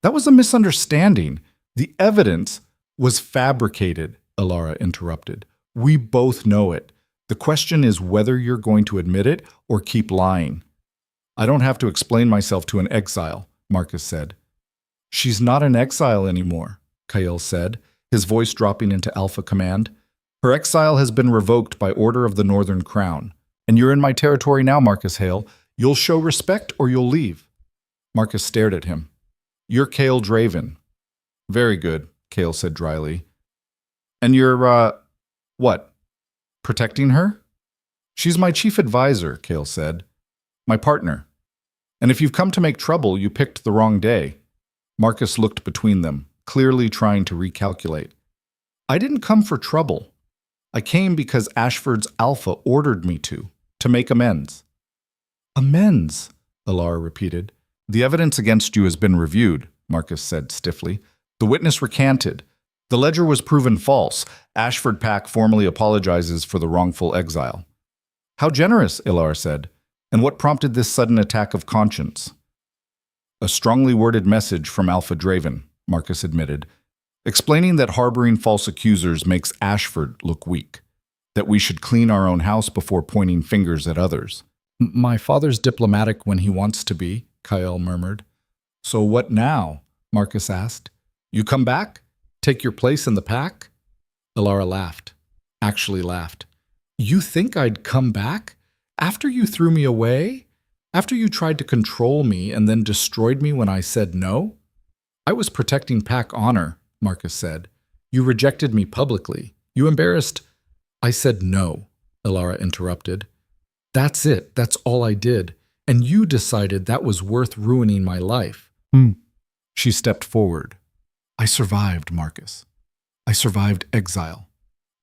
That was a misunderstanding. The evidence was fabricated, Alara interrupted. We both know it. The question is whether you're going to admit it or keep lying. I don't have to explain myself to an exile, Marcus said. She's not an exile anymore, Kyle said, his voice dropping into alpha command. Her exile has been revoked by order of the Northern Crown. And you're in my territory now, Marcus Hale. You'll show respect or you'll leave. Marcus stared at him. You're Cale Draven. Very good, Cale said dryly. And you're, what? Protecting her? She's my chief advisor, Cale said. My partner. And if you've come to make trouble, you picked the wrong day. Marcus looked between them, clearly trying to recalculate. I didn't come for trouble. I came because Ashford's Alpha ordered me to make amends. Amends, Alara repeated. The evidence against you has been reviewed, Marcus said stiffly. The witness recanted. The ledger was proven false. Ashford Pack formally apologizes for the wrongful exile. How generous, Alara said. And what prompted this sudden attack of conscience? A strongly worded message from Alpha Draven, Marcus admitted, explaining that harboring false accusers makes Ashford look weak, that we should clean our own house before pointing fingers at others. My father's diplomatic when he wants to be, Kyle murmured. So what now? Marcus asked. You come back? Take your place in the pack? Alara laughed. Actually laughed. You think I'd come back? After you threw me away? After you tried to control me and then destroyed me when I said no? I was protecting pack honor, Marcus said. You rejected me publicly. You embarrassed. I said no, Alara interrupted. That's it. That's all I did. And you decided that was worth ruining my life. She stepped forward. I survived, Marcus. I survived exile.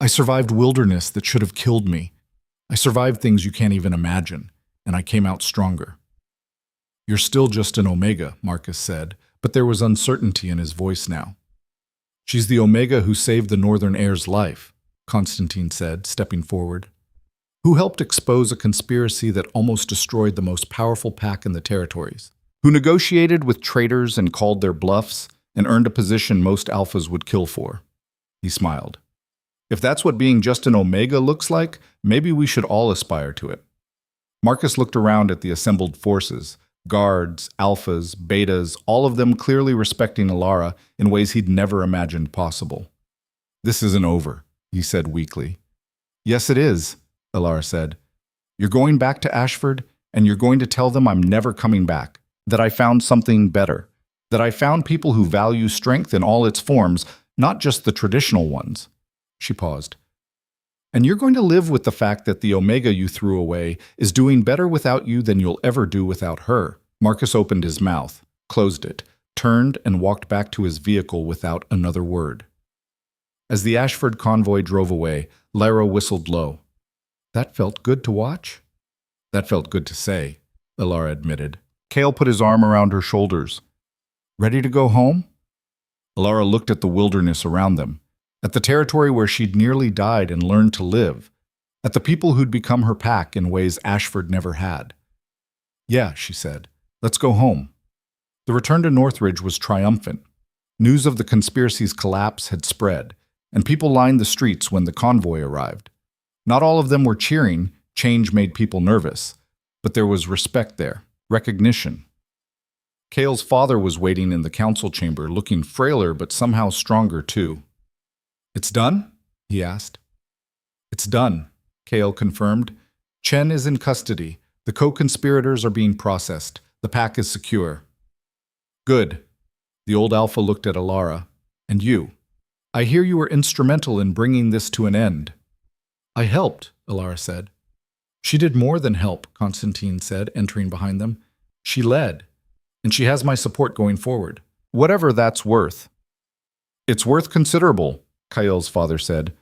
I survived wilderness that should have killed me. I survived things you can't even imagine, and I came out stronger. You're still just an Omega, Marcus said, but there was uncertainty in his voice now. She's the Omega who saved the Northern Heir's life, Constantine said, stepping forward. Who helped expose a conspiracy that almost destroyed the most powerful pack in the territories. Who negotiated with traitors and called their bluffs and earned a position most alphas would kill for. He smiled. If that's what being just an Omega looks like, maybe we should all aspire to it. Marcus looked around at the assembled forces, guards, alphas, betas, all of them clearly respecting Alara in ways he'd never imagined possible. This isn't over, he said weakly. Yes, it is, Alara said. You're going back to Ashford, and you're going to tell them I'm never coming back, that I found something better, that I found people who value strength in all its forms, not just the traditional ones. She paused. And you're going to live with the fact that the Omega you threw away is doing better without you than you'll ever do without her. Marcus opened his mouth, closed it, turned and walked back to his vehicle without another word. As the Ashford convoy drove away, Lyra whistled low. That felt good to watch? That felt good to say, Alara admitted. Cale put his arm around her shoulders. Ready to go home? Alara looked at the wilderness around them, at the territory where she'd nearly died and learned to live, at the people who'd become her pack in ways Ashford never had. "Yeah," she said, "let's go home." The return to Northridge was triumphant. News of the conspiracy's collapse had spread, and people lined the streets when the convoy arrived. Not all of them were cheering. Change made people nervous, but there was respect there, recognition. Cale's father was waiting in the council chamber, looking frailer but somehow stronger too. "It's done?" he asked. "It's done," Cale confirmed. "Chen is in custody. The co-conspirators are being processed. The pack is secure." "Good." The old Alpha looked at Alara. "And you? I hear you were instrumental in bringing this to an end." "I helped," Alara said. "She did more than help," Constantine said, entering behind them. "She led, and she has my support going forward. Whatever that's worth." "It's worth considerable," Kyle father said.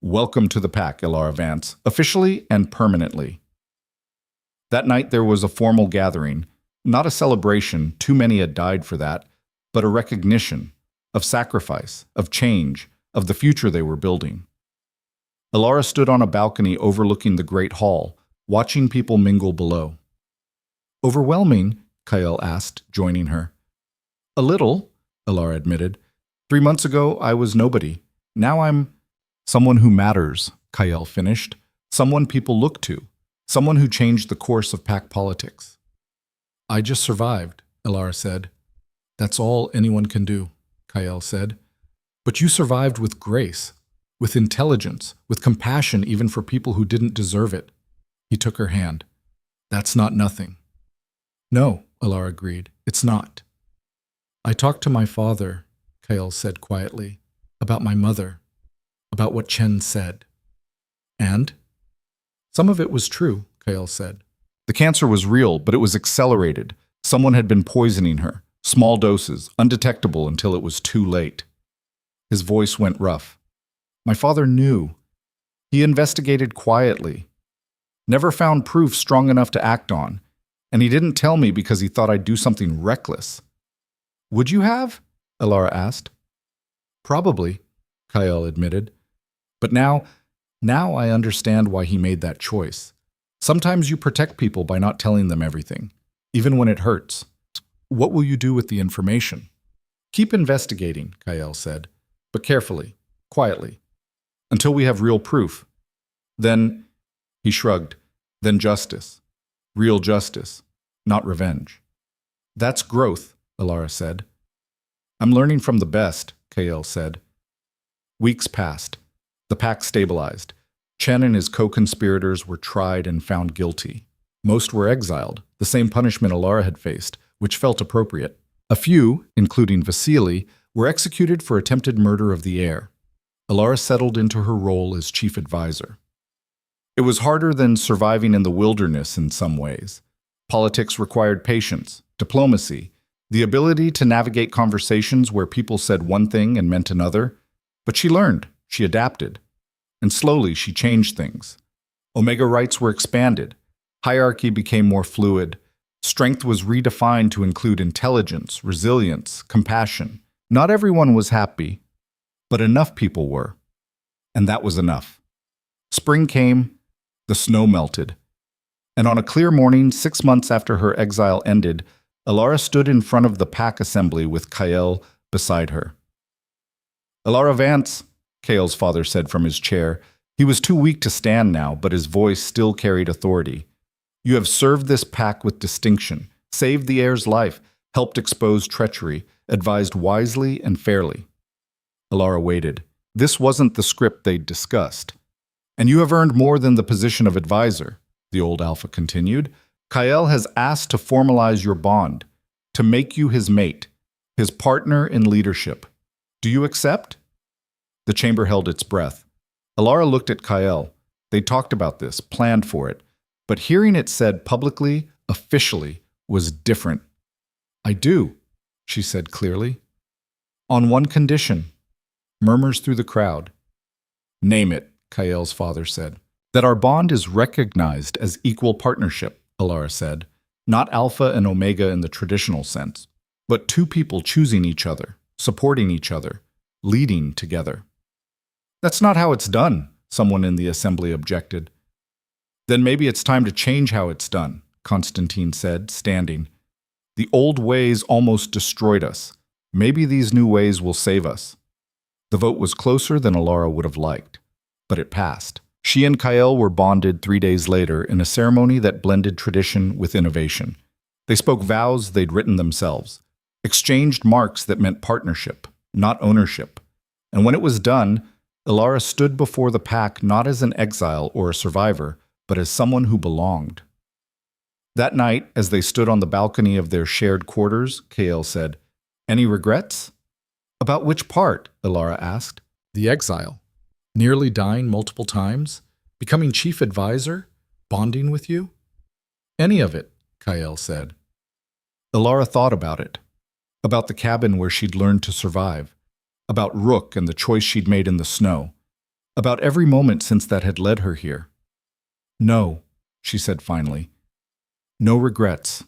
"Welcome to the pack, Alara Vance, officially and permanently." That night there was a formal gathering, not a celebration, too many had died for that, but a recognition of sacrifice, of change, of the future they were building. Alara stood on a balcony overlooking the great hall, watching people mingle below. "Overwhelming?" Kyle asked, joining her. "A little," Alara admitted. 3 months ago, I was nobody. Now I'm someone who matters," Kyle finished. "Someone people look to. Someone who changed the course of pack politics." "I just survived," Alara said. "That's all anyone can do," Kyle said. "But you survived with grace, with intelligence, with compassion even for people who didn't deserve it." He took her hand. "That's not nothing." "No," Alara agreed. "It's not." "I talked to my father," Kyle said quietly, "about my mother, about what Chen said." "And?" "Some of it was true," Kyle said. "The cancer was real, but it was accelerated. Someone had been poisoning her. Small doses, undetectable until it was too late." His voice went rough. "My father knew. He investigated quietly. Never found proof strong enough to act on. And he didn't tell me because he thought I'd do something reckless." "Would you have?" Alara asked. "Probably," Kyle admitted. "But now I understand why he made that choice. Sometimes you protect people by not telling them everything, even when it hurts. What will you do with the information?" "Keep investigating," Kyle said, "but carefully, quietly, until we have real proof. Then," he shrugged, "then justice. Real justice, not revenge." "That's growth," Alara said. "I'm learning from the best," Kyle said. Weeks passed. The pack stabilized. Chen and his co-conspirators were tried and found guilty. Most were exiled, the same punishment Alara had faced, which felt appropriate. A few, including Vasily, were executed for attempted murder of the heir. Alara settled into her role as chief advisor. It was harder than surviving in the wilderness in some ways. Politics required patience, diplomacy, the ability to navigate conversations where people said one thing and meant another. But she learned, she adapted, and slowly she changed things. Omega rights were expanded. Hierarchy became more fluid. Strength was redefined to include intelligence, resilience, compassion. Not everyone was happy, but enough people were. And that was enough. Spring came, the snow melted. And on a clear morning, 6 months after her exile ended, Alara stood in front of the pack assembly with Kyle beside her. "Alara Vance," Kale's father said from his chair. He was too weak to stand now, but his voice still carried authority. "You have served this pack with distinction, saved the heir's life, helped expose treachery, advised wisely and fairly." Alara waited. This wasn't the script they'd discussed. "And you have earned more than the position of advisor," the old Alpha continued. "Kyle has asked to formalize your bond, to make you his mate, his partner in leadership. Do you accept?" The chamber held its breath. Alara looked at Kyle. They talked about this, planned for it. But hearing it said publicly, officially, was different. "I do," she said clearly. "On one condition." Murmurs through the crowd. "Name it," Kyle's father said. "That our bond is recognized as equal partnership," Alara said. "Not alpha and omega in the traditional sense, but two people choosing each other, supporting each other, leading together. That's not how it's done, someone in the assembly objected. Then maybe it's time to change how it's done, Constantine said, standing. The old ways almost destroyed us. Maybe these new ways will save us. The vote was closer than Alara would have liked, but it passed. She and Kael were bonded 3 days later in a ceremony that blended tradition with innovation. They spoke vows they'd written themselves, exchanged marks that meant partnership, not ownership. And when it was done, Alara stood before the pack not as an exile or a survivor, but as someone who belonged. That night, as they stood on the balcony of their shared quarters, Kael said, "Any regrets?" "About which part?" Alara asked. "The exile. Nearly dying multiple times? Becoming chief advisor? Bonding with you?" "Any of it," Kael said. Alara thought about it. About the cabin where she'd learned to survive. About Rook and the choice she'd made in the snow. About every moment since that had led her here. "No," she said finally. "No regrets.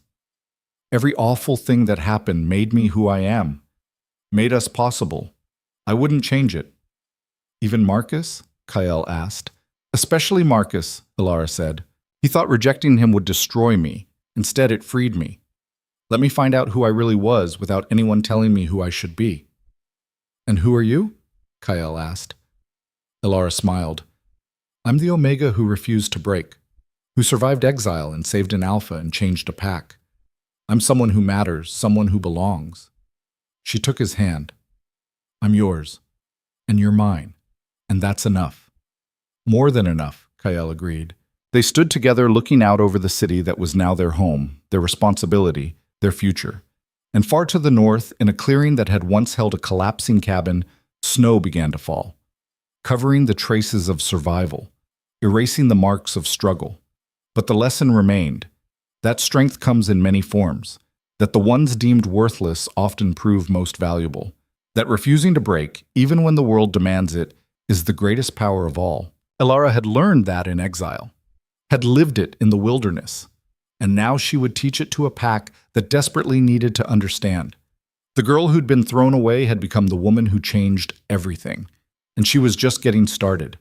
Every awful thing that happened made me who I am. Made us possible. I wouldn't change it." "Even Marcus?" Kael asked. "Especially Marcus," Alara said. "He thought rejecting him would destroy me. Instead, it freed me. Let me find out who I really was without anyone telling me who I should be." "And who are you?" Kael asked. Alara smiled. "I'm the Omega who refused to break, who survived exile and saved an Alpha and changed a pack. I'm someone who matters, someone who belongs." She took his hand. "I'm yours, and you're mine, and that's enough." "More than enough," Kael agreed. They stood together looking out over the city that was now their home, their responsibility, their future. And far to the north, in a clearing that had once held a collapsing cabin, snow began to fall, covering the traces of survival, erasing the marks of struggle. But the lesson remained. That strength comes in many forms, that the ones deemed worthless often prove most valuable, that refusing to break, even when the world demands it, is the greatest power of all. Alara had learned that in exile, had lived it in the wilderness, and now she would teach it to a pack that desperately needed to understand. The girl who'd been thrown away had become the woman who changed everything, and she was just getting started.